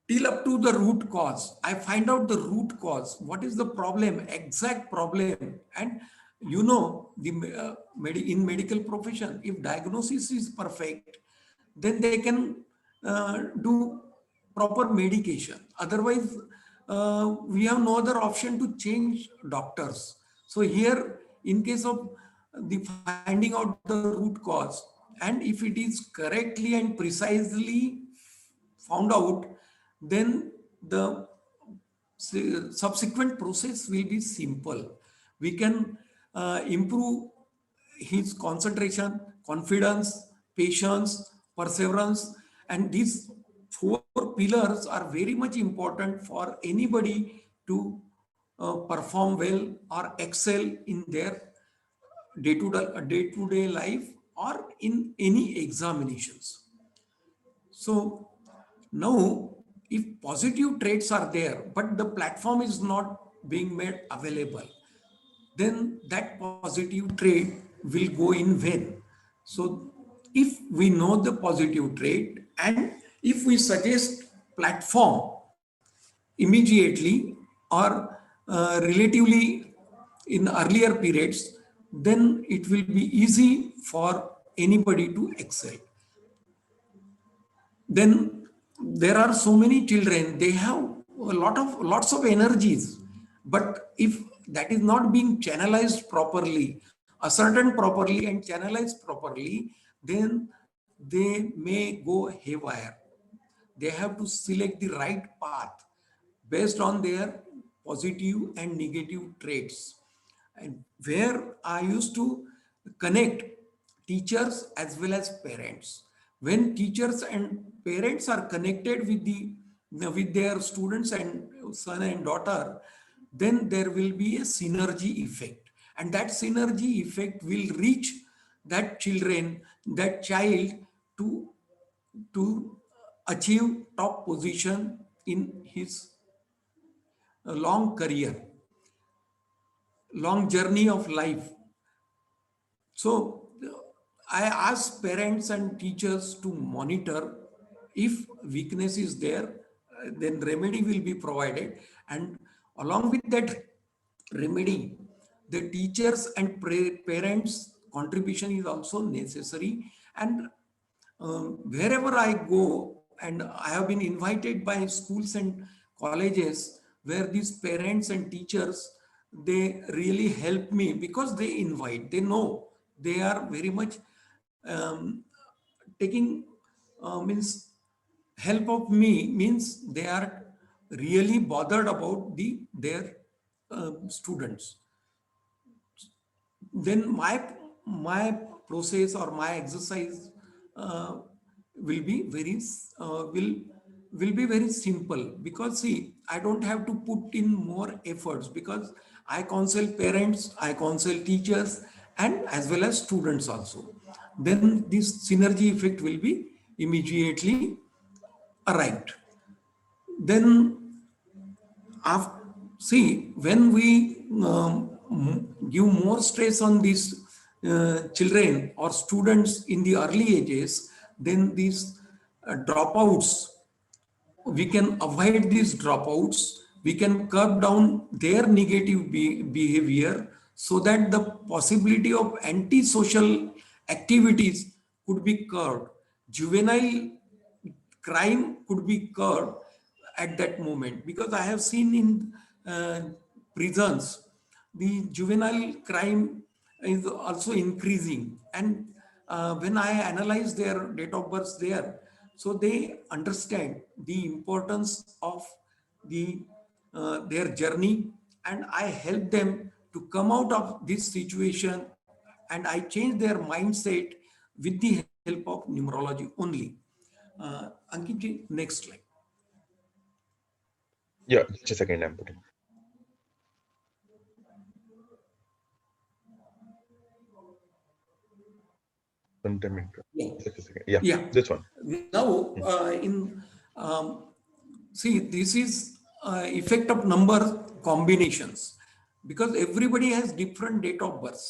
till up to the root cause. I find out the root cause. What is the problem, exact problem? And you know, the in medical profession, if diagnosis is perfect, then they can do proper medication. Otherwise, we have no other option to change doctors. So here, in case of the finding out the root cause, and if it is correctly and precisely found out, then the subsequent process will be simple. We can improve his concentration, confidence, patience, perseverance, and these four pillars are very much important for anybody to perform well or excel in their day-to-day life or in any examinations. So now, if positive traits are there, but the platform is not being made available, then that positive trait will go in vain. So if we know the positive trait, and if we suggest platform immediately or relatively in earlier periods, then it will be easy for anybody to excel. Then there are so many children, they have lots of energies, but if that is not being channelized properly, ascertained properly and channelized properly, then they may go haywire. They have to select the right path based on their positive and negative traits. And where I used to connect teachers as well as parents. When teachers and parents are connected with with their students and son and daughter, then there will be a synergy effect, and that synergy effect will reach that child to achieve top position in his long career, long journey of life. So I ask parents and teachers to monitor. If weakness is there, then remedy will be provided, and along with that remedy, the teachers and parents contribution is also necessary. And wherever I go, and I have been invited by schools and colleges where these parents and teachers, they really help me because they invite, they know, they are very much taking means help of me, means they are really bothered about their students. Then my process or my exercise will be very simple, because see, I don't have to put in more efforts, because I counsel parents, I counsel teachers, and as well as students also. Then this synergy effect will be immediately arrived. Then after, see, when we give more stress on these children or students in the early ages, then these dropouts, we can avoid these dropouts, we can curb down their negative behavior, so that the possibility of antisocial activities could be curbed. Juvenile crime could be curbed at that moment, because I have seen in prisons the juvenile crime is also increasing, and when I analyze their date of birth there, so they understand the importance of their journey, and I help them to come out of this situation, and I change their mindset with the help of numerology only. Ankit ji, next slide. Yeah, just a second, I'm putting. Yeah. Yeah, Yeah. this one. Now, see, this is effect of number combinations, because everybody has different date of birth.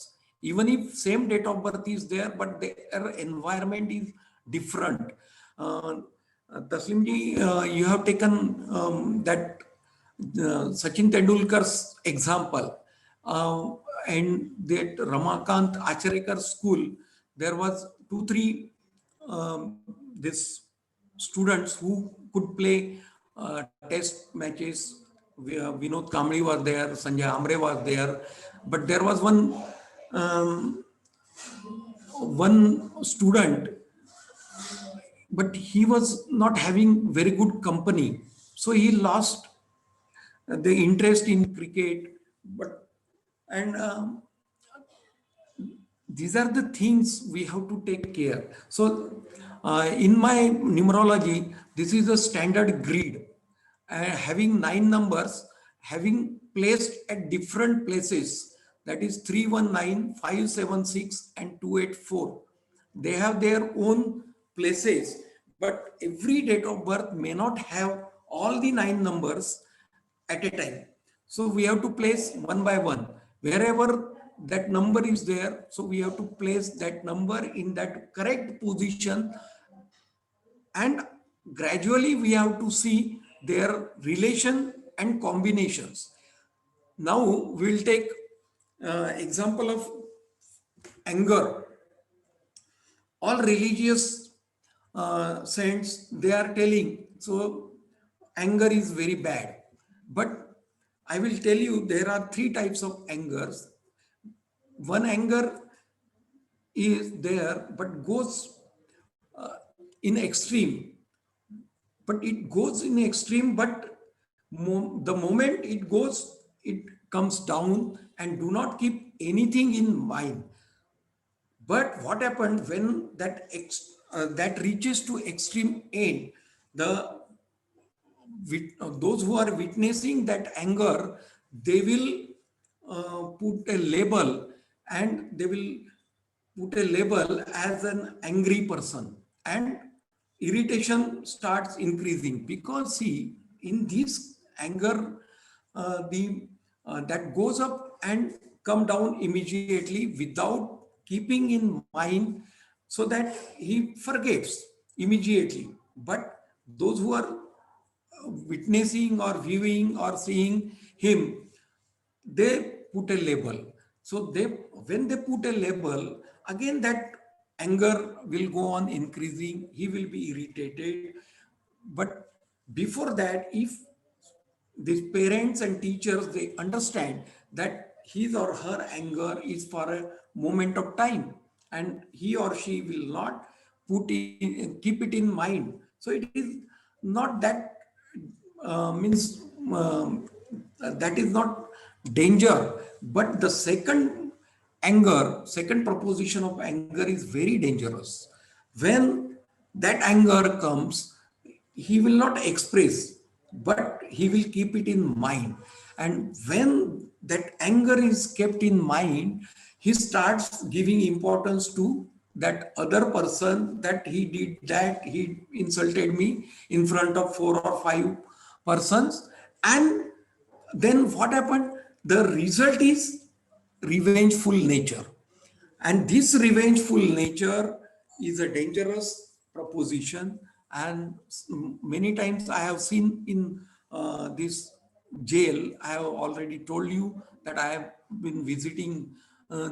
Even if same date of birth is there, but their environment is different. Tasniim ji, you have taken that Sachin Tendulkar's example, and that Ramakant Acharikar school, there was 2-3 this students who could play test matches. Vinod Kamli was there, Sanjay Amre was there, but there was one student, but he was not having very good company, so he lost the interest in cricket. But and these are the things we have to take care. So in my numerology, this is a standard grid, having 9 numbers, having placed at different places, that is 319, 576 and 284. They have their own places, but every date of birth may not have all the 9 numbers at a time. So we have to place one by one. Wherever that number is there, so we have to place that number in that correct position, and gradually we have to see their relation and combinations. Now we'll take example of anger. All religious saints, they are telling, so anger is very bad. But I will tell you, there are 3 types of angers. One anger is there, but goes in extreme. But it goes in extreme, but the moment it goes, it comes down, and do not keep anything in mind. But what happened when that reaches to extreme end, those who are witnessing that anger, they will put a label, and they will put a label as an angry person, and irritation starts increasing, because see, in this anger, the that goes up and come down immediately without keeping in mind, so that he forgets immediately. But those who are witnessing or viewing or seeing him, they put a label. So when they put a label, again that anger will go on increasing, he will be irritated. But before that, if these parents and teachers, they understand that his or her anger is for a moment of time, and he or she will not keep it in mind. So it is not that means that is not danger. But the second proposition of anger is very dangerous. When that anger comes, he will not express, but he will keep it in mind. And when that anger is kept in mind, he starts giving importance to that other person, that he did that, he insulted me in front of 4 or 5 persons. And then what happened? The result is revengeful nature. And this revengeful nature is a dangerous proposition. And many times I have seen in this jail. I have already told you that I have been visiting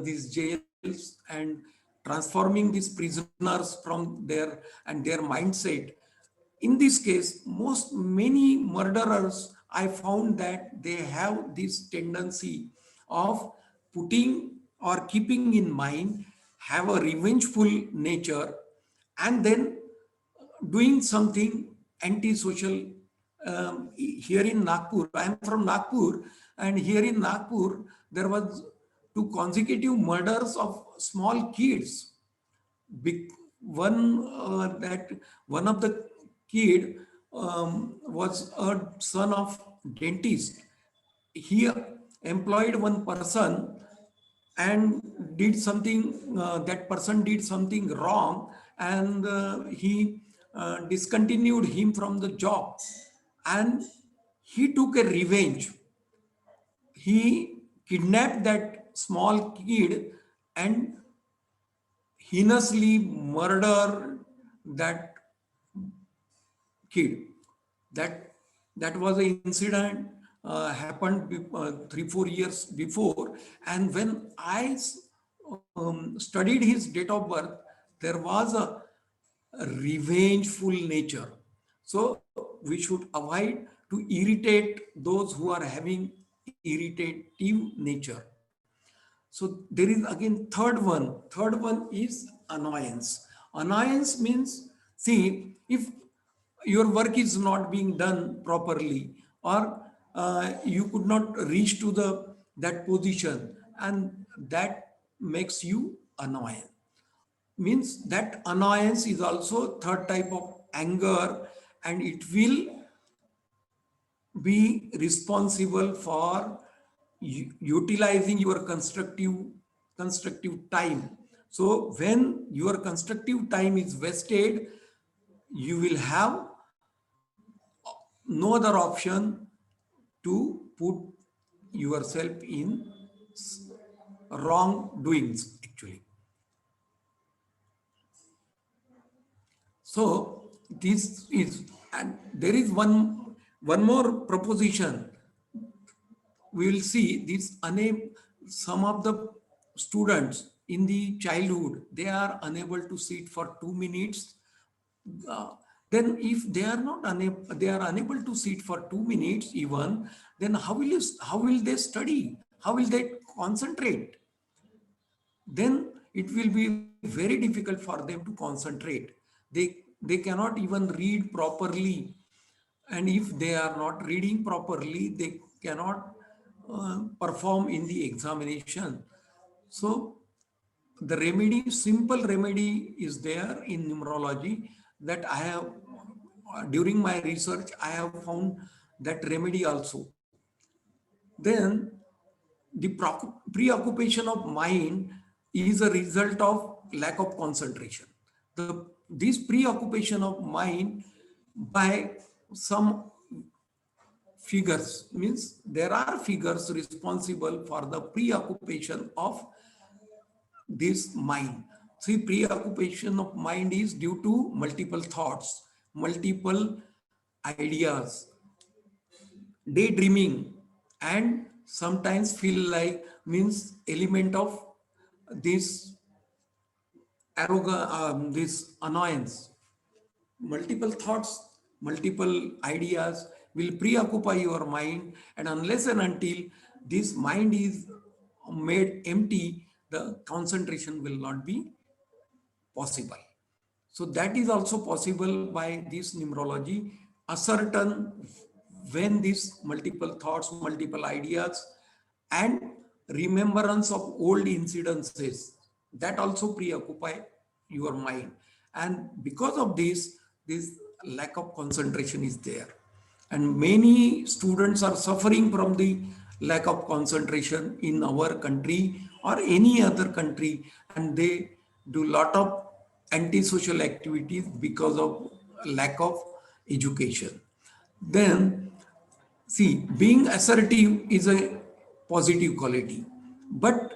these jails and transforming these prisoners from their mindset. In this case, many murderers, I found that they have this tendency of putting or keeping in mind, have a revengeful nature, and then doing something antisocial. Here in Nagpur, I am from Nagpur, and here in Nagpur, there was 2 consecutive murders of small kids. Big one that one of the kid was a son of dentist. He employed one person and did something, that person did something wrong, and he discontinued him from the job, and he took a revenge. He kidnapped that small kid and heinously murdered that kid. That was an incident happened 3-4 years before, and when I studied his date of birth, there was a revengeful nature. So we should avoid to irritate those who are having irritative nature. So there is again third one. Third one is annoyance. Annoyance means, see, if your work is not being done properly, or you could not reach to that position, and that makes you annoyed. Means that annoyance is also third type of anger, and it will be responsible for utilizing your constructive time. So when your constructive time is wasted, you will have no other option to put yourself in wrong doings actually. So this is, and there is one more proposition. We will see this some of the students in the childhood, they are unable to sit for 2 minutes. Then if they are not unable, they are unable to sit for 2 minutes even, then how will they study? How will they concentrate? Then it will be very difficult for them to concentrate. They cannot even read properly, and if they are not reading properly, they cannot perform in the examination. So the remedy, simple remedy is there in numerology that I have, during my research, I have found that remedy also. Then the preoccupation of mind is a result of lack of concentration. This preoccupation of mind by some figures, means there are figures responsible for the preoccupation of this mind. See, preoccupation of mind is due to multiple thoughts, multiple ideas, daydreaming, and sometimes feel like, means element of this arrogance, this annoyance. Multiple thoughts, multiple ideas will preoccupy your mind, and unless and until this mind is made empty, the concentration will not be possible. So that is also possible by this numerology. Ascertain when these multiple thoughts, multiple ideas, and remembrance of old incidences, that also preoccupy your mind. And because of this lack of concentration is there. And many students are suffering from the lack of concentration in our country or any other country, and they do lot of antisocial activities because of lack of education. Then see, being assertive is a positive quality, but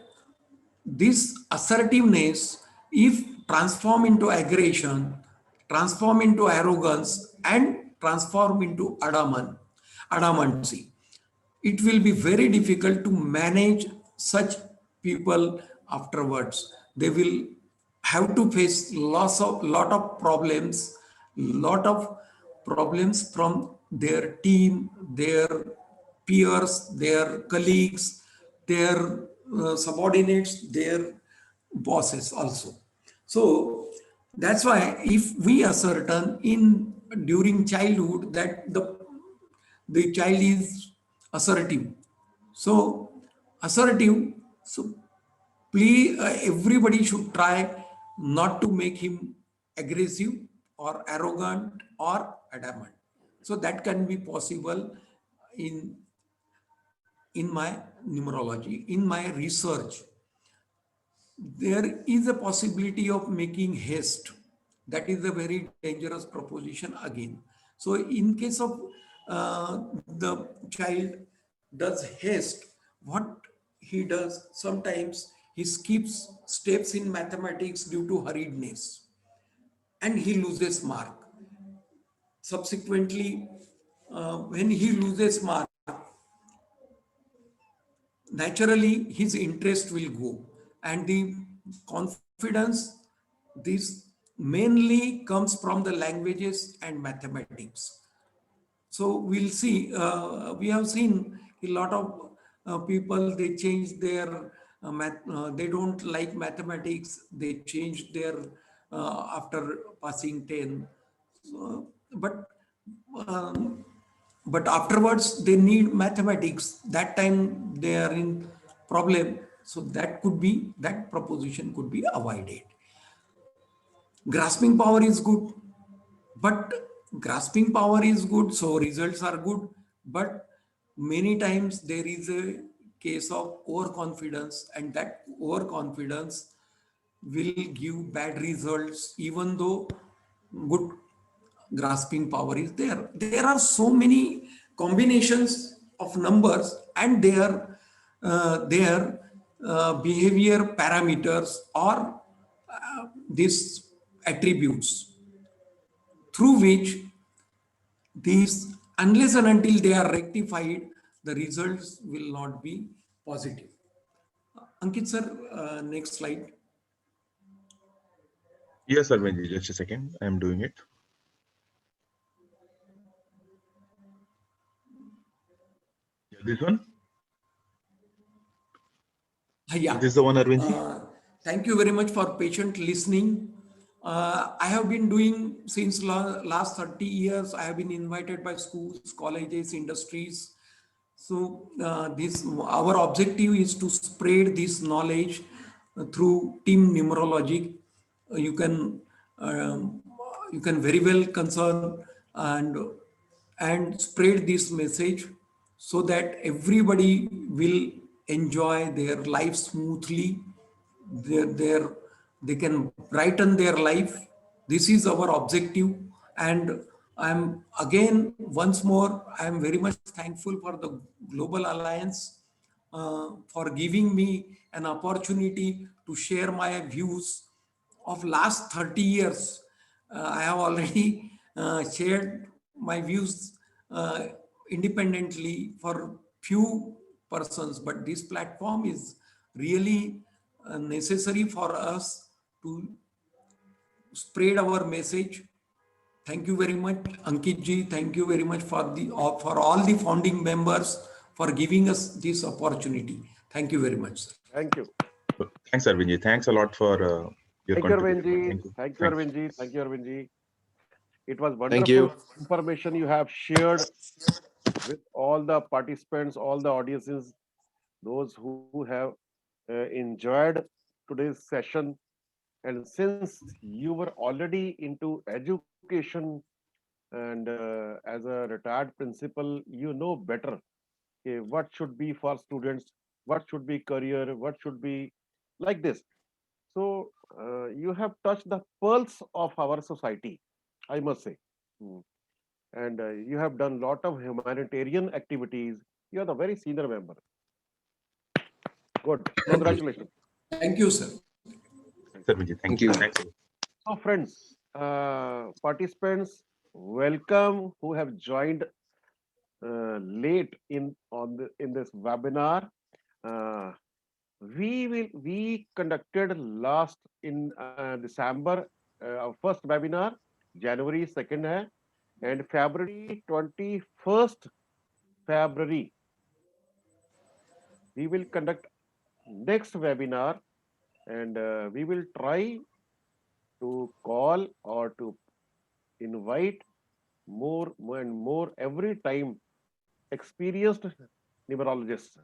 this assertiveness, if transform into aggression, transform into arrogance, and transform into adamancy, it will be very difficult to manage such people afterwards. They will have to face lot of problems from their team, their peers, their colleagues, their subordinates, their bosses also. So that's why if we ascertain in during childhood that the child is assertive. So assertive, so please everybody should try not to make him aggressive or arrogant or adamant. So that can be possible in my numerology, in my research. There is a possibility of making haste. That is a very dangerous proposition again. So in case of the child does haste, what he does, sometimes he skips steps in mathematics due to hurriedness and he loses mark. Subsequently, when he loses mark, naturally his interest will go, and the confidence, this mainly comes from the languages and mathematics. So we'll see, we have seen a lot of people, they change their they don't like mathematics, they change their after passing 10. So, um, but afterwards they need mathematics. That time they are in problem. So that could be, that proposition could be avoided. Grasping power is good, but grasping power is good, so results are good. But many times there is a case of overconfidence, and that overconfidence will give bad results, even though good grasping power is there. There are so many combinations of numbers and their behavior parameters or these attributes through which these, unless and until they are rectified, the results will not be positive. Ankit sir, next slide. Yes, Arvind, just a second. I'm doing it. Yeah, this one? Yeah. This is the one, Arvind? Thank you very much for patient listening. I have been doing since last 30 years. I have been invited by schools, colleges, industries. So this, our objective is to spread this knowledge through team numerology. You can very well concern and spread this message so that everybody will enjoy their life smoothly. Their they can brighten their life. This is our objective, and I'm again once more I am very much thankful for the Global Alliance for giving me an opportunity to share my views of last 30 years. I have already shared my views independently for few persons, but this platform is really necessary for us to spread our message. Thank you very much, Ankit ji. Thank you very much for all the founding members for giving us this opportunity. Thank you very much, sir. Thank you. Thanks, Arvind. Thanks a lot for your Thank you, contribution. Arvind. Thank you. Thank you, Arvind. Thank you, Arvind. It was Thank you. wonderful information you have shared with all the participants, all the audiences, those who have enjoyed today's session. And since you were already into education and as a retired principal, you know better what should be for students, what should be career, what should be like this. So you have touched the pulse of our society, I must say. Mm. And you have done a lot of humanitarian activities. You are the very senior member. Good. Congratulations. Thank you, sir. Thanks, Arvind. Thank you. Thanks. So, friends, participants, welcome who have joined late in this webinar. We conducted last in December our first webinar, January 2nd hai, and February 21st February we will conduct next webinar, and we will try to call or to invite more and more every time experienced numerologists.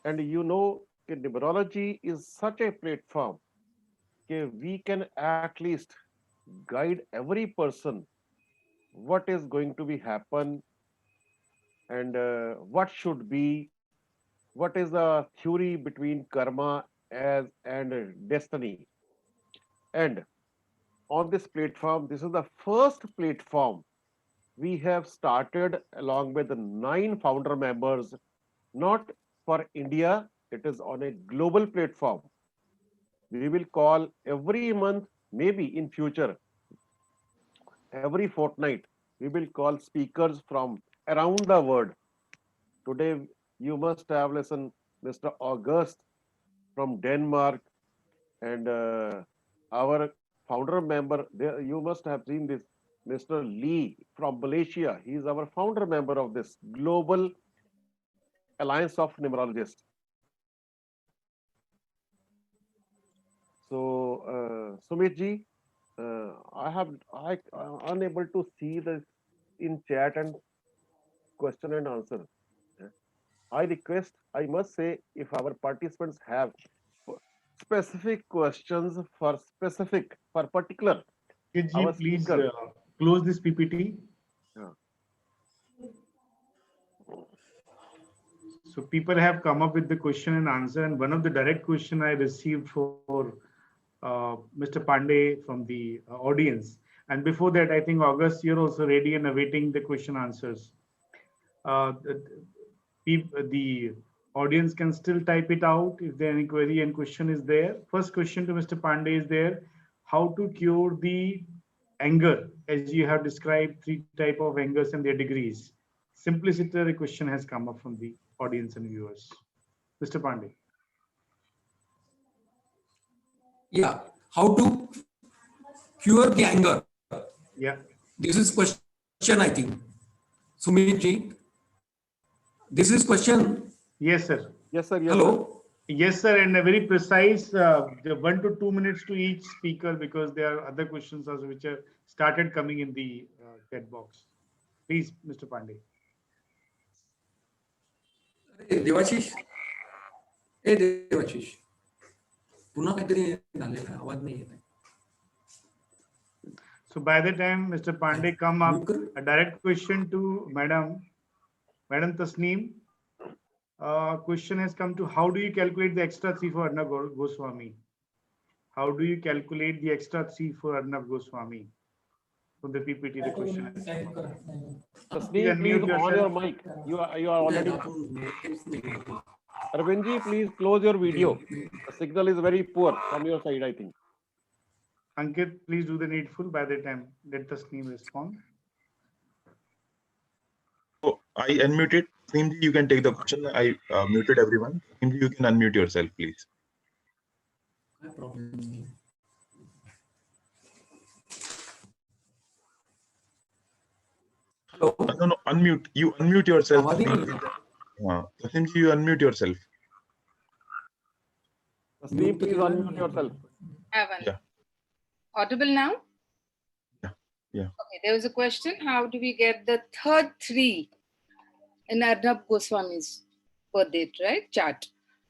And numerology is such a platform that we can at least guide every person what is going to be happen, and what should be, what is the theory between karma as and destiny. And on this platform, this is the first platform we have started along with the 9 founder members, not for India, it is on a global platform. We will call every month, maybe in future, every fortnight, we will call speakers from around the world. Today, you must have listened Mr. August from Denmark, and our founder member, there, you must have seen this, Mr. Lee from Malaysia. He is our founder member of this Global Alliance of Numerologists. So, Sumit ji, I unable to see this in chat and question and answer. I request, I must say, if our participants have specific questions for particular, Could you our please speaker. close this PPT? Yeah. So people have come up with the question and answer, and one of the direct question I received for Mr. Pandey from the audience. And before that, I think August, you're also ready and awaiting the question answers. The audience can still type it out if there any query and question is there. First question to Mr. Pandey is there: how to cure the anger, as you have described 3 type of angers and their degrees. Simplicity, the question has come up from the audience and viewers. Mr. Pandey. Yeah, how to cure the anger? Yeah. This is question, I think. Sumit ji, this is question. Yes, sir. Yes, sir. Yes, Hello. sir. Yes, sir, and a very precise 1 to 2 minutes to each speaker, because there are other questions also which have started coming in the chat box. Please, Mr. Pandey. Debashish, Debashish, पुन्हा काहीतरी झालेलं आहे, आवाज नाही येत आहे. So by the time Mr. Pandey come up, a direct question to Madam Tasneem. Question has come to: how do you calculate the extra 3 for Arnab Goswami? How do you calculate the extra 3 for Arnab Goswami? From the PPT, the question has come up. Tasneem, please on your mic. You are already. Arvind ji, please close your video. The signal is very poor from your side, I think. Ankit, please do the needful. By the time, let Tasneem respond. So I unmuted. Tasneem ji, you can take the question. I muted everyone. Tasneem ji, you can unmute yourself, please. Hello. No, unmute. You unmute yourself. Tasneem ji, you unmute yourself. Tasneem, please unmute yourself. Yeah. Audible now? Yeah. Okay, there was a question: how do we get the third 3 in Arnab Goswami's birth date, right? Chart.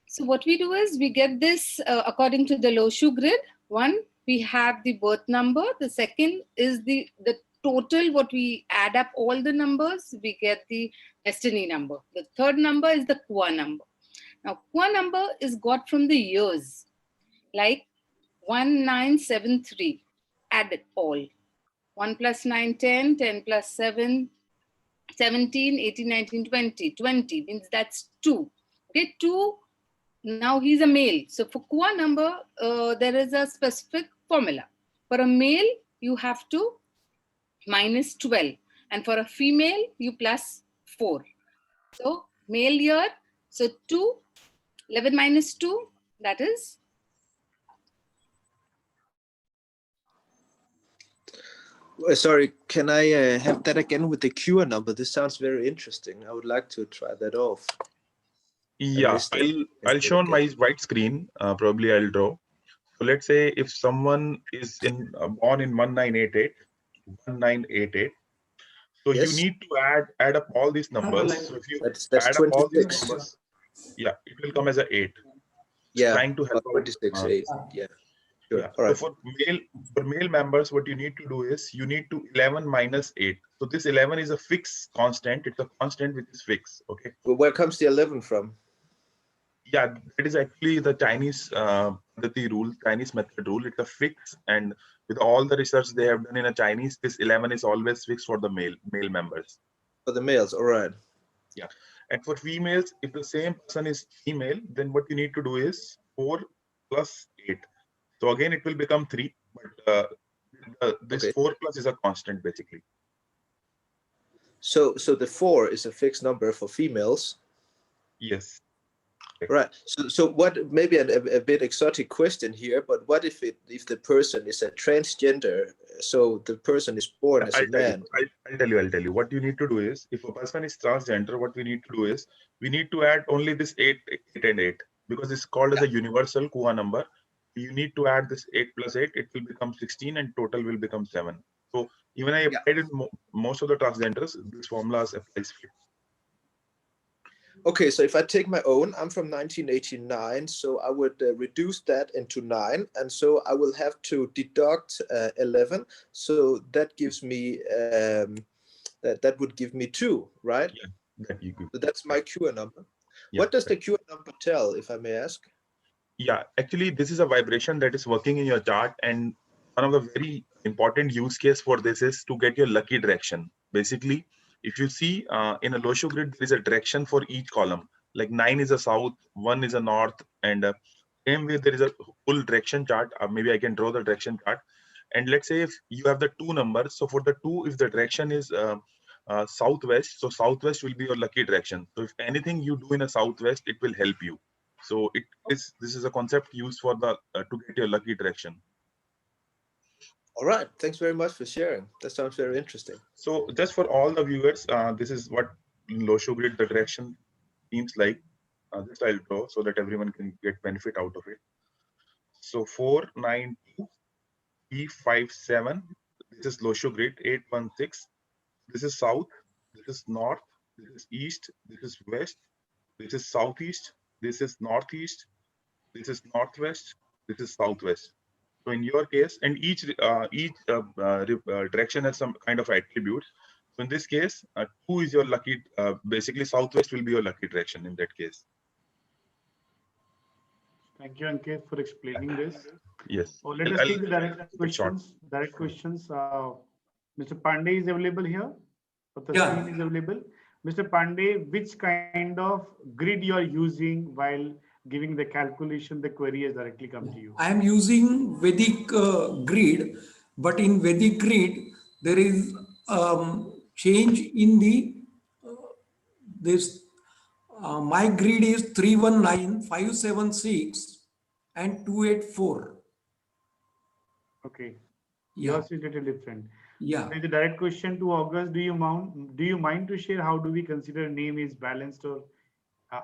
So what we do is we get this according to the Loshu grid. 1, we have the birth number. The second is the total, what we add up all the numbers, we get the destiny number. The third number is the Kua number. Now, Kua number is got from the years, like 1973. Add it all. 1 plus 9, 10, 10 plus 7, 17, 18, 19, 20. 20 means that's 2. Okay, 2. Now he's a male. So for Kua number, there is a specific formula. For a male, you have to minus 12. And for a female, you plus 4. So male here, so 2, 11 minus 2, that is? Sorry, can I have that again with the QR number? This sounds very interesting. I would like to try that off. Yeah, I'll show on my white screen. Probably I'll draw. So let's say if someone is born in 1988, so you Yes. need to add up all these numbers. So if you That's add up all these 26. numbers, yeah, it will come as a 8. Yeah, Trying to help out. 26, 8. Yeah, sure. Yeah. All right. So for male members, what you need to do is you need to 11 minus 8. So this 11 is a fixed constant. It's a constant which is fixed. Okay. Well, where comes the 11 from? Yeah, it is actually the Chinese Chinese method rule. It's a fix, and with all the research they have done in a Chinese, this 11 is always fixed for the male members. For the males, all right. Yeah, and for females, if the same person is female, then what you need to do is 4 plus 8. So again, it will become 3, but this 4 plus is a constant basically. So the 4 is a fixed number for females. Yes. Right. So what? Maybe a bit exotic question here, but what if the person is a transgender? So the person is born as a man. I'll tell you. What you need to do is, if a person is transgender, what we need to do is we need to add only this 8 and 8 because it's called as a universal Kua number. You need to add this 8 plus 8, it will become 16, and total will become 7. So even I applied in most of the transgenders, this formula applies. Okay, so if I take my own, I'm from 1989, so I would reduce that into 9, and so I will have to deduct 11. So that gives me that would give me 2, right? Yeah, so that's my QR number. Yeah, what does the QR number tell, if I may ask? Yeah, actually, this is a vibration that is working in your chart, and one of the very important use case for this is to get your lucky direction. Basically, if you see in a Losho grid, there is a direction for each column. Like 9 is a south, 1 is a north, and same way there is a full direction chart. Maybe I can draw the direction chart. And let's say if you have the 2 numbers, so for the 2, if the direction is southwest, so southwest will be your lucky direction. So if anything you do in a southwest, it will help you. So this is a concept used for the to get your lucky direction. All right, thanks very much for sharing. That sounds very interesting. So just for all the viewers, this is what Losho grid the direction seems like. Just I'll draw so that everyone can get benefit out of it. So 4, 9, 2, 3, 5, 7. This is Losho grid 816. This is south. This is north. This is east. This is west. This is southeast. This is northeast. This is northwest. This is southwest. So in your case, and each direction has some kind of attributes. So in this case, 2 is your lucky. Basically, southwest will be your lucky direction in that case. Thank you, Ankit, for explaining this. Yes. Oh, let us take the direct questions. Mr. Pandey is available here. Tasniim is available. Mr. Pandey, which kind of grid you are using while giving the calculation? The query has directly come to you. I am using Vedic grid, but in Vedic grid there is change in the my grid is 319, 576, and 284. Okay. Yeah. Yours is a little different. Yeah. The direct question to August: Do you mind to share how do we consider name is balanced or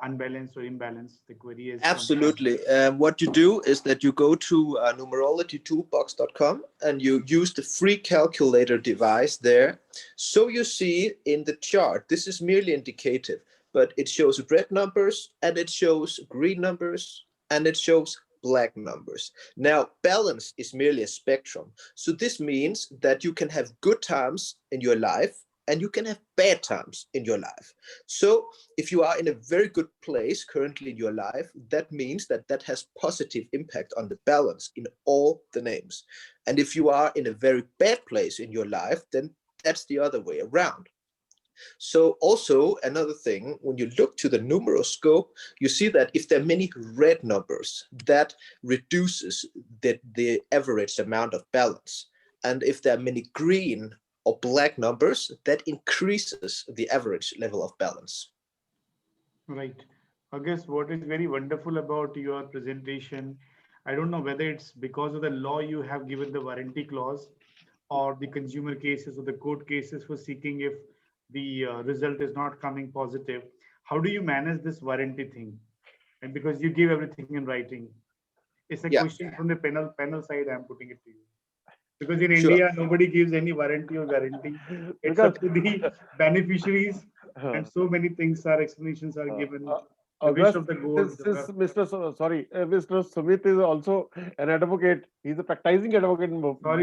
unbalanced or imbalanced? The query is absolutely. What you do is that you go to numerologytoolbox.com and you use the free calculator device there. So you see in the chart, this is merely indicative, but it shows red numbers and it shows green numbers and it shows black numbers. Now, balance is merely a spectrum. So this means that you can have good times in your life and you can have bad times in your life. So if you are in a very good place currently in your life, that means that that has positive impact on the balance in all the names. And if you are in a very bad place in your life, then that's the other way around. So also another thing, when you look to the numeroscope, you see that if there are many red numbers, that reduces the average amount of balance. And if there are many green or black numbers, that increases the average level of balance. Right. August, what is very wonderful about your presentation, I don't know whether it's because of the law you have given the warranty clause or the consumer cases or the court cases for seeking if the result is not coming positive. How do you manage this warranty thing? And because you give everything in writing, it's a Yeah, question from the panel side. I'm putting it to you. Because in sure. India, nobody gives any warranty or guarantee. It's Because up to the beneficiaries, and so many things are explanations are given. The wish August, of the gold. this Mr. Mr. Sumit is also an advocate. He's a practicing advocate.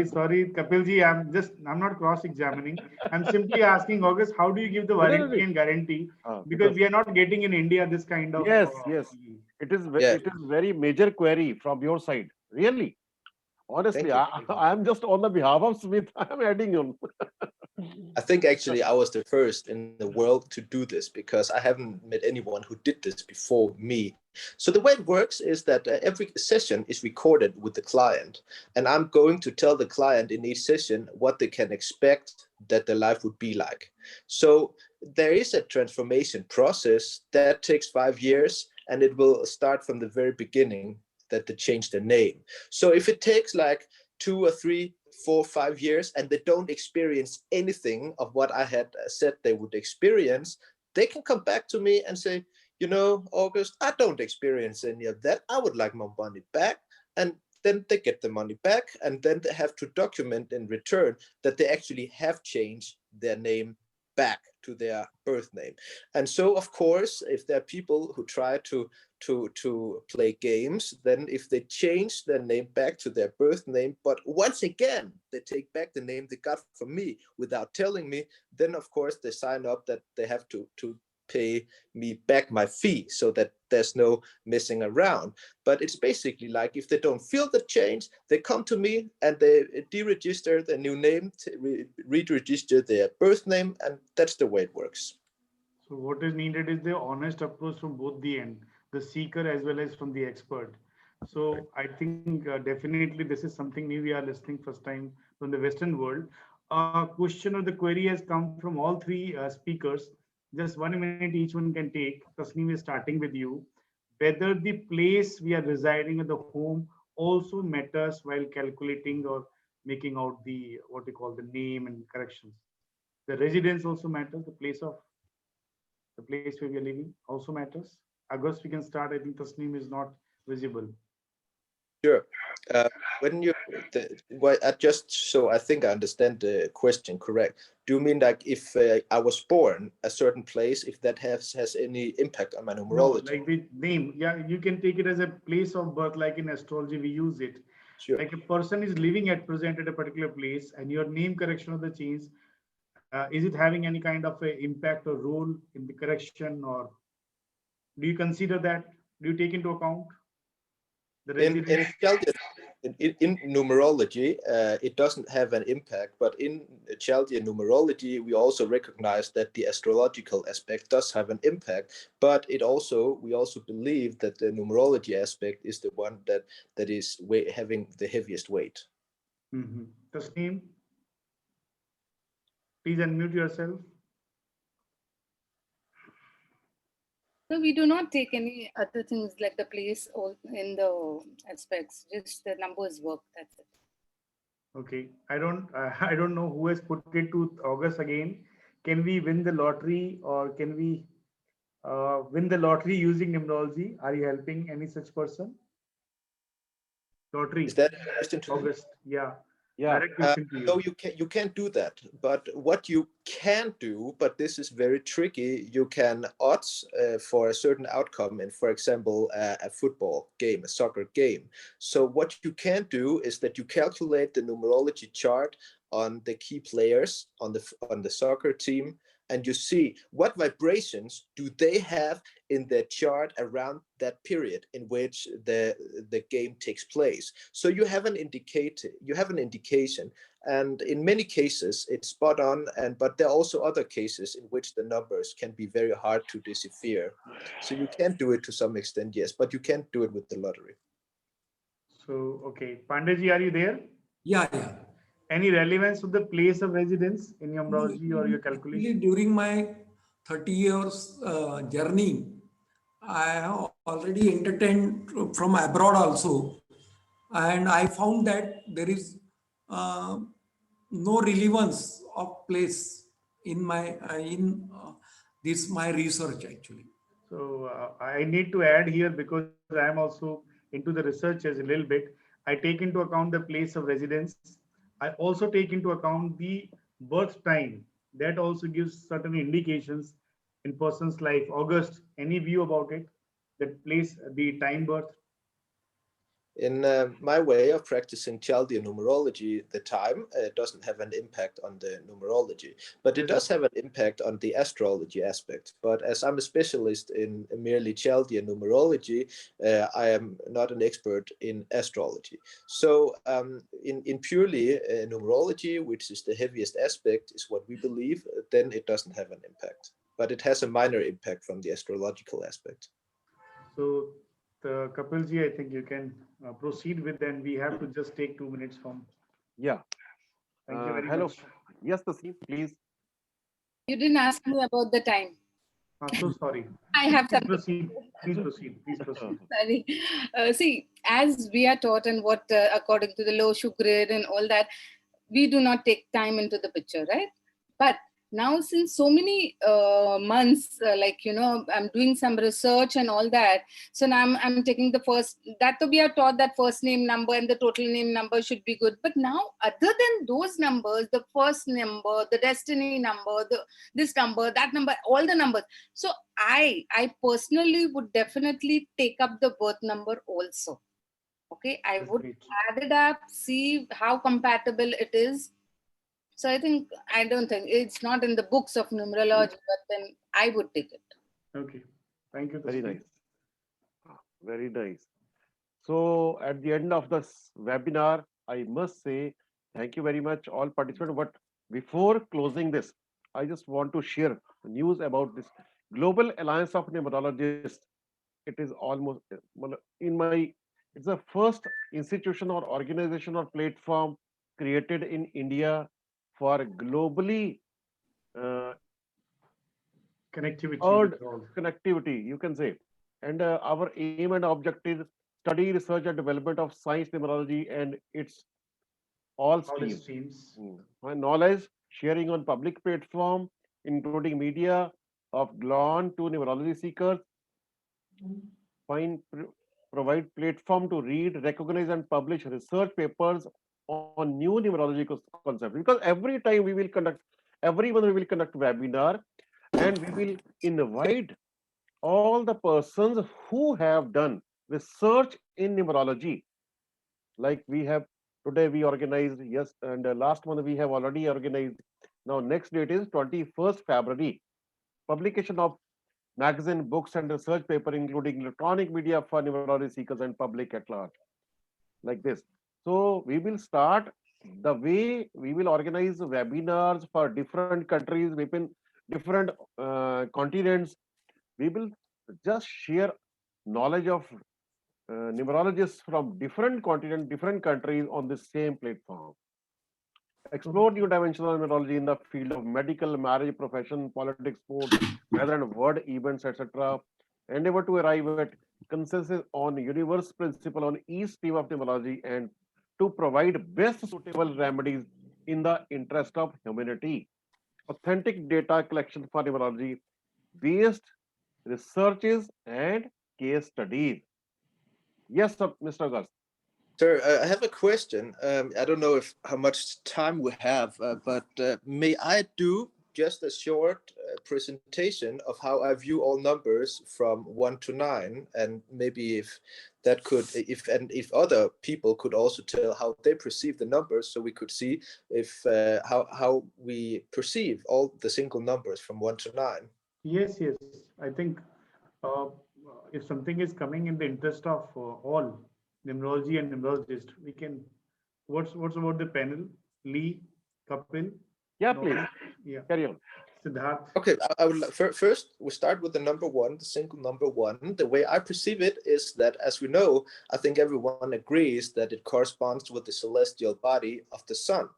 Sorry, Kapilji. I'm not cross-examining. I'm simply asking August, how do you give the No, no, no, warranty and guarantee? Because because we are not getting in India this kind of. yes, it is Yeah, it is very major query from your side. Really, honestly, thank you. I'm just on the behalf of Smith. I'm adding on. I think actually I was the first in the world to do this because I haven't met anyone who did this before me. So the way it works is that every session is recorded with the client, and I'm going to tell the client in each session what they can expect that their life would be like. So there is a transformation process that takes 5 years, and it will start from the very beginning that they change their name. So if it takes like 2 or 3, 4, 5 years and they don't experience anything of what I had said they would experience, they can come back to me and say, you know, August, I don't experience any of that. I would like my money back. And then they get the money back, and then they have to document in return that they actually have changed their name back to their birth name. And so, of course, if there are people who try to play games, then if they change their name back to their birth name, but once again they take back the name they got from me without telling me, then of course they sign up that they have to pay me back my fee, so that there's no messing around. But it's basically like, if they don't feel the change, they come to me and they deregister their new name, re-register their birth name, and that's the way it works. So what is needed is the honest approach from both the end, the seeker as well as from the expert. So I think definitely this is something new we are listening first time from the Western world. Question or the query has come from all three speakers. Just 1 minute each one can take. Tasneem is starting with you. Whether the place we are residing at the home also matters while calculating or making out the what we call the name and corrections. The residence also matters. The place where we are living also matters. August, we can start. I think Tasneem is not visible. Sure. When you, I just, so I think I understand the question correct. Do you mean like if I was born a certain place, if that has any impact on my No, numerology? like the name. Yeah, you can take it as a place of birth, like in astrology, we use it. Sure. Like a person is living at present at a particular place, and your name correction of the change, is it having any kind of a impact or role in the correction, or do you consider that? Do you take into account the residence? In numerology, it doesn't have an impact, but in Chaldean numerology, we also recognize that the astrological aspect does have an impact, but we also believe that the numerology aspect is the one that is having the heaviest weight. Mm-hmm. Tasneem, please unmute yourself. So we do not take any other things like the place or in the aspects, just the numbers work, that's it. Okay, I don't know who has put it to August again. Can we win the lottery, or can we win the lottery using numerology? Are you helping any such person? Lottery. Is that a question to me? August, yeah. Yeah. Direct question to you. No, you can't do that. But what you can do, but this is very tricky, you can odds for a certain outcome in, for example, a football game, a soccer game. So what you can do is that you calculate the numerology chart on the key players on the soccer team, and you see what vibrations do they have in their chart around that period in which the game takes place. So you have an indication, and in many cases it's spot on, but there are also other cases in which the numbers can be very hard to decipher. So you can do it to some extent, yes, but you can't do it with the lottery. So, okay. Pandeyji, are you there? Yeah, yeah. Any relevance to the place of residence in your numerology or your Actually, calculation? during my 30 years journey, I have already entertained from abroad also, and I found that there is uh, no relevance of place in my this my research actually. So I need to add here, because I am also into the research as a little bit. I take into account the place of residence. I also take into account the birth time. That also gives certain indications in person's life. August, any view about it? That place, the time birth. In my way of practicing Chaldean numerology, the time doesn't have an impact on the numerology, but it does have an impact on the astrology aspect. But as I'm a specialist in merely Chaldean numerology, I am not an expert in astrology. So in purely numerology, which is the heaviest aspect, is what we believe, then it doesn't have an impact. But it has a minor impact from the astrological aspect. So, Kapilji, I think you can proceed with, and we have to just take 2 minutes from. Yeah. Thank you very Hello. much. Yes, Tasneem, please. You didn't ask me about the time. So sorry. I have Please something. proceed. Please proceed. Please proceed. Sorry. See, as we are taught and what, according to the Loshu grid and all that, we do not take time into the picture, right? But now, since so many months, I'm doing some research and all that. So now I'm taking the first, that we are taught that first name number and the total name number should be good. But now, other than those numbers, the first number, the destiny number, this number, that number, all the numbers. So I personally would definitely take up the birth number also. Okay, I That's would great. add it up, see how compatible it is. So I don't think it's not in the books of numerology, but then I would take it. Okay. Thank you, Very Tasneem. nice. Very nice. So at the end of this webinar, I must say thank you very much all participants. But before closing this, I just want to share news about this Global Alliance of Numerologists. It is almost in my, it's the first institution or organization or platform created in India for globally uh, Connectivity earned with all. connectivity, you can say. And our aim and objective study, research, and development of science, numerology, and its all All the streams. streams. My knowledge sharing on public platform, including media of GLAON to numerology seekers, find provide platform to read, recognize, and publish research papers on new numerology concepts. Because every time we will conduct, everyone we will conduct webinar, and we will invite all the persons who have done research in numerology. Like we have today, we organized, yes, and last month we have already organized. Now, next date is 21st February. Publication of magazine, books, and research paper, including electronic media for numerology seekers and public at large, like this. So we will start the way we will organize webinars for different countries within different continents. We will just share knowledge of numerologists from different continents, different countries on the same platform. Explore new dimensions of numerology in the field of medical, marriage, profession, politics, sports, weather and world events, etc. Endeavor to arrive at consensus on universe principle on each stream of numerology and to provide best suitable remedies in the interest of humanity. Authentic data collection for numerology, based researches and case studies. Yes, sir, Mr. August. Sir, I have a question. I don't know if how much time we have, but may I do just a short presentation of how I view all numbers from 1 to 9, and maybe if that could, if other people could also tell how they perceive the numbers, so we could see if how we perceive all the single numbers from 1 to 9. Yes, yes. I think uh, if something is coming in the interest of all numerology and numerologist, we can. What's about the panel? Lee, Kapil, Yeah, no, please yeah, carry on. Siddharth. Okay, I would first we start with the number 1, the single number 1. The way I perceive it is that, as we know, I think everyone agrees that it corresponds with the celestial body of the sun.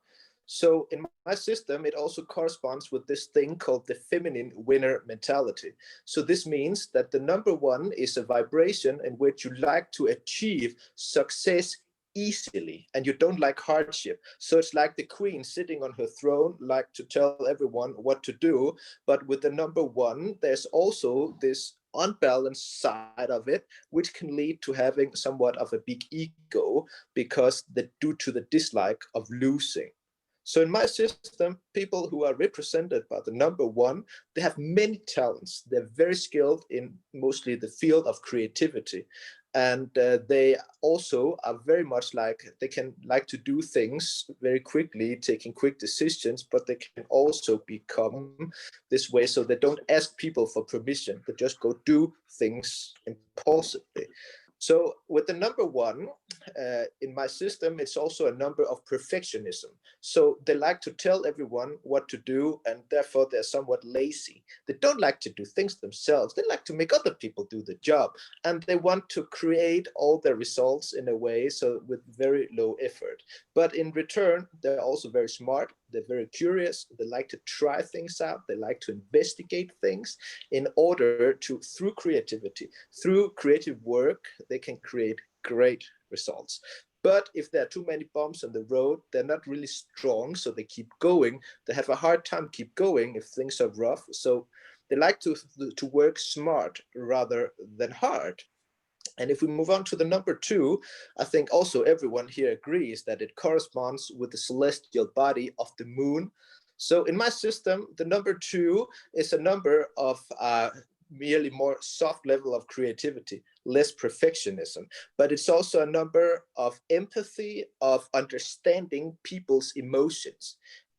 So in my system, it also corresponds with this thing called the feminine winner mentality. So this means that the number 1 is a vibration in which you like to achieve success easily and you don't like hardship. So it's like the queen sitting on her throne, like to tell everyone what to do. But with the number 1, there's also this unbalanced side of it, which can lead to having somewhat of a big ego because due to the dislike of losing. So in my system, people who are represented by the number 1, they have many talents. They're very skilled in mostly the field of creativity. And they also are very much like, they can like to do things very quickly, taking quick decisions, but they can also become this way. So they don't ask people for permission. They just go do things impulsively. So with the number 1 in my system, it's also a number of perfectionism. So they like to tell everyone what to do, and therefore they're somewhat lazy. They don't like to do things themselves. They like to make other people do the job, and they want to create all their results in a way so with very low effort. But in return, they're also very smart. They're very curious. They like to try things out. They like to investigate things in order to, through creativity, through creative work, they can create great results. But if there are too many bumps on the road, they're not really strong, so they keep going. They have a hard time keep going if things are rough. So they like to work smart rather than hard. And if we move on to the number 2, I think also everyone here agrees that it corresponds with the celestial body of the moon. So in my system, the number 2 is a number of merely more soft level of creativity, less perfectionism, but it's also a number of empathy, of understanding people's emotions.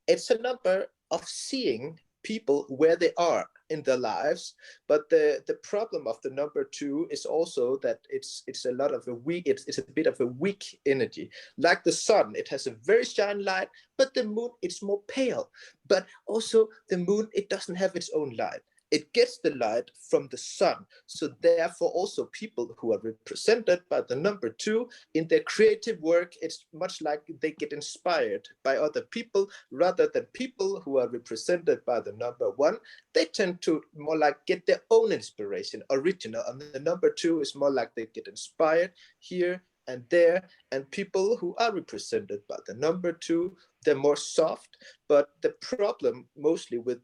It's a number of seeing people where they are in their lives, but the problem of the number 2 is also that it's a lot of a weak, it's a bit of a weak energy. Like the sun, it has a very shiny light, but the moon, it's more pale. But also the moon, it doesn't have its own light. It gets the light from the sun. So therefore also people who are represented by the number 2 in their creative work, it's much like they get inspired by other people rather than people who are represented by the number 1. They tend to more like get their own inspiration, original. And the number 2 is more like they get inspired here and there. And people who are represented by the number 2, they're more soft. But the problem mostly with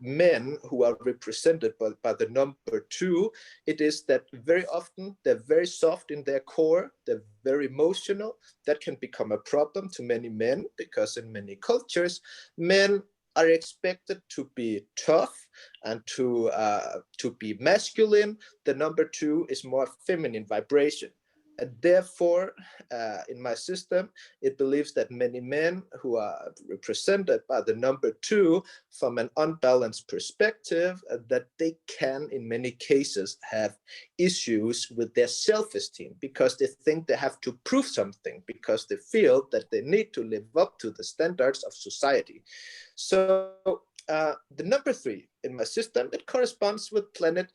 men who are represented by the number 2, it is that very often they're very soft in their core, they're very emotional. That can become a problem to many men because in many cultures, men are expected to be tough and to be masculine. The number 2 is more feminine vibration. And therefore, in my system, it believes that many men who are represented by the number 2 from an unbalanced perspective, that they can, in many cases, have issues with their self-esteem because they think they have to prove something, because they feel that they need to live up to the standards of society. So the number 3 in my system, it corresponds with planet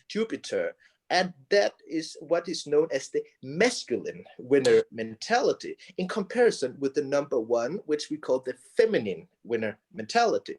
Jupiter. And that is what is known as the masculine winner mentality in comparison with the number 1, which we call the feminine winner mentality.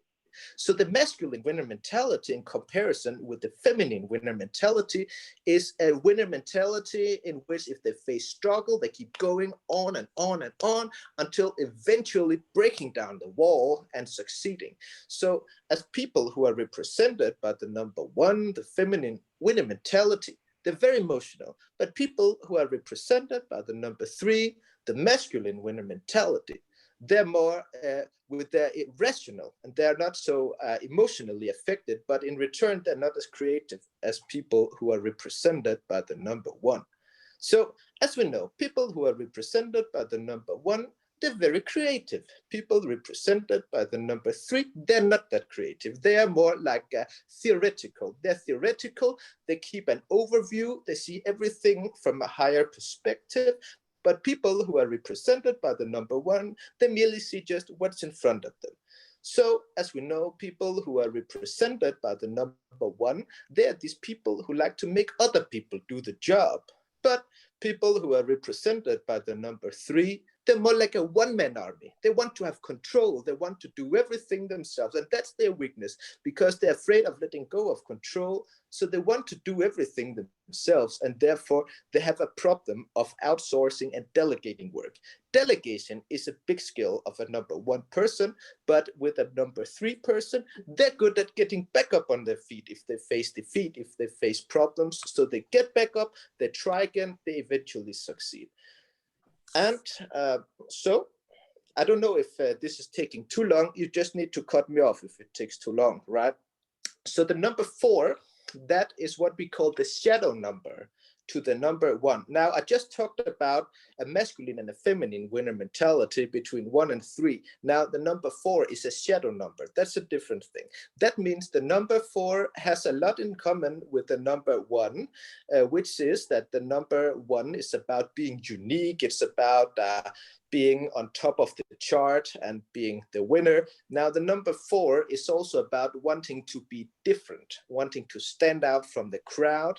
So the masculine winner mentality in comparison with the feminine winner mentality is a winner mentality in which if they face struggle, they keep going on and on and on until eventually breaking down the wall and succeeding. So as people who are represented by the number 1, the feminine winner mentality, they're very emotional. But people who are represented by the number 3, the masculine winner mentality, they're more with their irrational, and they're not so emotionally affected, but in return, they're not as creative as people who are represented by the number 1. So as we know, people who are represented by the number 1, they're very creative. People represented by the number 3, they're not that creative. They are more like theoretical. They're theoretical, they keep an overview, they see everything from a higher perspective. But people who are represented by the number 1, they merely see just what's in front of them. So as we know, people who are represented by the number 1, they're these people who like to make other people do the job. But people who are represented by the number 3, They're more like a one-man army. They want to have control. They want to do everything themselves. And that's their weakness, because they're afraid of letting go of control. So they want to do everything themselves. And therefore, they have a problem of outsourcing and delegating work. Delegation is a big skill of a number 1 person, but with a number 3 person, they're good at getting back up on their feet if they face defeat, if they face problems. So they get back up, they try again, they eventually succeed. And so I don't know if this is taking too long. You just need to cut me off if it takes too long, right? So the number 4, that is what we call the shadow number to the number 1. Now, I just talked about a masculine and a feminine winner mentality between 1 and 3. Now, the number 4 is a shadow number. That's a different thing. That means the number 4 has a lot in common with the number 1, which is that the number 1 is about being unique. It's about being on top of the chart and being the winner. Now, the number 4 is also about wanting to be different, wanting to stand out from the crowd.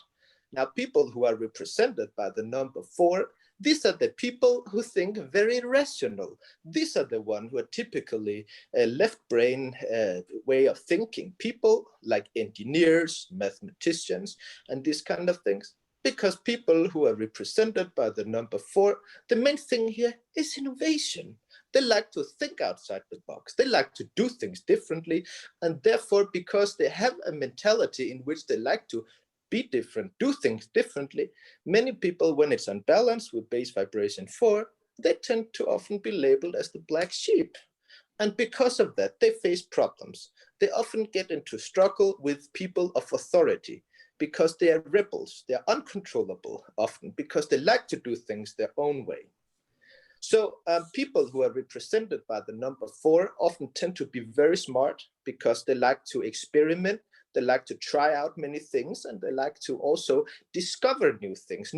Now, people who are represented by the number 4, these are the people who think very rational. These are the ones who are typically a left brain way of thinking. People like engineers, mathematicians, and these kind of things. Because people who are represented by the number 4, the main thing here is innovation. They like to think outside the box. They like to do things differently. And therefore, because they have a mentality in which they like to be different, do things differently, many people, when it's unbalanced with base vibration 4, they tend to often be labeled as the black sheep. And because of that, they face problems. They often get into struggle with people of authority because they are rebels. They are uncontrollable often because they like to do things their own way. So people who are represented by the number 4 often tend to be very smart because they like to experiment. They like to try out many things, and they like to also discover new things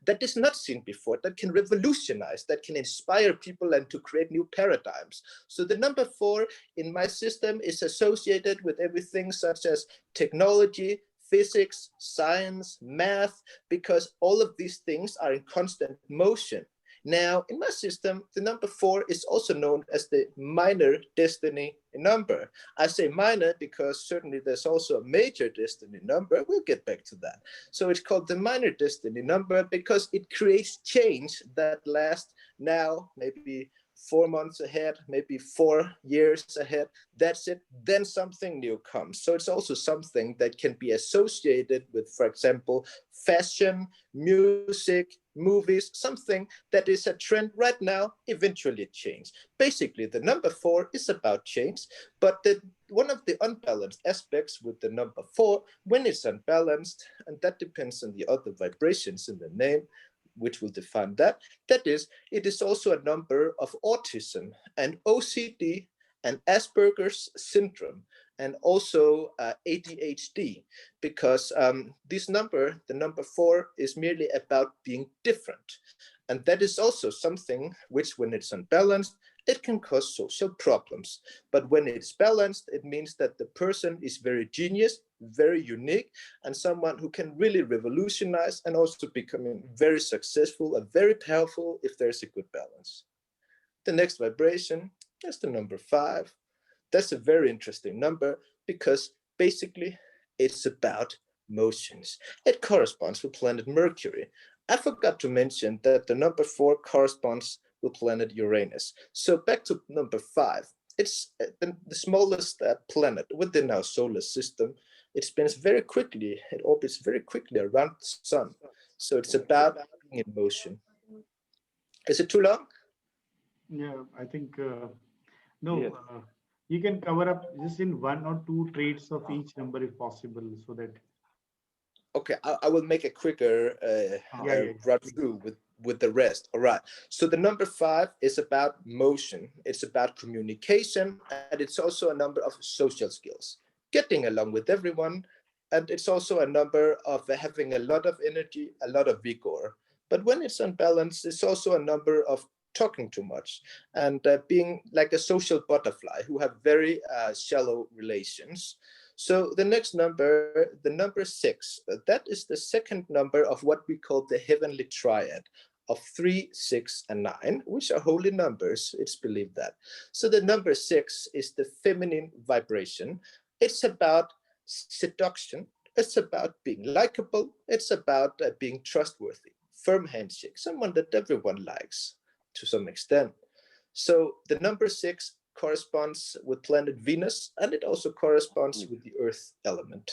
that is not seen before, that can revolutionize, that can inspire people and to create new paradigms. So the number 4 in my system is associated with everything such as technology, physics, science, math, because all of these things are in constant motion. Now, in my system, the number 4 is also known as the minor destiny number. I say minor because certainly there's also a major destiny number. We'll get back to that. So it's called the minor destiny number because it creates change that lasts now maybe 4 months ahead, maybe 4 years ahead. That's it. Then something new comes. So it's also something that can be associated with, for example, fashion, music, movies, something that is a trend right now, eventually change. Basically, the number 4 is about change, but one of the unbalanced aspects with the number 4, when it's unbalanced, and that depends on the other vibrations in the name, which will define that, that is, it is also a number of autism and OCD and Asperger's syndrome, and also ADHD, because this number, the number 4, is merely about being different. And that is also something which, when it's unbalanced, it can cause social problems. But when it's balanced, it means that the person is very genius, very unique, and someone who can really revolutionize and also becoming very successful and very powerful if there's a good balance. The next vibration is the number 5. That's a very interesting number because basically it's about motions. It corresponds with planet Mercury. I forgot to mention that the number 4 corresponds with planet Uranus. So back to number 5. It's the smallest planet within our solar system. It spins very quickly. It orbits very quickly around the sun. So it's about being in motion. Is it too long? Yeah, I think no. Yes. You can cover up just in 1 or 2 traits of each number if possible, so that. Okay, I will make a quicker run through with the rest. All right. So the number 5 is about motion. It's about communication, and it's also a number of social skills, getting along with everyone. And it's also a number of having a lot of energy, a lot of vigor. But when it's unbalanced, it's also a number of talking too much and being like a social butterfly who have very shallow relations. So the next number, the number 6, that is the second number of what we call the Heavenly Triad. of 3, 6, and 9, which are holy numbers. It's believed that. So the number 6 is the feminine vibration. It's about seduction. It's about being likable. It's about being trustworthy, firm handshake, someone that everyone likes to some extent. So the number 6 corresponds with planet Venus, and it also corresponds with the earth element.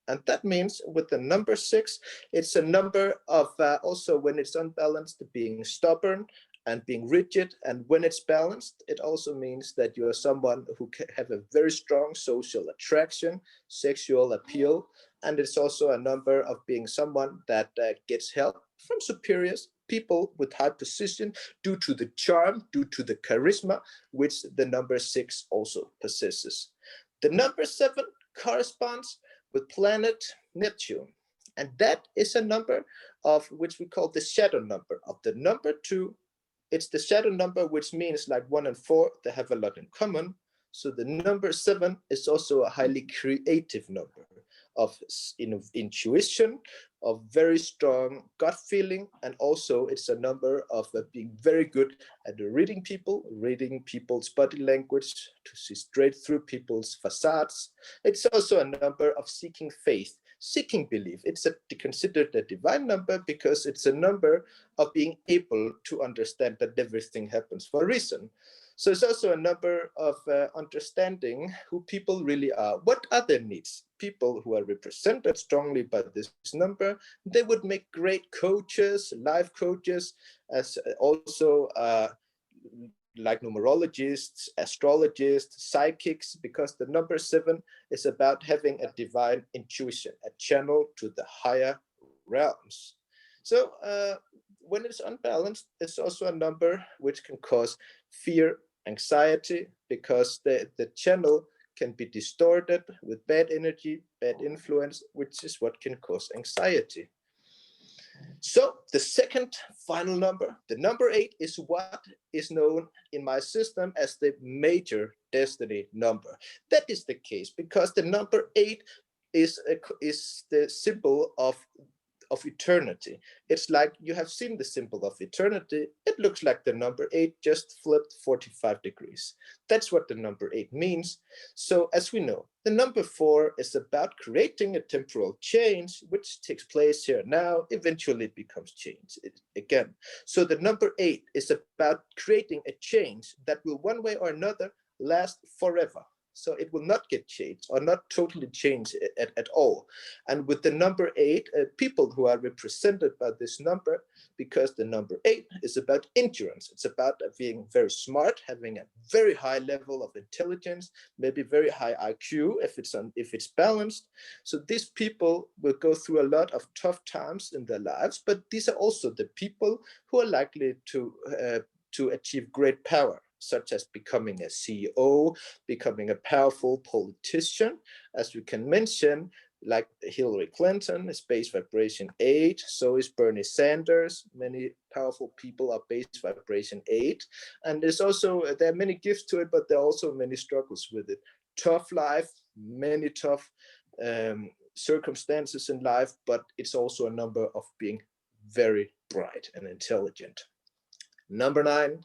And that means with the number 6, it's a number of also when it's unbalanced, being stubborn and being rigid. And when it's balanced, it also means that you are someone who can have a very strong social attraction, sexual appeal. And it's also a number of being someone that gets help from superiors, people with high position, due to the charm, due to the charisma, which the number 6 also possesses. The number 7 corresponds with planet Neptune. And that is a number of which we call the shadow number of the number 2. It's the shadow number, which means like 1 and 4, they have a lot in common. So the number 7 is also a highly creative number of intuition, of very strong gut feeling, and also it's a number of being very good at reading people, reading people's body language, to see straight through people's facades. It's also a number of seeking faith, seeking belief. It's considered a divine number because it's a number of being able to understand that everything happens for a reason. So it's also a number of understanding who people really are. What are their needs? People who are represented strongly by this number, they would make great coaches, life coaches, as also like numerologists, astrologists, psychics, because the number 7 is about having a divine intuition, a channel to the higher realms. So when it's unbalanced, it's also a number which can cause fear, anxiety, because the channel can be distorted with bad energy, bad influence, which is what can cause anxiety. So the second final number, the number 8, is what is known in my system as the major destiny number. That is the case because the number 8 is the symbol of eternity. It's like you have seen the symbol of eternity. It looks like the number 8 just flipped 45 degrees. That's what the number 8 means. So as we know, the number 4 is about creating a temporal change, which takes place here now, eventually becomes change again. So the number 8 is about creating a change that will one way or another last forever. So it will not get changed or not totally changed at all. And with the number 8, people who are represented by this number, because the number 8 is about endurance. It's about being very smart, having a very high level of intelligence, maybe very high IQ if it's balanced. So these people will go through a lot of tough times in their lives, but these are also the people who are likely to achieve great power, such as becoming a CEO, becoming a powerful politician. As we can mention, like Hillary Clinton is base vibration 8, so is Bernie Sanders. Many powerful people are base vibration 8. And there's also, there are many gifts to it, but there are also many struggles with it. Tough life, many tough circumstances in life, but it's also a number of being very bright and intelligent. Number 9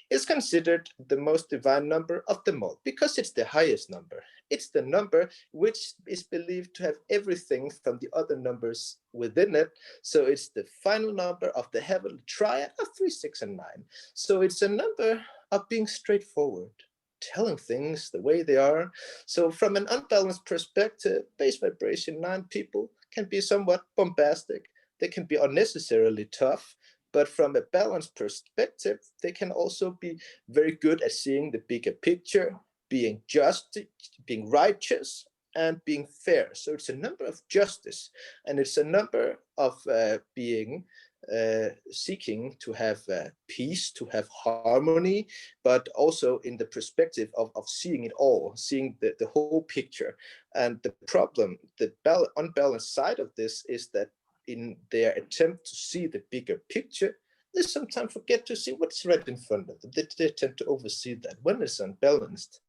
is considered the most divine number of them all because it's the highest number. It's the number which is believed to have everything from the other numbers within it. So it's the final number of the Heavenly Triad of 3, 6, and 9. So it's a number of being straightforward, telling things the way they are. So from an unbalanced perspective, base vibration 9 people can be somewhat bombastic. They can be unnecessarily tough. But from a balanced perspective, they can also be very good at seeing the bigger picture, being just, being righteous, and being fair. So it's a number of justice, and it's a number of being seeking to have peace, to have harmony, but also in the perspective of seeing it all, seeing the whole picture. And the problem, the unbalanced side of this is that in their attempt to see the bigger picture, they sometimes forget to see what's right in front of them. They tend to oversee that when it's unbalanced.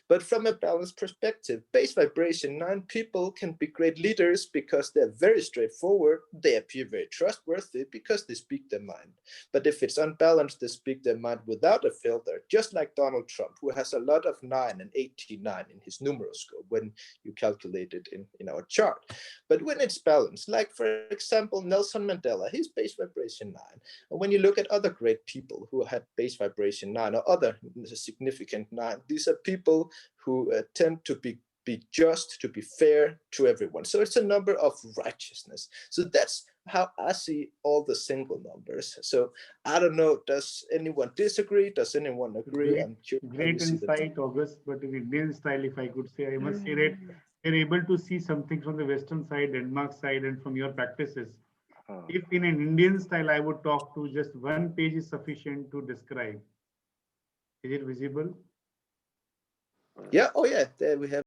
But from a balanced perspective, base vibration 9 people can be great leaders because they're very straightforward. They appear very trustworthy because they speak their mind. But if it's unbalanced, they speak their mind without a filter, just like Donald Trump, who has a lot of 9 and 89 in his numeroscope when you calculate it in our chart. But when it's balanced, like for example, Nelson Mandela, he's base vibration 9. And when you look at other great people who had base vibration 9 or other significant 9, these are people who tend to be just, to be fair to everyone. So it's a number of righteousness. So that's how I see all the single numbers. So I don't know, does anyone disagree? Does anyone agree? I'm curious. Great insight, August, but in Indian style, if I could say, I must say that you're able to see something from the Western side, Denmark side, and from your practices. If in an Indian style, I would talk to just one page is sufficient to describe. Is it visible? Yeah, oh yeah, there we have